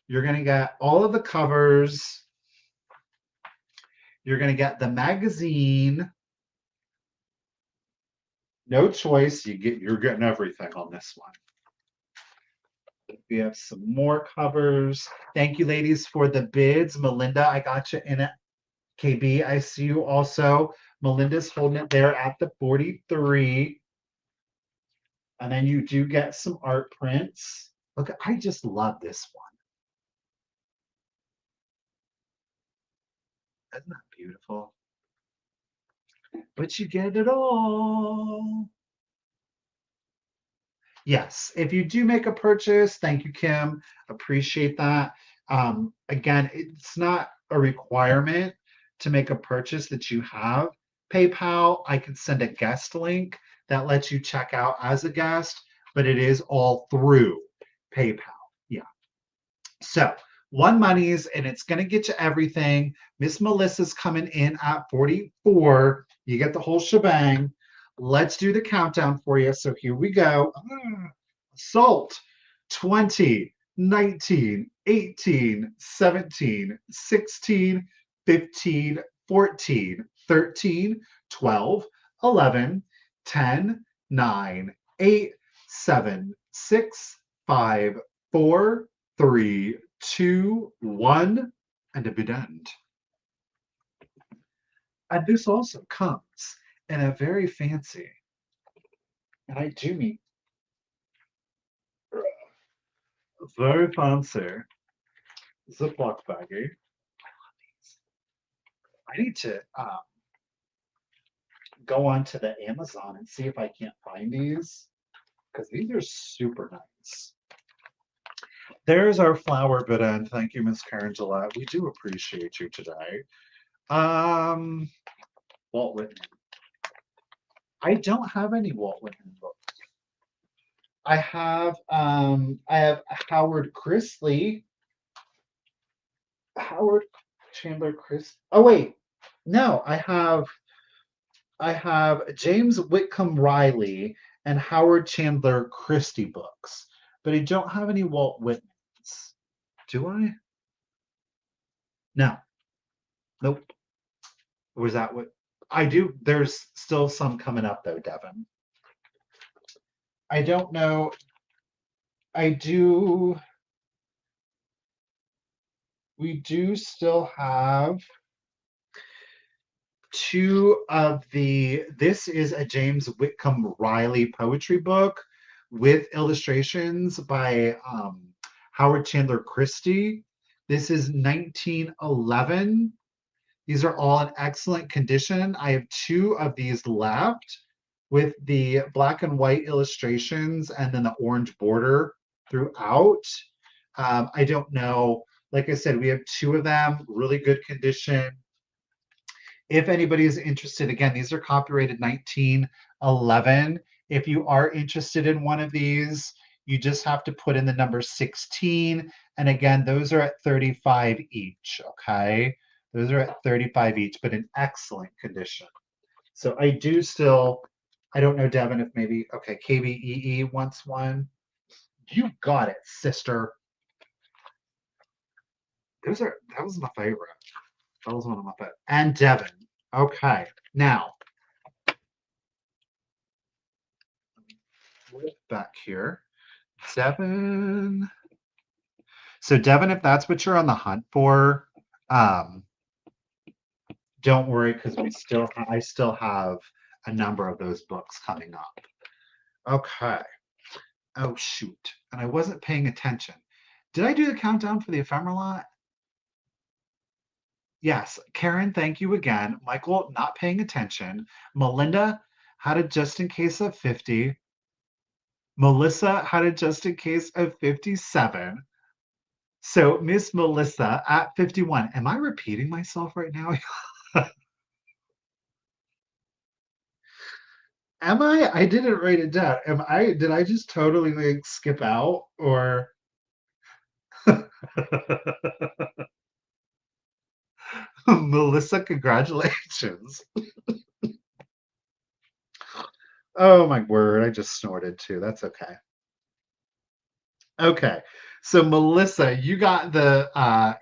You're going to get all of the covers. You're going to get the magazine. No choice. You're getting everything on this one. We have some more covers. Thank you, ladies, for the bids. Melinda, I got you in it. KB, I see you also. Melinda's holding it there at the 43. And then you do get some art prints. Look, I just love this one. Isn't that beautiful? But you get it all. Yes, if you do make a purchase, thank you, Kim. Appreciate that. Again, it's not a requirement to make a purchase that you have PayPal. I can send a guest link that lets you check out as a guest, but it is all through PayPal. Yeah. So one monies, and it's going to get you everything. Miss Melissa's coming in at 44. You get the whole shebang. Let's do the countdown for you. So here we go. Salt 20, 19, 18, 17, 16, 15, 14, 13, 12, 11, 10, 9, 8, 7, 6, 5, 4, 3, 2, 1, and a bidend. And this also comes in a very fancy, and I do mean very fancy Ziploc baggie. I need to go on to the Amazon and see if I can't find these because these are super nice. There's our flower bidend. Thank you, Miss Karen Gillette. We do appreciate you today. Walt Whitman. I don't have any Walt Whitman books. I have Howard Chrisley. Howard Chandler Chris. Oh wait, no, I have James Whitcomb Riley and Howard Chandler Christie books, but I don't have any Walt Whitmans. Do I? No. Nope. Or was that what I do? There's still some coming up though, Devin. I don't know. I do. We do still have two of this is a James Whitcomb Riley poetry book with illustrations by Howard Chandler Christie. This is 1911. These are all in excellent condition. I have two of these left with the black and white illustrations and then the orange border throughout. I don't know. Like I said, we have two of them, really good condition. If anybody is interested, again, these are copyrighted 1911. If you are interested in one of these, you just have to put in the number 16. And again, those are at 35 each, okay? Those are at 35 each, but in excellent condition. So I do still, I don't know, Devin, if maybe, okay, KBEE wants one. You got it, sister. That was my favorite. That was one of my favorites. And Devin. Okay, now back here. Devin. So Devin, if that's what you're on the hunt for, don't worry because I still have a number of those books coming up. Okay. Oh shoot. And I wasn't paying attention. Did I do the countdown for the ephemera lot? Yes. Karen, thank you again. Michael, not paying attention. Melinda had a just in case of 50. Melissa had a just in case of 57. So Miss Melissa at 51. Am I repeating myself right now? Am I? I didn't write it down. Did I just totally like skip out or Melissa, congratulations. Oh my word, I just snorted too. That's okay. Okay. So Melissa, you got the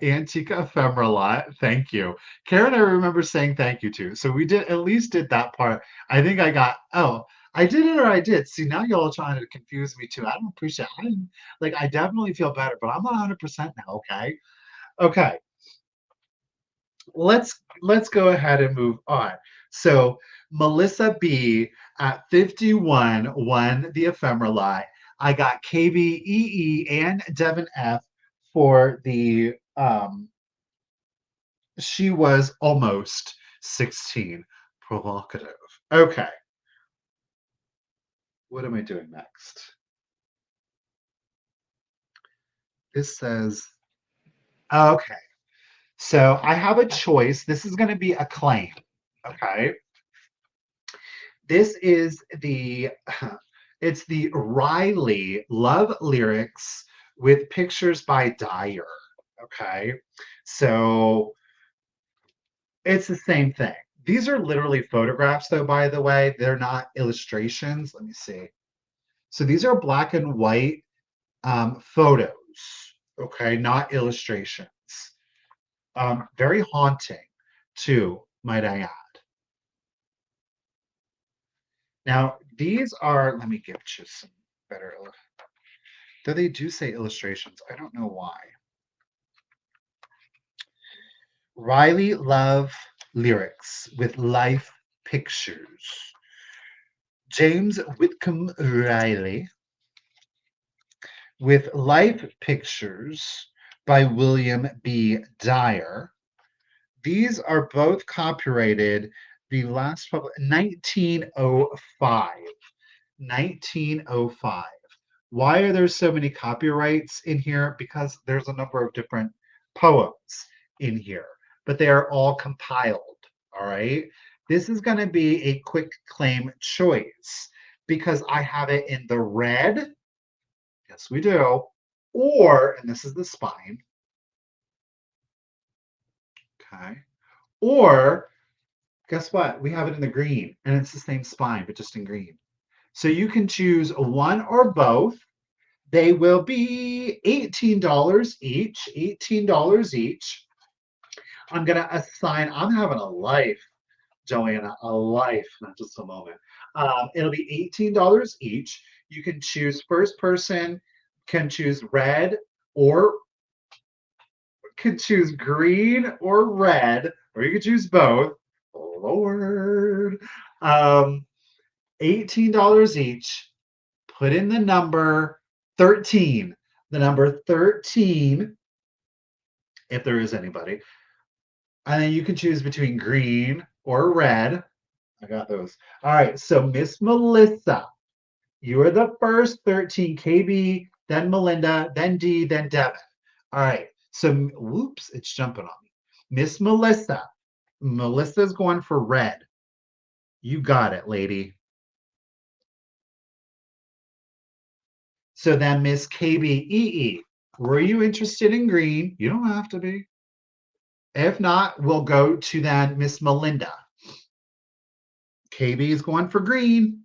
Antica ephemera lot. Thank you. Karen, I remember saying thank you to. So we did at least did that part. I think I got I did it or I did. See, now y'all are trying to confuse me too. I don't appreciate I didn't like I definitely feel better, but I'm not 100% now, okay? Okay. Let's go ahead and move on. So Melissa B at 51 won the ephemera lot. I got KBEE and Devin F for the she was almost 16. Provocative. Okay, what am I doing next? This says okay. So I have a choice. This is going to be a claim. Okay. This is the it's the Riley love lyrics with pictures by Dyer. Okay. So it's the same thing. These are literally photographs, though, by the way. They're not illustrations. Let me see. So these are black and white photos, okay, not illustrations. Very haunting, too, might I add. Now, these are, let me give you some better, though they do say illustrations. I don't know why. Riley Love lyrics with life pictures. James Whitcomb Riley with life pictures by William B. Dyer. These are both copyrighted the last 1905. 1905. Why are there so many copyrights in here? Because there's a number of different poems in here, but they are all compiled. All right. This is going to be a quick claim choice because I have it in the red. Yes, we do. Or, and this is the spine. Okay. Or, guess what? We have it in the green and it's the same spine, but just in green. So you can choose one or both. They will be $18 each. $18 each. I'm going to assign, I'm having a life, Joanna, a life, not just a moment. It'll be $18 each. You can choose first person, can choose red or can choose green or red, or you can choose both. Lord. Um, $18 each. Put in the number 13. The number 13, if there is anybody. And then you can choose between green or red. I got those. All right. So, Miss Melissa, you are the first 13 KB, then Melinda, then D, then Devin. All right. So, whoops, it's jumping on me. Miss Melissa. Melissa's going for red. You got it, lady. So then, Miss KBEE, were you interested in green? You don't have to be. If not, we'll go to then Miss Melinda. KB is going for green.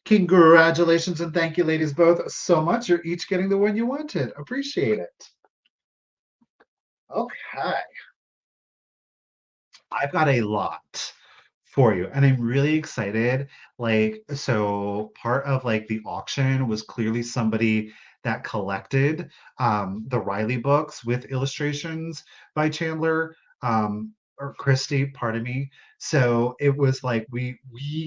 Congratulations and thank you, ladies, both so much. You're each getting the one you wanted. Appreciate it. Okay. I've got a lot for you, and I'm really excited. Like, so part of like the auction was clearly somebody that collected the Riley books with illustrations by Chandler or Christie, pardon me. So it was like we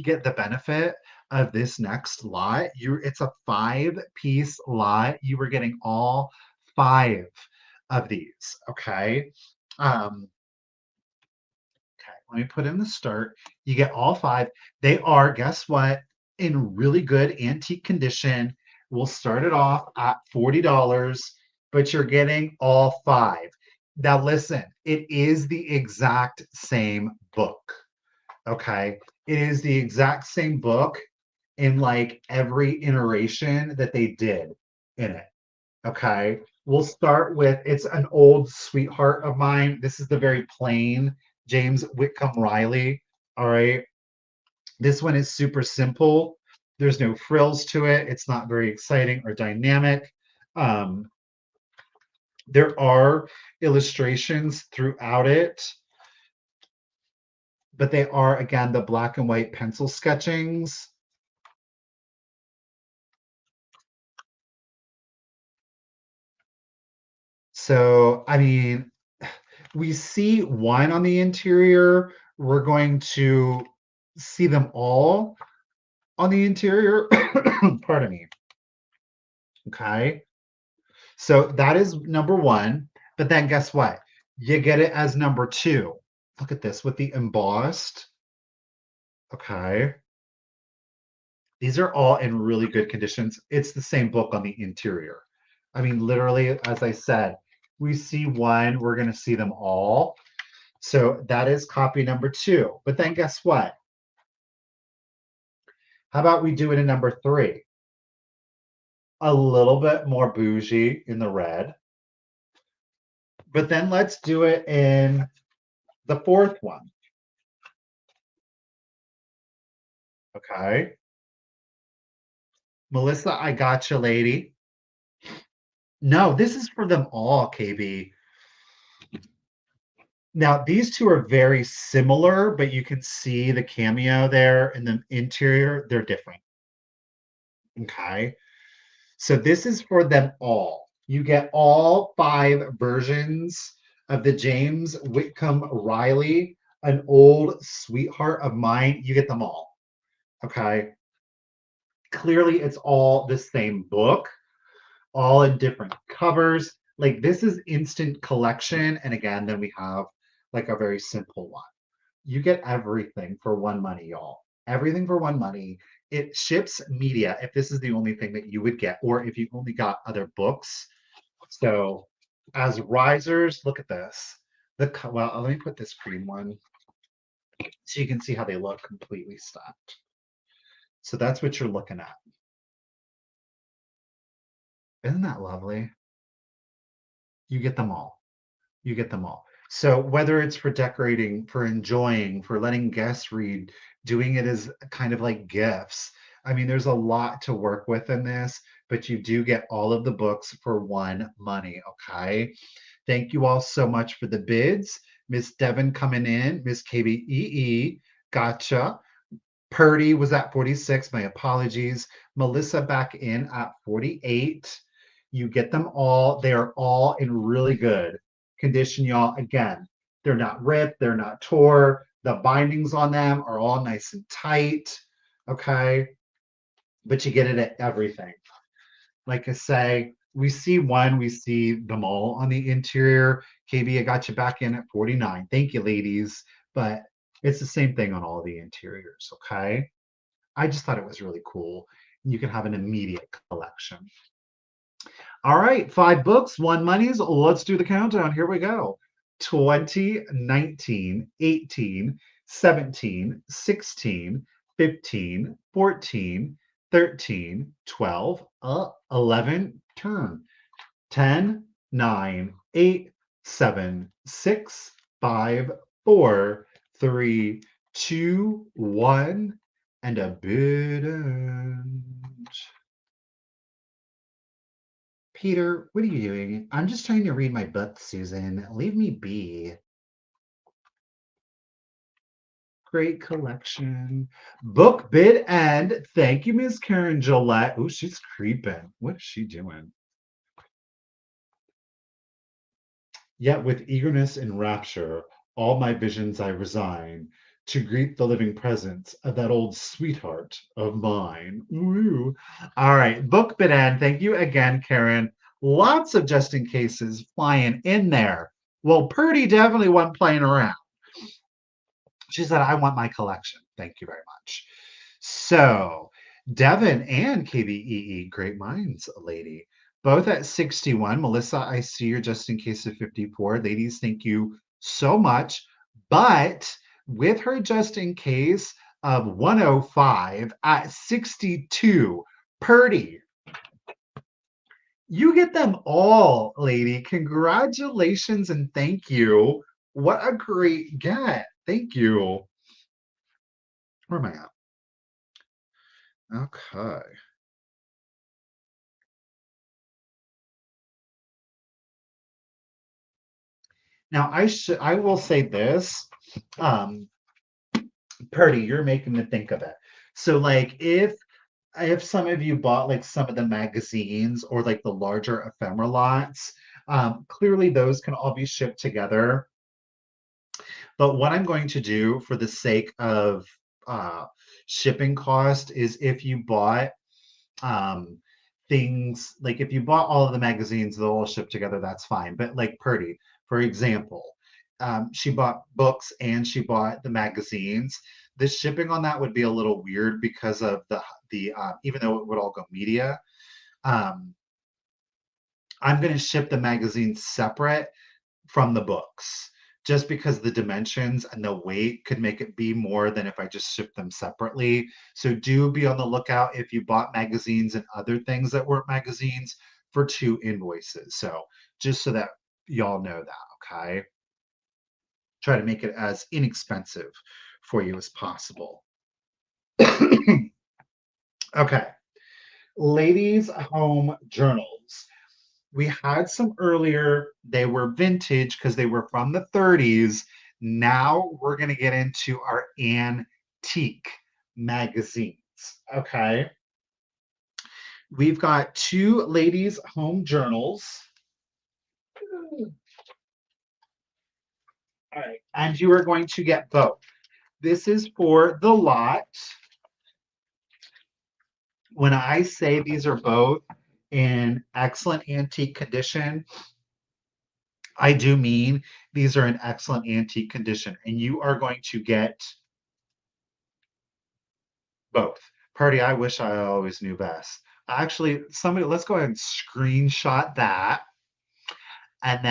get the benefit of this next lot. You It's a 5-piece lot. You were getting all 5 of these, okay? Um, Okay, let me put in the start. You get all 5. They are, guess what? In really good antique condition We'll start it off at $40, but you're getting all five. Now, listen, it is the exact same book. Okay. It is the exact same book in like every iteration that they did in it. Okay. We'll start with it's an old sweetheart of mine. This is the very plain James Whitcomb Riley. All right. This one is super simple. There's no frills to it. It's not very exciting or dynamic. Um, there are illustrations throughout it, but they are, again, the black and white pencil sketchings. So, I mean, we see one on the interior. We're going to see them all on the interior. Pardon me. Okay. So that is number one. But then guess what? You get it as number two. Look at this with the embossed. Okay. These are all in really good conditions. It's the same book on the interior. I mean, literally, as I said, we see one, we're going to see them all. So that is copy number two. But then guess what? How about we do it in number three? A little bit more bougie in the red. But then let's do it in the fourth one. Okay. Melissa, I got you, lady. No, this is for them all, KB. Now, these two are very similar, but you can see the cameo there in the interior. They're different. Okay. So this is for them all. You get all five versions of the James Whitcomb Riley, an old sweetheart of mine. You get them all. Okay. Clearly, it's all the same book, all in different covers. Like this is instant collection. And again, then we have like a very simple one. You get everything for one money, y'all. Everything for one money. It ships media if this is the only thing that you would get, or if you only got other books. So, as risers, look at this. Well, let me put this green one so you can see how they look completely stacked. So that's what you're looking at. Isn't that lovely? You get them all. You get them all. So whether it's for decorating, for enjoying, for letting guests read, doing it as kind of like gifts. I mean, there's a lot to work with in this, but you do get all of the books for one money. Okay. Thank you all so much for the bids. Miss Devon coming in, Miss KBEE, gotcha. Purdy was at 46. My apologies. Melissa back in at 48. You get them all. They are all in really good condition, y'all. Again, they're not ripped, they're not tore. The bindings on them are all nice and tight. Okay. But you get it at everything. Like I say, we see one, we see them all on the interior. KB, I got you back in at 49. Thank you, ladies. But it's the same thing on all the interiors. Okay. I just thought it was really cool. You can have an immediate collection. All right, five books, one monies. Let's do the countdown. Here we go. 20, 19, 18, 17, 16, 15, 14, 13, 12, 11, turn. 10, 9, 8, 7, 6, 5, 4, 3, 2, 1, and a bid end. Peter, what are you doing? I'm just trying to read my book, Susan. Leave me be. Great collection. Book bid end. Thank you, Miss Karen Gillette. Oh, she's creeping. What is she doing? Yet with eagerness and rapture, all my visions I resign to greet the living presence of that old sweetheart of mine. Ooh. All right, book bid end. Thank you again, Karen. Lots of just in cases flying in there. Well, Purdy definitely wasn't playing around. She said, I want my collection. Thank you very much. So Devin and KBEE, great minds, lady. Both at 61. Melissa, I see you're just in case of 54. Ladies, thank you so much. But with her just in case of 105 at 62, Purdy, you get them all, lady. Congratulations and thank you. What a great get. Thank you. Where am I at? Okay. Now I will say this. Um, Purdy, you're making me think of it. So like if some of you bought like some of the magazines or like the larger ephemera lots, clearly those can all be shipped together. But what I'm going to do for the sake of uh, shipping cost is if you bought um, things like if you bought all of the magazines, they'll all ship together. That's fine. But like Purdy, for example, she bought books and she bought the magazines. The shipping on that would be a little weird because of the even though it would all go media. Um, I'm going to ship the magazines separate from the books just because the dimensions and the weight could make it be more than if I just ship them separately. So do be on the lookout if you bought magazines and other things that weren't magazines for two invoices. So just so that y'all know that, okay? Try to make it as inexpensive for you as possible. Okay. Ladies' home journals. We had some earlier. They were vintage because they were from the 30s. Now we're going to get into our antique magazines. Okay. We've got two ladies' home journals. All right. And you are going to get both. This is for the lot. When I say these are both in excellent antique condition, I do mean these are in excellent antique condition, and you are going to get both. Party, I wish I always knew best. Actually, somebody, let's go ahead and screenshot that. And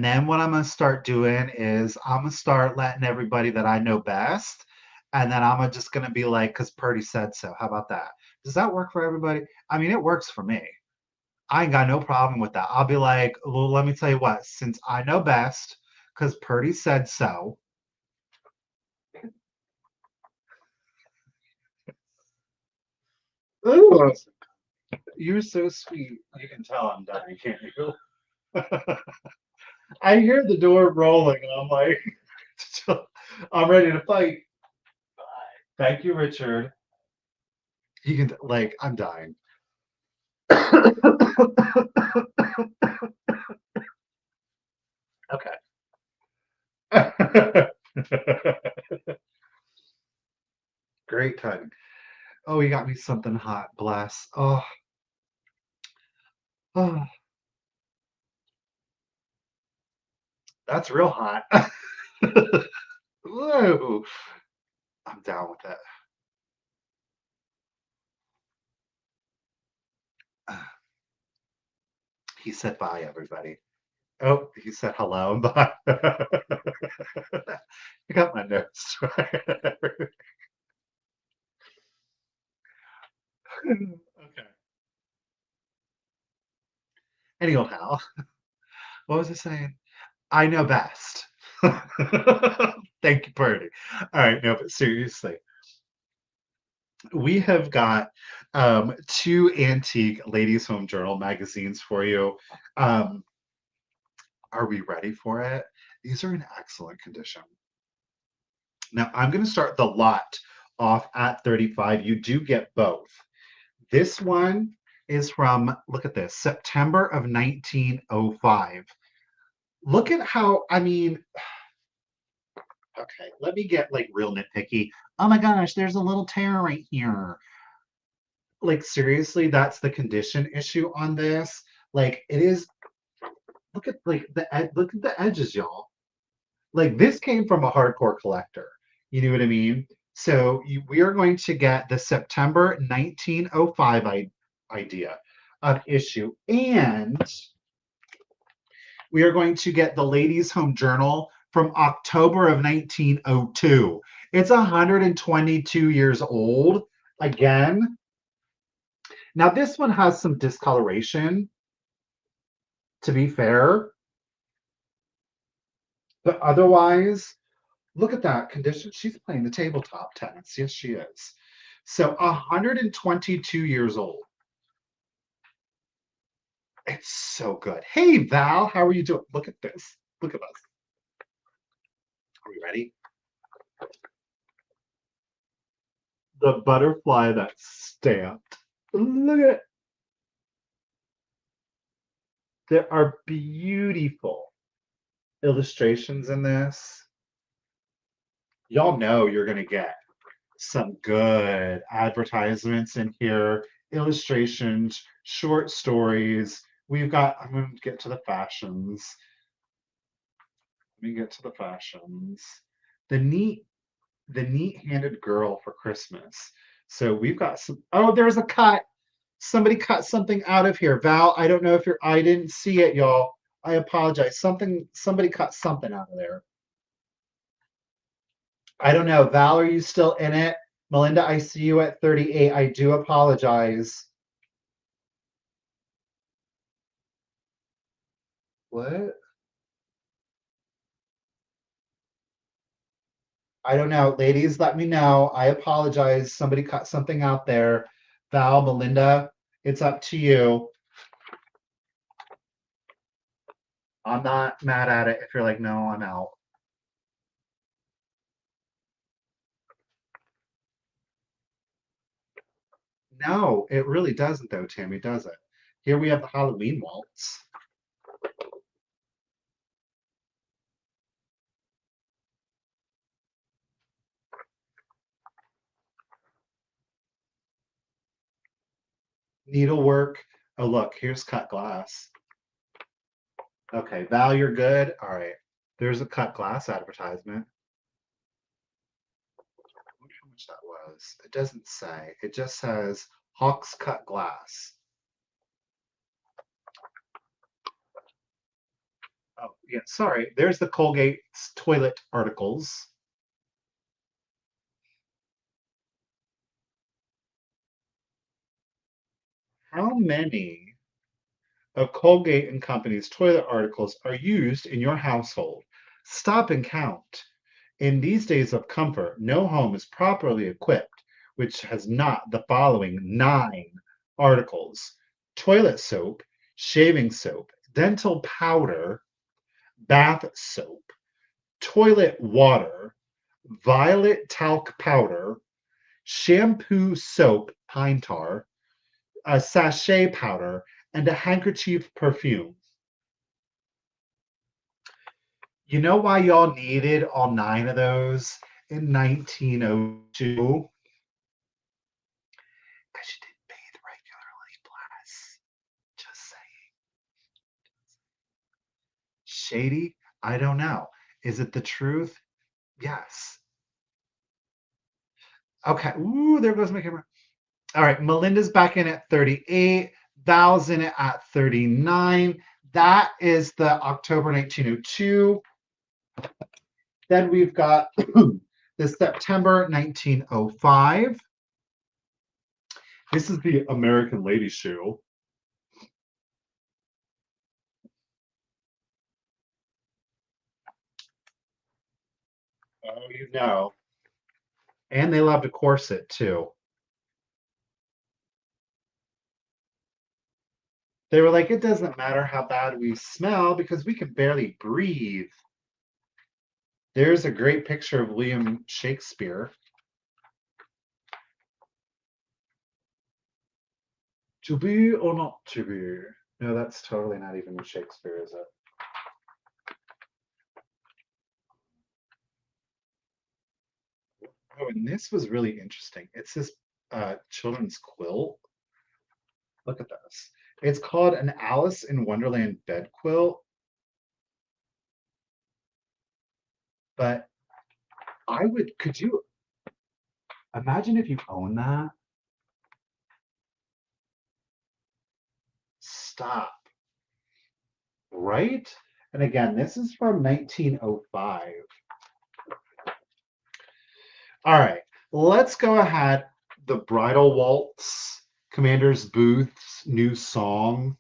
then what I'm gonna start doing is I'm gonna start letting everybody that I know best. And then just gonna be like, because Purdy said so. How about that? Does that work for everybody? I mean, it works for me. I ain't got no problem with that. I'll be like, well, let me tell you what, since I know best, because Purdy said so. Ooh, you're so sweet. You can tell I'm dying, can't you? I hear the door rolling, and I'm like, I'm ready to fight. Thank you, Richard. You can like, I'm dying. Okay. Great timing. Oh, you got me something hot. Bless. Oh, that's real hot. Whoa. I'm down with that. He said bye, everybody. Oh, he said hello and bye. I got my notes. Okay. Anyhow, what was I saying? I know best. Thank you, Purdy. All right, no, but seriously, we have got two antique ladies' home journal magazines for you. Um, are we ready for it? These are in excellent condition. Now, I'm going to start the lot off at 35. You do get both. This one is from, look at this, September of 1905. Look at how, I mean, okay, let me get like real nitpicky. Oh my gosh, there's a little tear right here. Like, seriously, that's the condition issue on this. Like, it is, look at like look at the edges, y'all. Like, this came from a hardcore collector. You know what I mean? So we are going to get the September 1905 idea of issue, and we are going to get the Ladies' Home Journal from October of 1902. It's 122 years old. Again, now this one has some discoloration, to be fair, but otherwise, look at that condition. She's playing the tabletop tennis. Yes, she is. So 122 years old. It's so good. Hey, Val, how are you doing? Look at this. Look at us. Are we ready? The butterfly that's stamped. Look at it. There are beautiful illustrations in this. Y'all know you're going to get some good advertisements in here, illustrations, short stories. We've got, I'm going to get to the fashions. Let me get to the fashions. The neat, the neat-handed girl for Christmas. So we've got some, oh, there's a cut. Somebody cut something out of here. Val, I don't know if I didn't see it, y'all. I apologize. Somebody cut something out of there. I don't know. Val, are you still in it? Melinda, I see you at 38. I do apologize. What? I don't know. Ladies, let me know. I apologize. Somebody cut something out there. Val, Melinda, it's up to you. I'm not mad at it if you're like, no, I'm out. No, it really doesn't, though, Tammy, does it? Here we have the Halloween waltz. Needlework. Oh, look, here's cut glass. Okay, Val, you're good. All right. There's a cut glass advertisement. I wonder how much that was. It doesn't say. It just says Hawks Cut Glass. Oh, yeah, sorry. There's the Colgate's toilet articles. How many of Colgate and Company's toilet articles are used in your household? Stop and count. In these days of comfort, no home is properly equipped which has not the following 9 articles: toilet soap, shaving soap, dental powder, bath soap, toilet water, violet talc powder, shampoo soap, pine tar, a sachet powder, and a handkerchief perfume. You know why y'all needed all 9 of those in 1902? Because you didn't bathe regularly, bless. Just saying. Shady? I don't know. Is it the truth? Yes. Okay. Ooh, there goes my camera. All right. Melinda's back in at 38. Val's in it at 39. That is the October 1902. Then we've got the September 1905. This is the American Lady shoe. Oh, you know. And they loved a corset too. They were like, it doesn't matter how bad we smell because we can barely breathe. There's a great picture of William Shakespeare. To be or not to be? No, that's totally not even Shakespeare, is it? Oh, and this was really interesting. It's this children's quilt. Look at this. It's called an Alice in Wonderland bed quilt, but could you Imagine if you own that. Stop. Right? And again, this is from 1905. All right, let's go ahead. The Bridal Waltz, Commander's Booth's new song,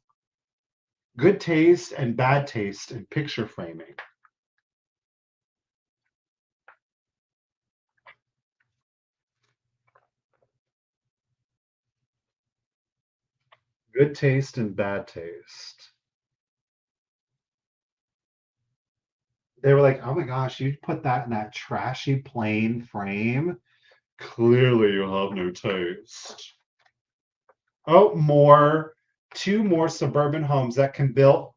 Good Taste and Bad Taste in Picture Framing. Good Taste and Bad Taste. They were like, oh my gosh, you put that in that trashy plain frame. Clearly, you have no taste. Oh, more. Two more suburban homes that can build.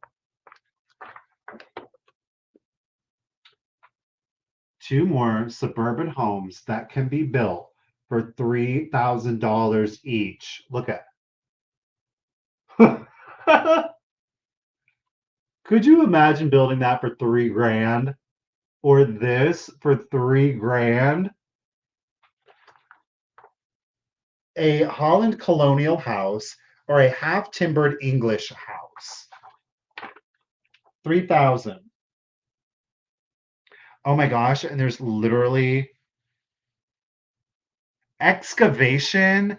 Two more suburban homes that can be built for $3,000 each. Look at. Could you imagine building that for 3 grand? Or this for 3 grand? A Holland colonial house or a half timbered English house. 3,000. Oh my gosh, and there's literally excavation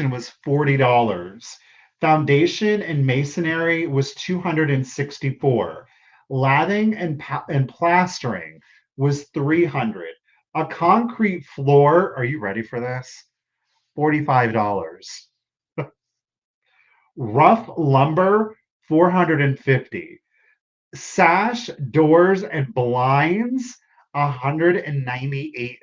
was $40. Foundation and masonry was 264. Lathing and plastering was 300. A concrete floor, are you ready for this? $45. Rough lumber, 450. Sash, doors, and blinds, $198.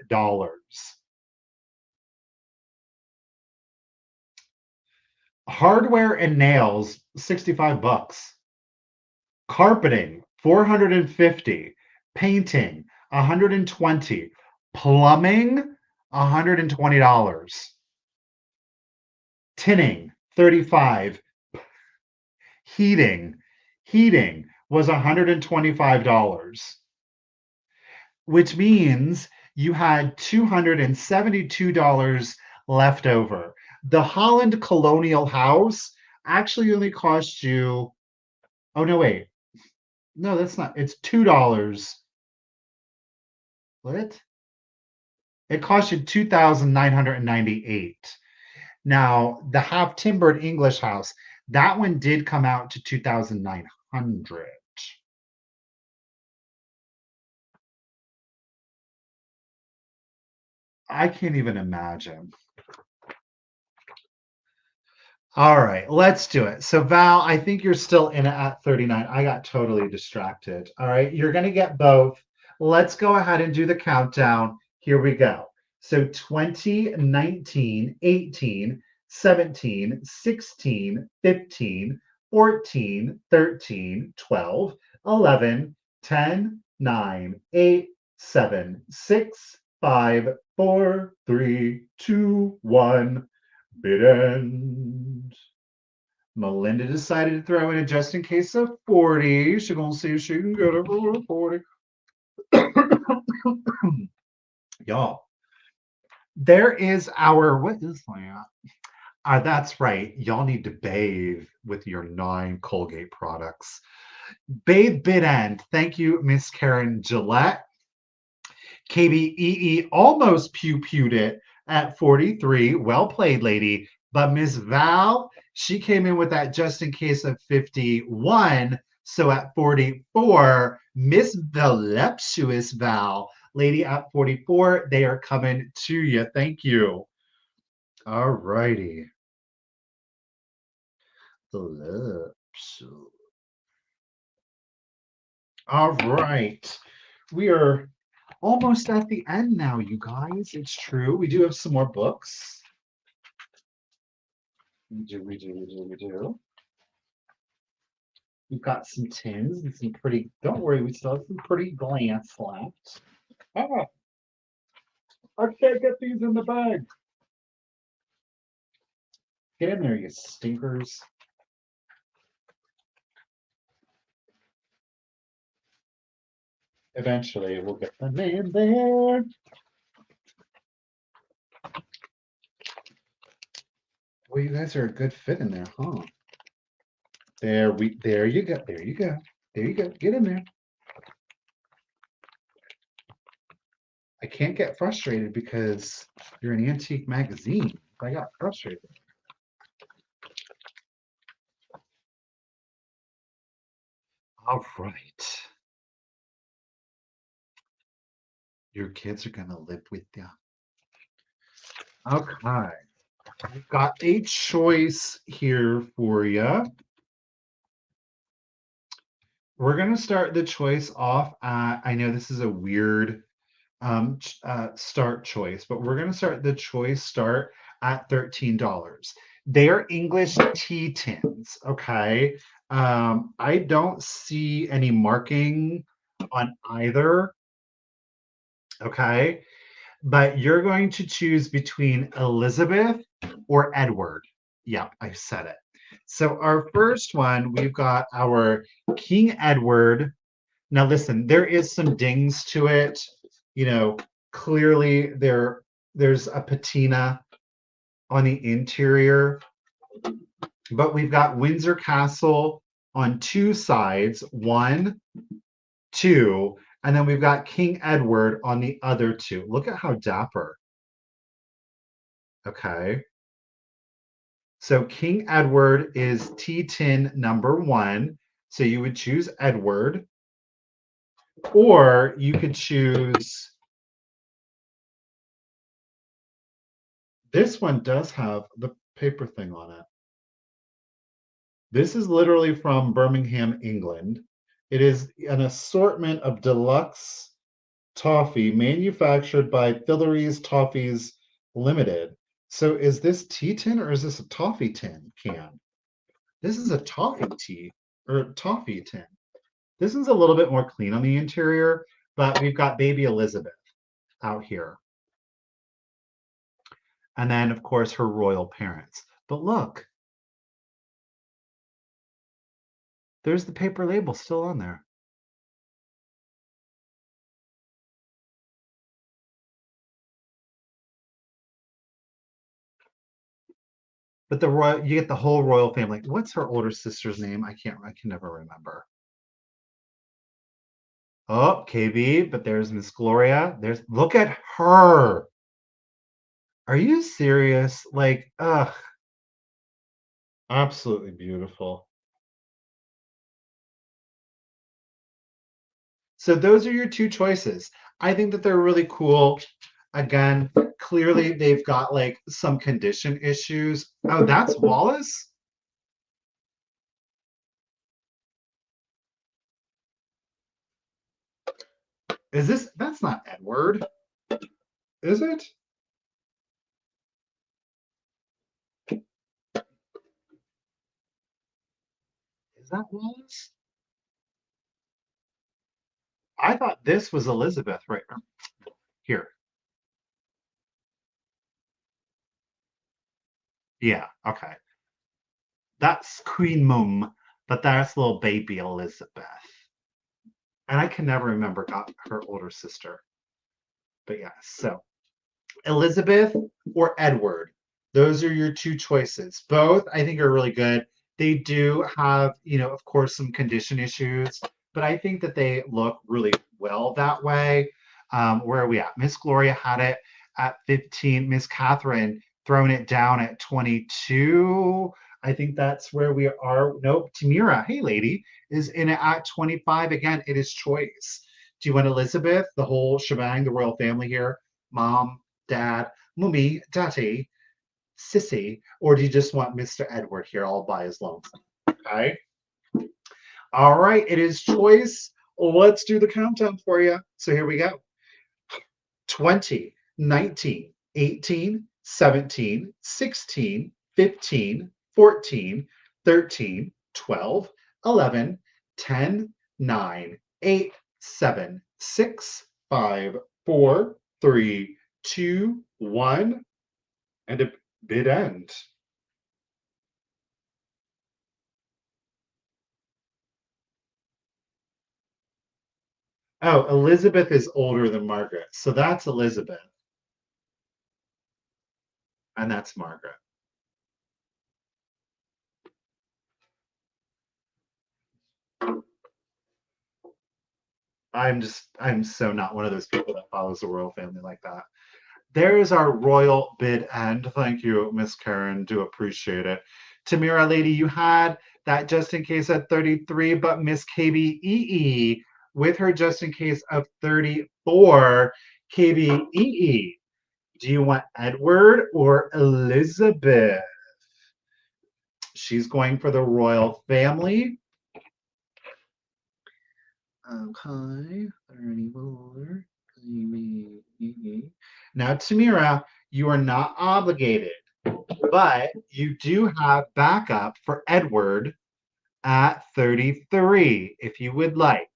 Hardware and nails, $65. Carpeting, 450. Painting, 120. Plumbing, $120. Tinning, 35. Heating, heating was $125, which means you had $272 left over. The Holland Colonial House actually only cost you, oh no, wait. No, that's not, it's $2. What? It cost you 2,998. Now, the half timbered English house, that one did come out to 2,900. I can't even imagine. All right, let's do it. So, Val, I think you're still in it at 39. I got totally distracted. All right, you're going to get both. Let's go ahead and do the countdown. Here we go. So, 20, 19, 18, 17, 16, 15, 14, 13, 12, 11, 10, 9, 8, 7, 6, 5, 4, 3, 2, 1. Bid end. Melinda decided to throw in a just in case of 40. She's gonna see if she can get it for 40. Y'all, there is our, what is that? That's right. Y'all need to bathe with your 9 Colgate products. Bathe bid end. Thank you, Miss Karen Gillette. KBEE almost pew-pewed it at 43. Well played, lady. But Miss Val, she came in with that just in case of 51. So at 44, Miss Voluptuous Val, lady at 44, they are coming to you. Thank you. All righty. Voluptuous. All right. We are almost at the end now, you guys. It's true. We do have some more books. We do. We've got some tins and some pretty, don't worry, we still have some pretty glance left. Ah, I can't get these in the bag. Get in there, you stinkers. Eventually, we'll get them in there. Well, you guys are a good fit in there, huh? There you go. There you go. There you go. Get in there. I can't get frustrated because you're an antique magazine. I got frustrated. All right. Your kids are gonna live with you. Okay. I've got a choice here for you. We're gonna start the choice off at, I know this is a weird start choice, but we're going to start the choice start at $13. They are English tea tins. Okay. I don't see any marking on either. Okay. But you're going to choose between Elizabeth or Edward. Yep, I said it. So our first one, we've got our King Edward. Now, listen, there is some dings to it. You know, clearly there's a patina on the interior, but we've got Windsor Castle on two sides, one, two, and then we've got King Edward on the other two. Look at how dapper. Okay. So King Edward is T10 number one. So you would choose Edward, or you could choose. This one does have the paper thing on it. This is literally from Birmingham, England. It is an assortment of deluxe toffee manufactured by Fillory's Toffees Limited. So is this tea tin or is this a toffee tin can? This is a toffee tea or toffee tin. This one's a little bit more clean on the interior, but we've got baby Elizabeth out here. And then, of course, her royal parents. But look, there's the paper label still on there. But the royal, you get the whole royal family. What's her older sister's name? I can never remember. Oh, KB, but there's Miss Gloria. Look at her. Are you serious? Like, ugh, absolutely beautiful. So those are your two choices. I think that they're really cool. Again, clearly they've got like some condition issues. Oh, that's Wallace? That's not Edward, is it? Is that Wallace? I thought this was Elizabeth right here. Yeah, okay. That's Queen Mum, but that's little baby Elizabeth. And I can never remember her older sister. But yeah, so Elizabeth or Edward. Those are your two choices. Both I think are really good. They do have, of course, some condition issues, but I think that they look really well that way. Where are we at? Miss Gloria had it at 15. Miss Catherine throwing it down at 22. I think that's where we are. Nope. Tamira, hey lady, is in it at 25. Again, it is choice. Do you want Elizabeth, the whole shebang, the royal family here? Mom, dad, mummy, daddy, sissy, or do you just want Mr. Edward here all by his lonesome? Okay. All right. It is choice. Let's do the countdown for you. So here we go. 20, 19, 18, 17, 16, 15, 14, 13, 12, 11, 10, 9, 8, 7, 6, 5, 4, 3, 2, 1, and a bid end. Oh, Elizabeth is older than Margaret. So that's Elizabeth, and that's Margaret. I'm so not one of those people that follows the royal family like that. There is our royal bid end. Thank you, Miss Karen. Do appreciate it. Tamira, lady, you had that just in case at 33, but Miss KBEE with her just in case of 34. KBEE, do you want Edward or Elizabeth? She's going for the royal family. Okay, 34. Now, Tamira, you are not obligated, but you do have backup for Edward at 33 if you would like.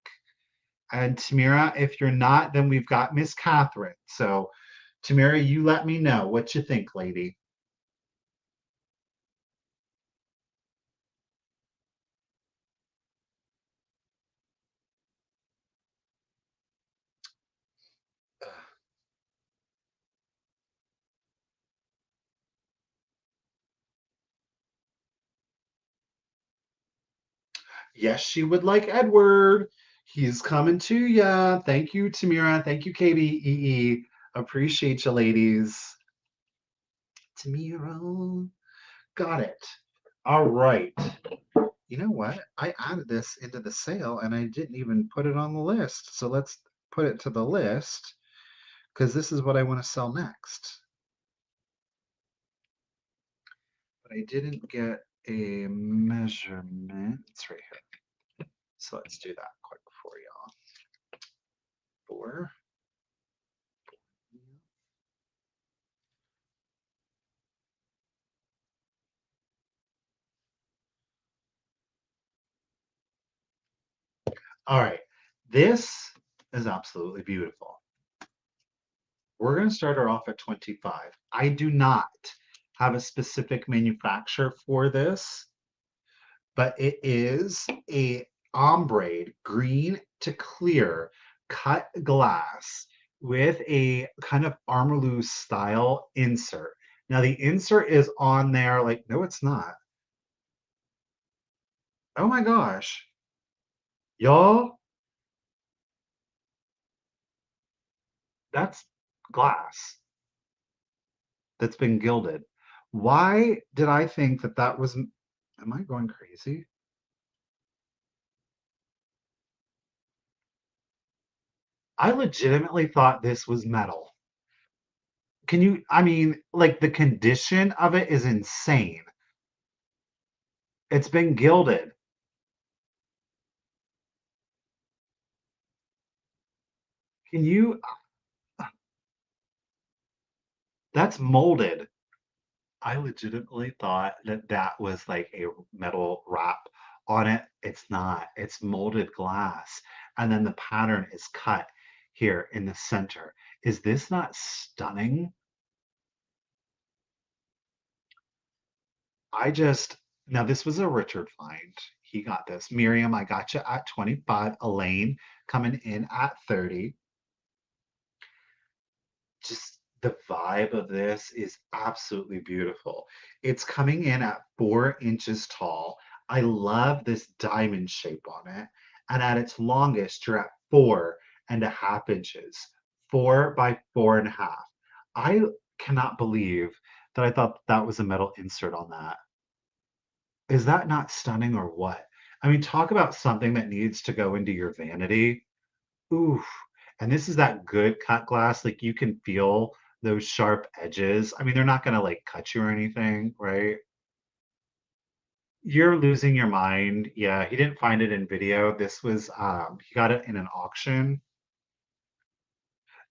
And Tamira, if you're not, then we've got Miss Catherine. So, Tamira, you let me know what you think, lady. Yes, she would like Edward. He's coming to ya. Thank you, Tamira. Thank you, KBEE. Appreciate you, ladies. Tamira. Got it. All right. You know what? I added this into the sale and I didn't even put it on the list. So let's put it to the list because this is what I want to sell next. But I didn't get a measurement. It's right here. So let's do that quick for y'all. 4. All right. This is absolutely beautiful. We're going to start her off at 25. I do not have a specific manufacturer for this, but it is a ombre green to clear cut glass with a kind of armalou style insert. Now the insert is on there like, no, it's not. Oh my gosh. Y'all, that's glass that's been gilded. Why did I think that that was, am I going crazy? I legitimately thought this was metal. Can you, I mean, like the condition of it is insane. It's been gilded. Can you, that's molded. I legitimately thought that that was like a metal wrap on it. It's not. It's molded glass. And then the pattern is cut here in the center. Is this not stunning? I just, now this was a Richard find. He got this. Miriam, I got you at 25. Elaine coming in at 30. Just the vibe of this is absolutely beautiful. It's coming in at 4 inches tall. I love this diamond shape on it. And at its longest, you're at 4.5 inches, 4 by 4.5. I cannot believe that I thought that was a metal insert on that. Is that not stunning or what? I mean, talk about something that needs to go into your vanity. Oof. And this is that good cut glass. Like you can feel those sharp edges. I mean, they're not gonna like cut you or anything, right? You're losing your mind. Yeah, he didn't find it in video. This was he got it in an auction.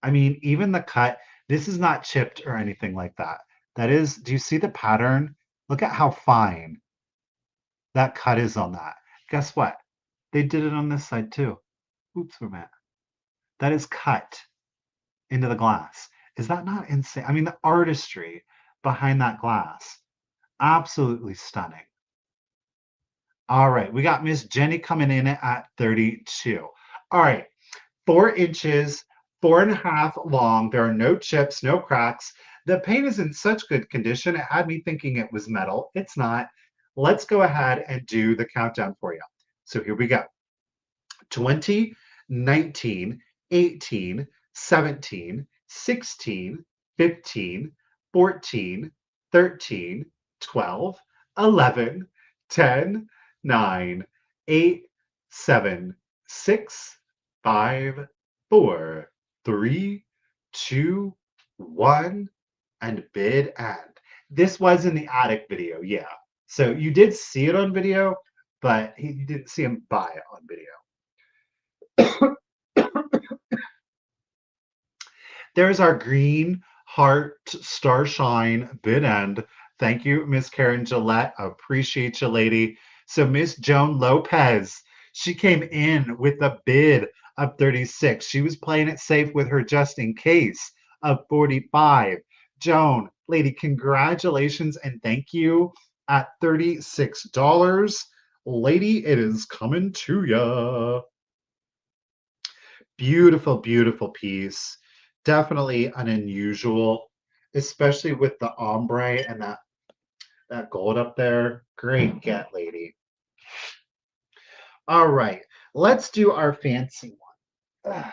I mean, even the cut, this is not chipped or anything like that. That is, do you see the pattern? Look at how fine that cut is on that. Guess what? They did it on this side too. Oops, we're mad. That is cut into the glass. Is that not insane? I mean, the artistry behind that glass, absolutely stunning. All right, we got Miss Jenny coming in at 32. All right, 4 inches, 4.5 long. There are no chips, no cracks. The paint is in such good condition, it had me thinking it was metal. It's not. Let's go ahead and do the countdown for you. So here we go. 20, 19, 18, 17, 16, 15, 14, 13, 12, 11, 10, 9, 8, 7, 6, 5, 4, 3, 2, 1, and bid end. This was in the attic video, yeah. So you did see it on video, but you didn't see him buy it on video. There's our green heart starshine bid end. Thank you, Miss Karen Gillette. Appreciate you, lady. So Miss Joan Lopez, she came in with a bid of 36. She was playing it safe with her just in case of 45. Joan, lady, congratulations and thank you at $36. Lady, it is coming to ya. Beautiful, beautiful piece. Definitely an unusual, especially with the ombre and that gold up there. Great get, lady. All right, let's do our fancy one.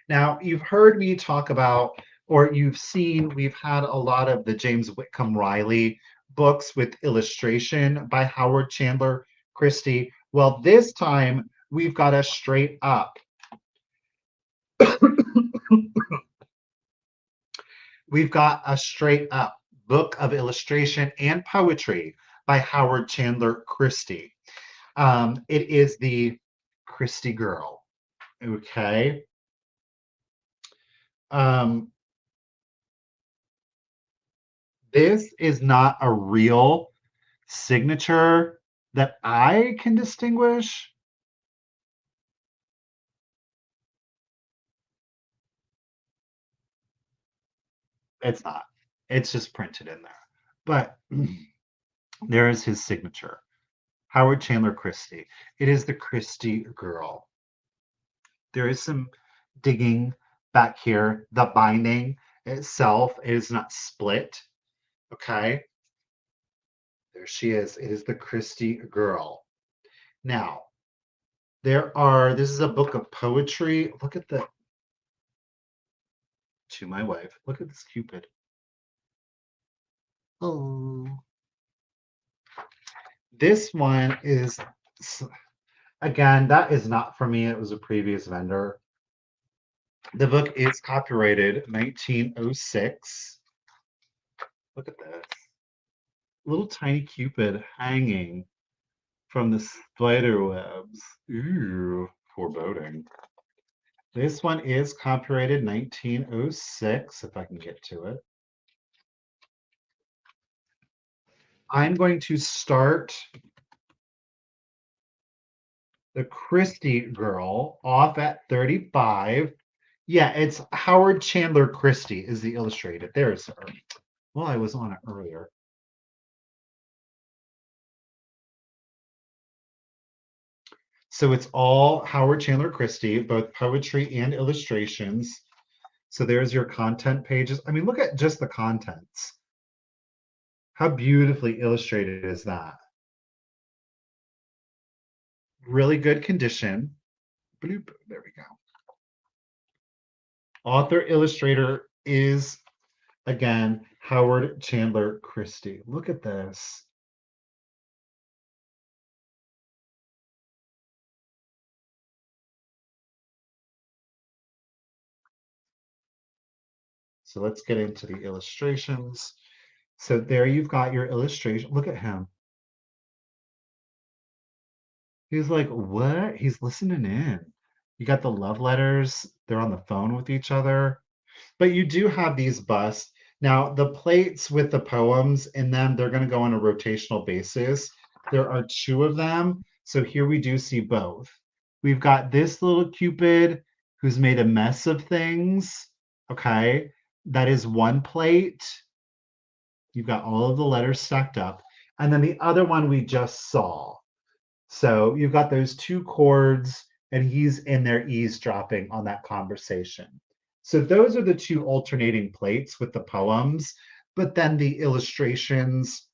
Now, you've heard me talk about, or you've seen, we've had a lot of the James Whitcomb Riley books with illustration by Howard Chandler Christie. Well, this time we've got a straight up we've got a straight up book of illustration and poetry by Howard Chandler Christie. It is the Christie Girl. Okay. Um, this is not a real signature that I can distinguish. It's not. It's just printed in there. But there is his signature. Howard Chandler Christie. It is the Christie Girl. There is some digging back here. The binding itself is not split. Okay. There she is. It is the Christie Girl. Now, this is a book of poetry. Look at to my wife. Look at this Cupid. Oh. This one is, again, that is not for me. It was a previous vendor. The book is copyrighted 1906. Look at this. Little tiny Cupid hanging from the spider webs. Ooh, foreboding. This one is copyrighted 1906, if I can get to it. I'm going to start the Christie Girl off at 35. Yeah, it's Howard Chandler Christie is the illustrated. There's her. Well, I was on it earlier. So it's all Howard Chandler Christie, both poetry and illustrations. So there's your content pages. I mean, look at just the contents. How beautifully illustrated is that? Really good condition. Bloop, there we go. Author illustrator is, again, Howard Chandler Christie. Look at this. So let's get into the illustrations. So there you've got your illustration. Look at him. He's like, what? He's listening in. You got the love letters. They're on the phone with each other. But you do have these busts. Now, the plates with the poems in them, they're going to go on a rotational basis. There are two of them. So here we do see both. We've got this little Cupid who's made a mess of things. Okay. That is one plate. You've got all of the letters stacked up. And then the other one we just saw. So you've got those two chords, and he's in there eavesdropping on that conversation. So those are the two alternating plates with the poems, but then the illustrations,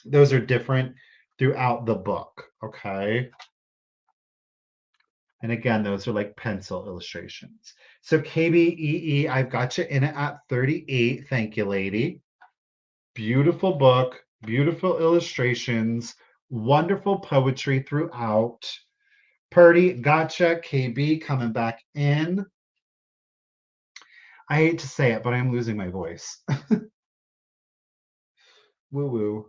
those are different throughout the book. Okay. And again, those are like pencil illustrations. So KBEE, I've got you in it at 38. Thank you, lady. Beautiful book, beautiful illustrations, wonderful poetry throughout. Purdy, gotcha. KB coming back in. I hate to say it, but I'm losing my voice. Woo woo.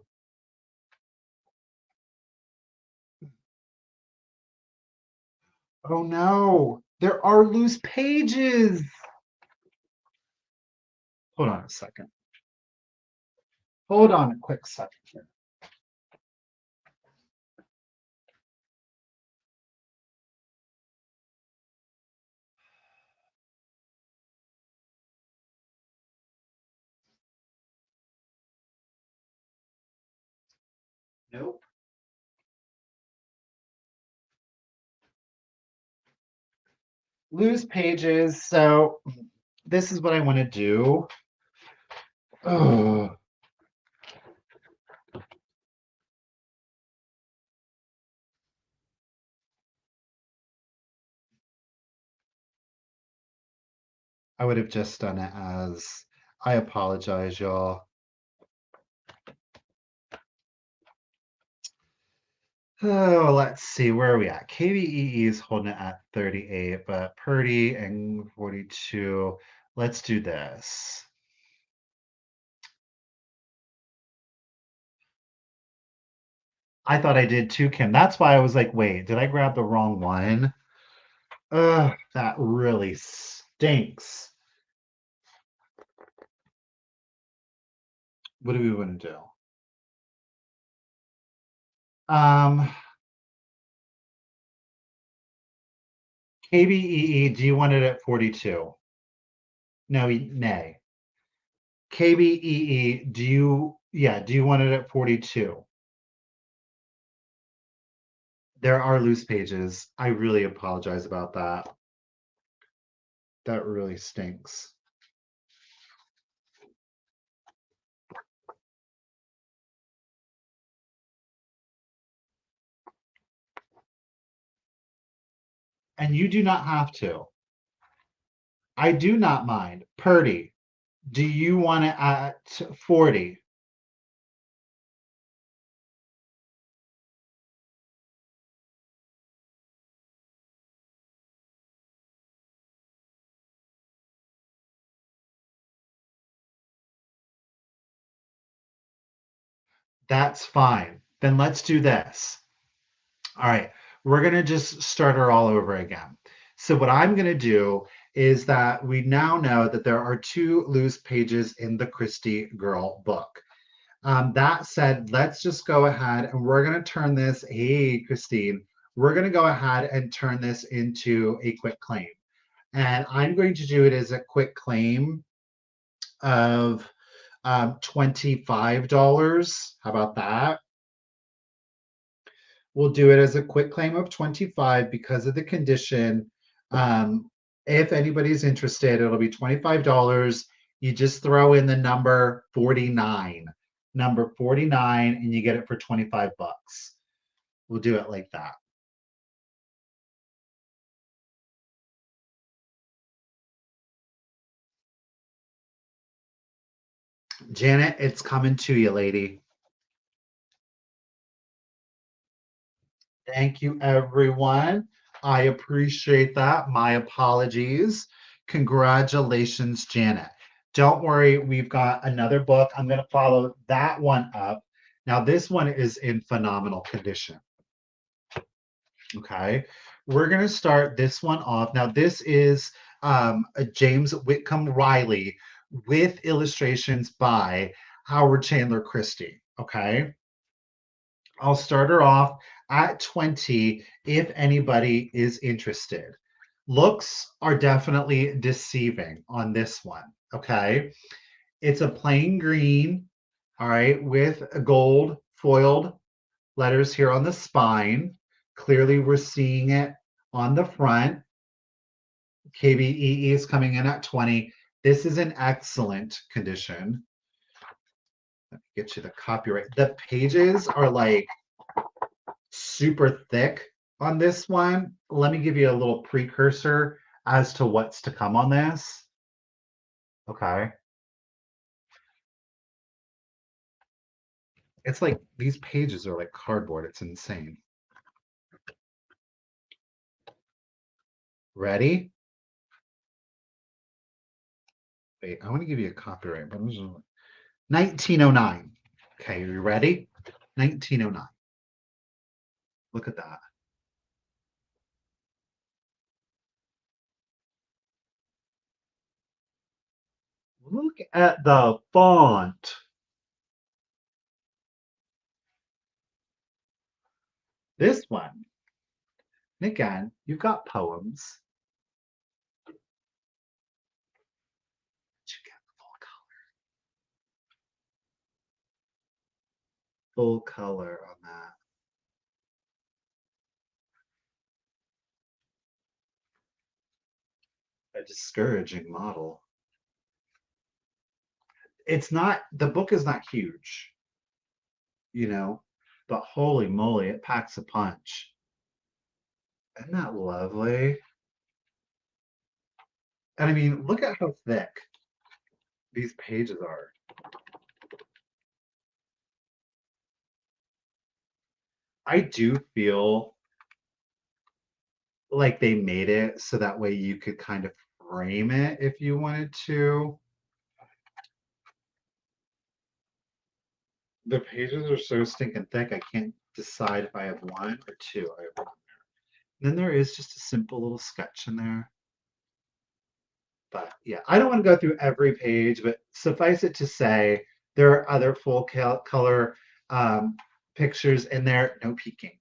Oh no, there are loose pages. Hold on a second. Hold on a quick second here. Nope. Loose pages. So this is what I want to do. Oh, I would have just done it as I apologize, y'all. Oh, let's see, where are we at? KBEE is holding it at 38, but Purdy and 42. Let's do this. I thought I did too, Kim. That's why I was like, wait, did I grab the wrong one? Ugh, that really stinks. What do we want to do? KBEE, do you want it at 42? No, nay. KBEE, do you want it at 42? There are loose pages. I really apologize about that. That really stinks. And you do not have to. I do not mind. Purdy, do you want it at 40? That's fine. Then let's do this. All right, we're going to just start her all over again. So, what I'm going to do is that we now know that there are two loose pages in the Christie Girl book. That said, let's just go ahead and we're going to turn this. Hey, Christine, we're going to go ahead and turn this into a quick claim. And I'm going to do it as a quick claim of $25. How about that? We'll do it as a quick claim of 25 because of the condition. Um, if anybody's interested, it'll be $25. You just throw in the number 49, number 49, and you get it for 25 bucks. We'll do it like that. Janet, it's coming to you, lady. Thank you, everyone. I appreciate that. My apologies. Congratulations, Janet. Don't worry, we've got another book. I'm going to follow that one up. Now, this one is in phenomenal condition. Okay. We're going to start this one off. Now, this is a James Whitcomb Riley with illustrations by Howard Chandler Christie. Okay. I'll start her off at 20 if anybody is interested. Looks are definitely deceiving on this one. Okay. It's a plain green, all right, with a gold foiled letters here on the spine. Clearly, we're seeing it on the front. KBEE is coming in at 20. This is in excellent condition. Let me get you the copyright. The pages are like super thick. On this one, let me give you a little precursor as to what's to come on this. Okay. It's like these pages are like cardboard. It's insane. Ready? Wait, I want to give you a copyright, but 1909. Okay, you ready? 1909. Look at that. Look at the font. This one, and again, you've got poems. You get full color on that. A discouraging model. It's not, the book is not huge, you know, but holy moly, it packs a punch. Isn't that lovely? And I mean, look at how thick these pages are. I do feel like they made it so that way you could kind of frame it if you wanted to. The pages are so stinking thick, I can't decide if I have one or two. I have one. Then there is just a simple little sketch in there. But yeah, I don't want to go through every page, but suffice it to say, there are other full color um, pictures in there, no peeking.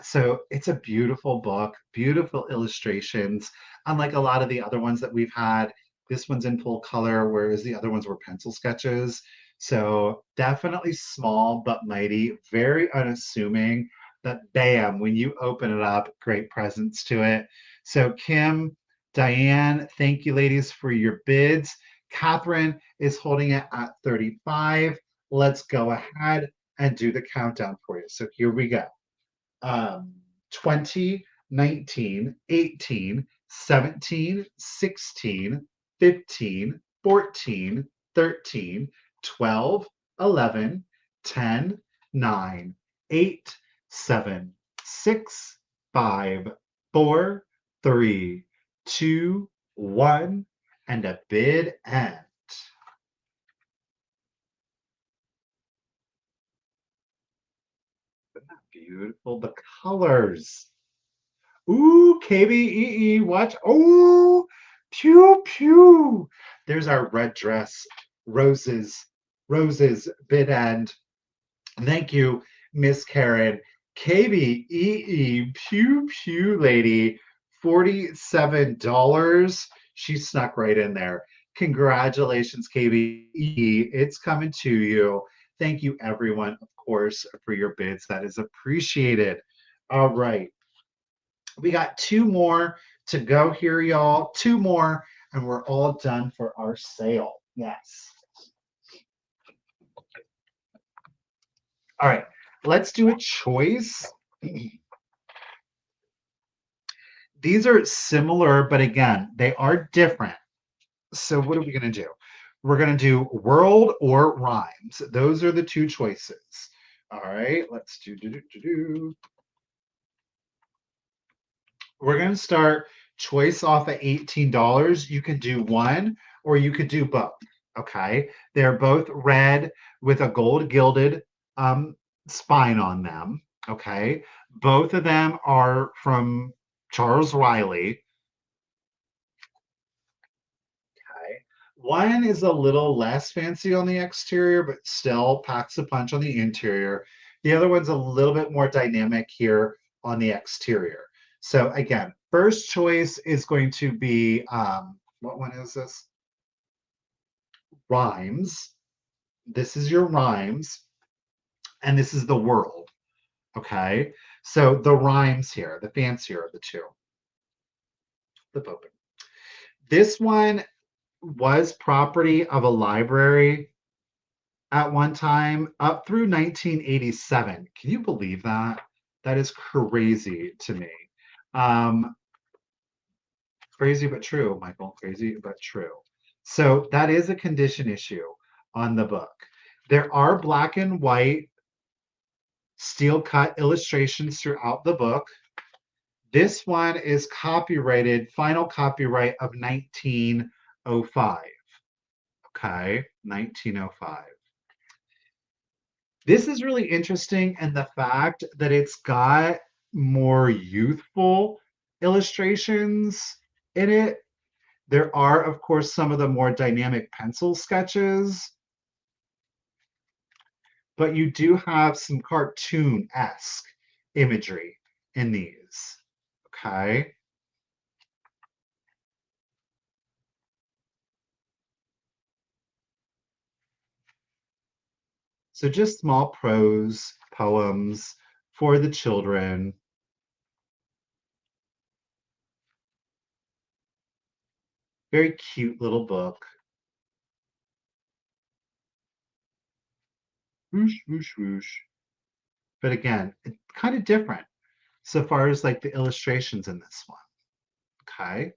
So it's a beautiful book, beautiful illustrations. Unlike a lot of the other ones that we've had, this one's in full color, whereas the other ones were pencil sketches. So definitely small but mighty, very unassuming. But bam, when you open it up, great presence to it. So Kim, Diane, thank you, ladies, for your bids. Catherine is holding it at 35. Let's go ahead and do the countdown for you. So here we go. 20, 19, 18, 17, 16, 15, 14, 13, 12, 11, 10, 9, 8, 7, 6, 5, 4, 3, 2, 1, and a bid end. Isn't that beautiful? The colors. Ooh, KBEE, watch. Oh, pew, pew. There's our red dress. Roses, roses, bid end. Thank you, Miss Karen. KBEE, pew, pew, lady. $47. She snuck right in there. Congratulations, KBEE. It's coming to you. Thank you, everyone, of course, for your bids. That is appreciated. All right. We got two more to go here, y'all. Two more, and we're all done for our sale. Yes. All right. Let's do a choice. These are similar, but again, they are different. So, what are we going to do? We're going to do world or rhymes. Those are the two choices. All right. Let's do. We're going to start choice off at $18. You could do one or you could do both. Okay. They're both red with a gold gilded spine on them. Okay. Both of them are from Charles Riley. Okay. One is a little less fancy on the exterior, but still packs a punch on the interior. The other one's a little bit more dynamic here on the exterior. So again, first choice is going to be, what one is this? Rhymes. This is your rhymes, and this is the world. Okay. So the rhymes here, the fancier of the two. Flip open. This one was property of a library at one time up through 1987. Can you believe that? That is crazy to me. Um, Crazy but true, Michael. Crazy but true. So that is a condition issue on the book. There are black and white steel cut illustrations throughout the book. This one is copyrighted, final copyright of 1905. Okay, 1905. This is really interesting in the fact that it's got more youthful illustrations in it. There are, of course, some of the more dynamic pencil sketches, but you do have some cartoon-esque imagery in these. Okay. So just small prose poems for the children. Very cute little book. Whoosh, whoosh, whoosh. But again, it's kind of different so far as like the illustrations in this one. Okay.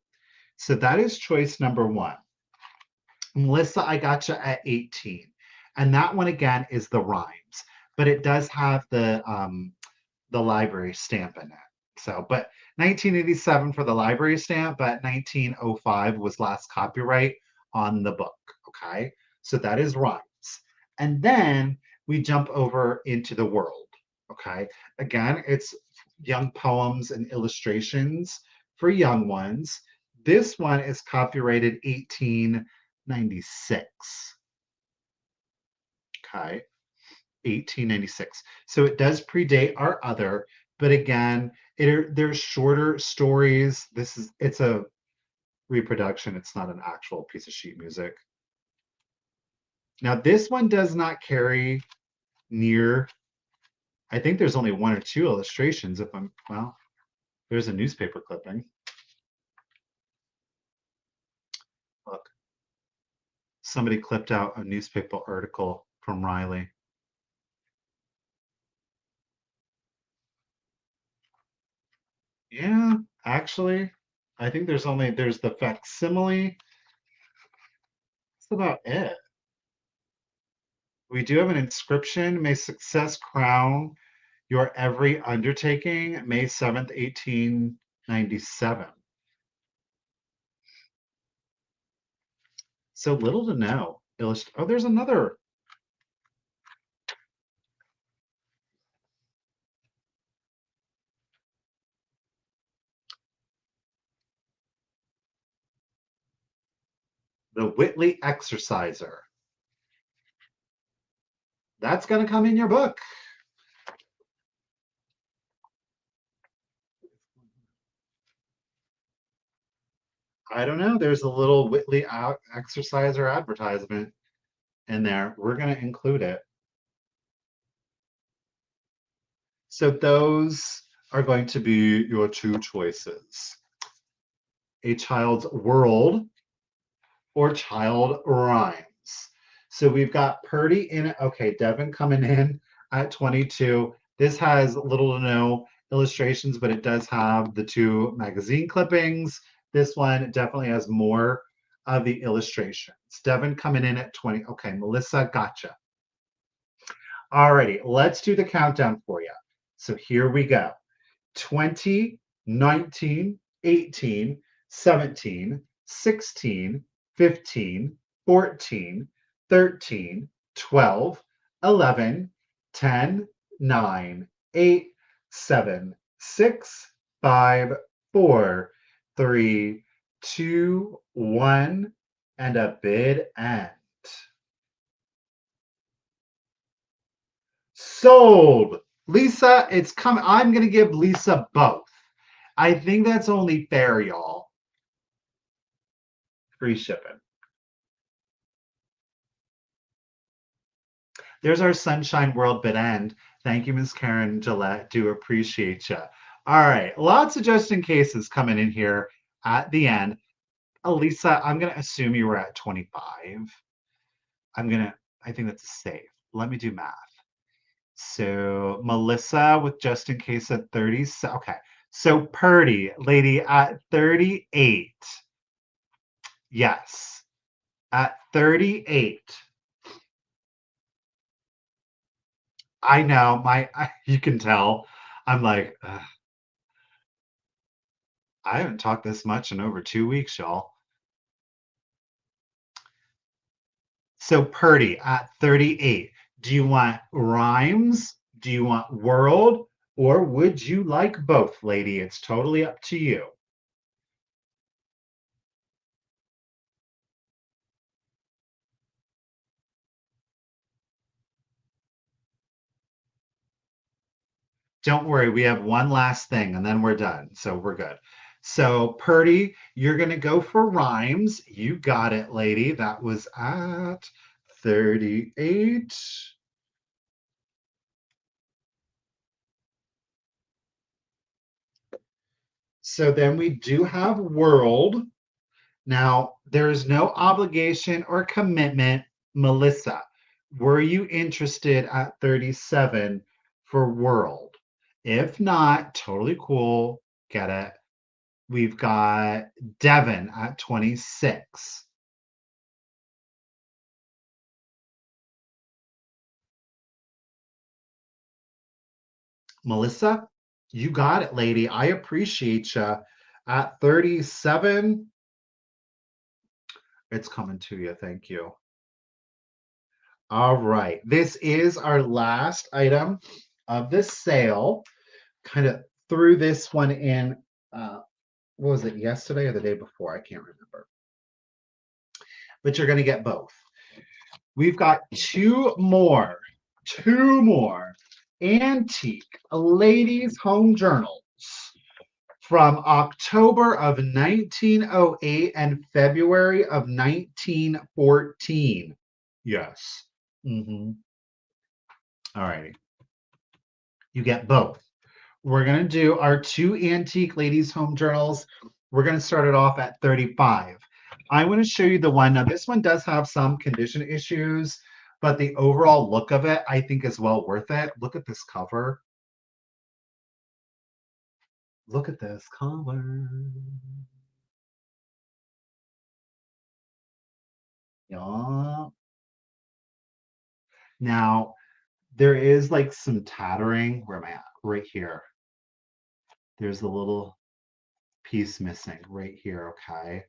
So that is choice number one. Melissa, I gotcha at 18. And that one again is the rhymes, but it does have the library stamp in it. So, but 1987 for the library stamp, but 1905 was last copyright on the book. Okay. So that is rhymes. And then we jump over into the world. Okay. Again, it's young poems and illustrations for young ones. This one is copyrighted 1896. Okay. 1896. So it does predate our other, but again, there's shorter stories. It's a reproduction. It's not an actual piece of sheet music. Now this one does not carry near. I think there's only one or two illustrations. If I'm well, there's a newspaper clipping. Look, somebody clipped out a newspaper article from Riley. Yeah, actually, I think there's the facsimile. That's about it. We do have an inscription. May success crown your every undertaking, May 7th, 1897. So little to know. Oh, there's another. The Whitley Exerciser. That's going to come in your book. I don't know. There's a little Whitley Exerciser advertisement in there. We're going to include it. So those are going to be your two choices. A Child's World or Child Rhymes. So we've got Purdy in it. Okay, Devin coming in at 22. This has little to no illustrations, but it does have the two magazine clippings. This one definitely has more of the illustrations. Devin coming in at 20. Okay, Melissa, gotcha. Alrighty, let's do the countdown for you. So here we go. 20, 19, 18, 17, 16, 15, 14, 13, 12, 11, 10, 9, 8, 7, 6, 5, 4, 3, 2, 1, and a bid end. Sold. Lisa, it's coming. I'm going to give Lisa both. I think that's only fair, y'all. Free shipping. There's our Sunshine World bid end. Thank you, Ms. Karen Gillette. Do appreciate you. All right. Lots of just in cases coming in here at the end. Elisa, I'm going to assume you were at 25. I think that's safe. Let me do math. So Melissa with just in case at 30. Okay. So Purdy, lady at 38. Yes. At 38. I know you can tell. I'm like, "Ugh, I haven't talked this much in over 2 weeks, y'all." So Purdy at 38. Do you want rhymes? Do you want world? Or would you like both, lady? It's totally up to you. Don't worry, we have one last thing and then we're done. So we're good. So, Purdy, you're going to go for rhymes. You got it, lady. That was at 38. So then we do have world. Now, there is no obligation or commitment. Melissa, were you interested at 37 for world? If not, totally cool. Get it. We've got Devin at 26. Melissa, you got it, lady. I appreciate you. At 37, it's coming to you. Thank you. All right. This is our last item of this sale. Kind of threw this one in. What was it, yesterday or the day before? I can't remember. But you're going to get both. We've got two more antique ladies' home journals from October of 1908 and February of 1914. Yes. Mm-hmm. All righty. You get both. We're going to do our two antique ladies' home journals. We're going to start it off at 35. I want to show you the one. Now, this one does have some condition issues, but the overall look of it, I think, is well worth it. Look at this cover. Look at this cover. Yeah. Now, there is like some tattering. Where am I at? Right here. There's a little piece missing right here. Okay.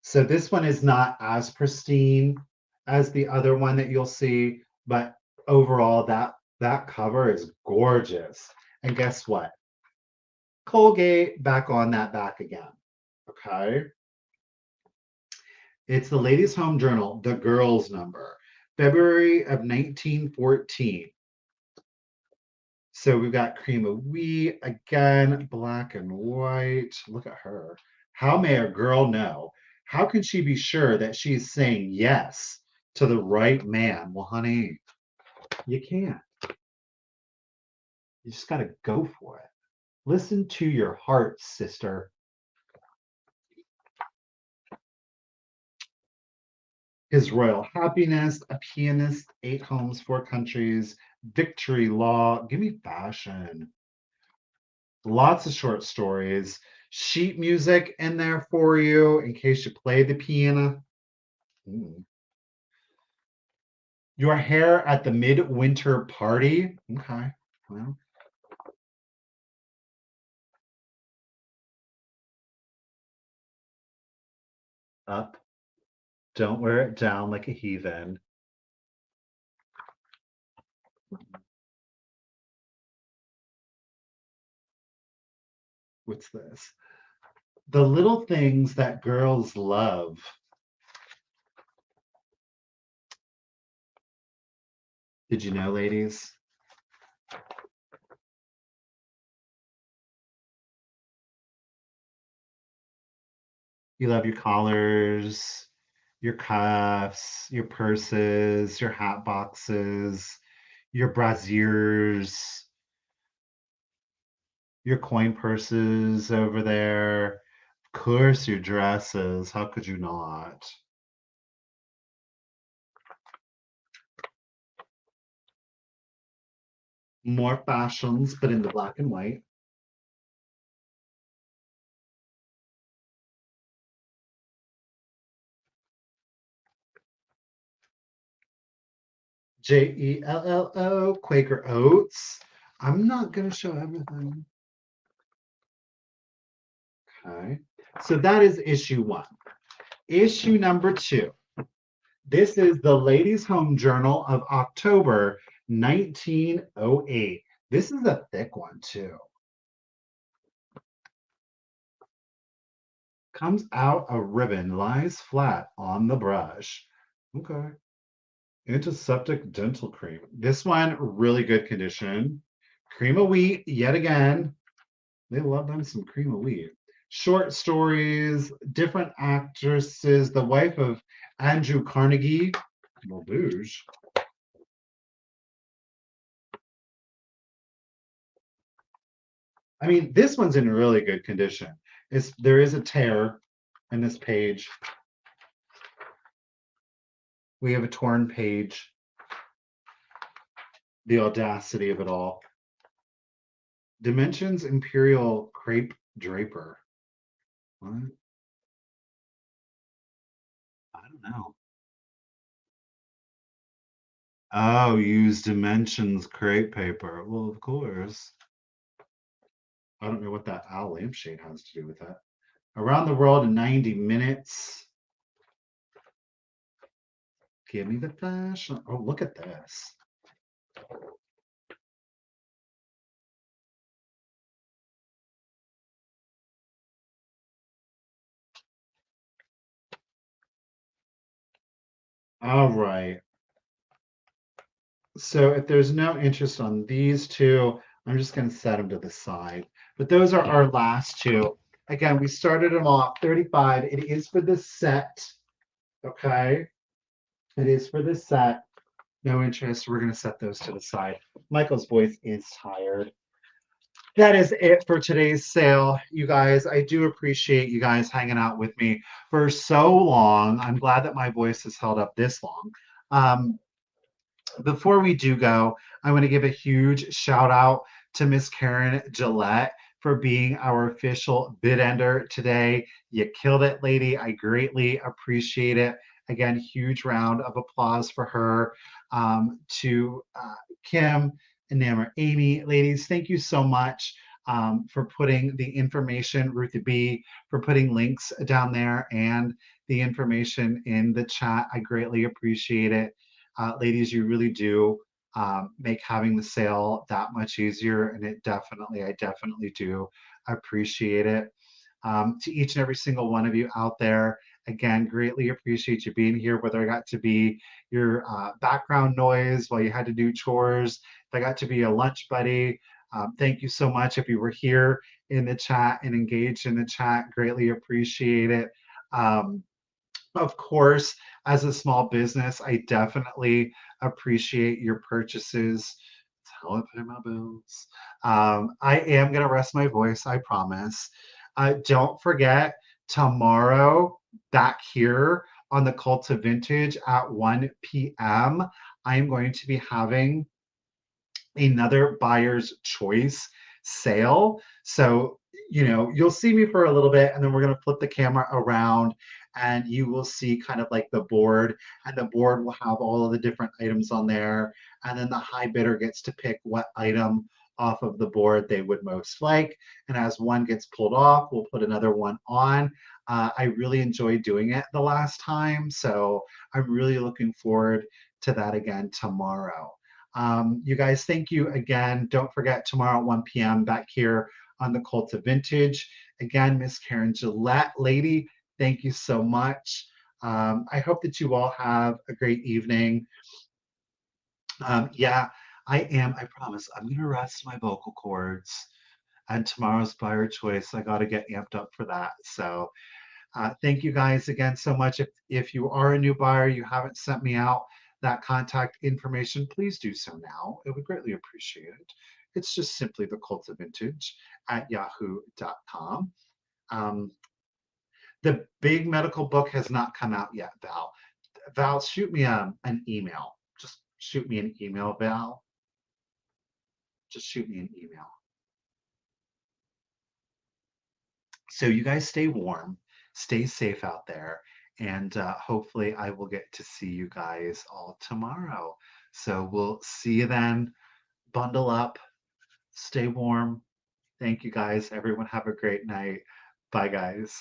So this one is not as pristine as the other one that you'll see, but overall that cover is gorgeous. And guess what? Colgate back on that back again. Okay. It's the Ladies Home Journal, the girls number, February of 1914. So we've got cream of wheat again, black and white. Look at her. How may a girl know? How can she be sure that she's saying yes to the right man? Well, honey, you can't. You just got to go for it. Listen to your heart, sister. His Royal Happiness, a pianist, 8 homes, 4 countries, victory law. Give me fashion. Lots of short stories, sheet music in there for you in case you play the piano. Mm. Your hair at the midwinter party. Okay. Well, up. Don't wear it down like a heathen. What's this? The little things that girls love. Did you know, ladies? You love your collars, your cuffs, your purses, your hat boxes, your brassiers, your coin purses over there. Of course, your dresses. How could you not? More fashions, but in the black and white. Jello, Quaker Oats. I'm not going to show everything. Okay. So that is issue one. Issue number two. This is the Ladies' Home Journal of October 1908. This is a thick one, too. Comes out a ribbon, lies flat on the brush. Okay. Antiseptic dental cream. This one, really good condition. Cream of wheat, yet again. They love them some cream of wheat. Short stories, different actresses. The wife of Andrew Carnegie, Bouge. I mean, this one's in really good condition. There is a tear in this page. We have a torn page. The audacity of it all. Dimensions Imperial Crepe Draper. What? I don't know. Oh, use Dimensions crepe paper. Well, of course. I don't know what that owl lampshade has to do with that. Around the world in 90 minutes. Give me the fashion. Oh, look at this. All right. So if there's no interest on these two, I'm just going to set them to the side. But those are our last two. Again, we started them off 35. It is for the set. Okay. It is for the set. No interest. We're going to set those to the side. Michael's voice is tired. That is it for today's sale, you guys. I do appreciate you guys hanging out with me for so long. I'm glad that my voice has held up this long. Um, Before we do go, I want to give a huge shout out to Miss Karen Gillette for being our official bid ender today. You killed it, lady. I greatly appreciate it. Again, huge round of applause for her. To Kim, Enamor, Amy, ladies, thank you so much for putting the information, Ruthie B, for putting links down there and the information in the chat. I greatly appreciate it. Ladies, you really do make having the sale that much easier, and I definitely do appreciate it. To each and every single one of you out there, again, greatly appreciate you being here, whether I got to be your background noise while you had to do chores, if I got to be a lunch buddy. Thank you so much. If you were here in the chat and engaged in the chat, greatly appreciate it. Um, of course, as a small business, I definitely appreciate your purchases. It's how I pay my bills. I am going to rest my voice, I promise. Don't forget, tomorrow, back here on the Cult of Vintage at 1 p.m., I am going to be having another buyer's choice sale. So, you'll see me for a little bit and then we're going to flip the camera around and you will see kind of like the board, and the board will have all of the different items on there. And then the high bidder gets to pick what item off of the board they would most like. And as one gets pulled off, we'll put another one on. I really enjoyed doing it the last time. So I'm really looking forward to that again tomorrow. You guys, thank you again. Don't forget tomorrow at 1 p.m. back here on the Cult of Vintage. Again, Miss Karen Gillette, lady, thank you so much. I hope that you all have a great evening. Yeah, I promise, I'm going to rest my vocal cords. And tomorrow's buyer choice, I got to get amped up for that. So thank you guys again so much. If you are a new buyer, you haven't sent me out that contact information, please do so now. It would greatly appreciate it. It's just simply the cult of vintage at yahoo.com. Um, the big medical book has not come out yet, Val. Val, shoot me an email. Just shoot me an email, Val. just shoot me an email. So you guys stay warm, stay safe out there, and hopefully I will get to see you guys all tomorrow. So we'll see you then. Bundle up, stay warm. Thank you guys. Everyone have a great night. Bye, guys.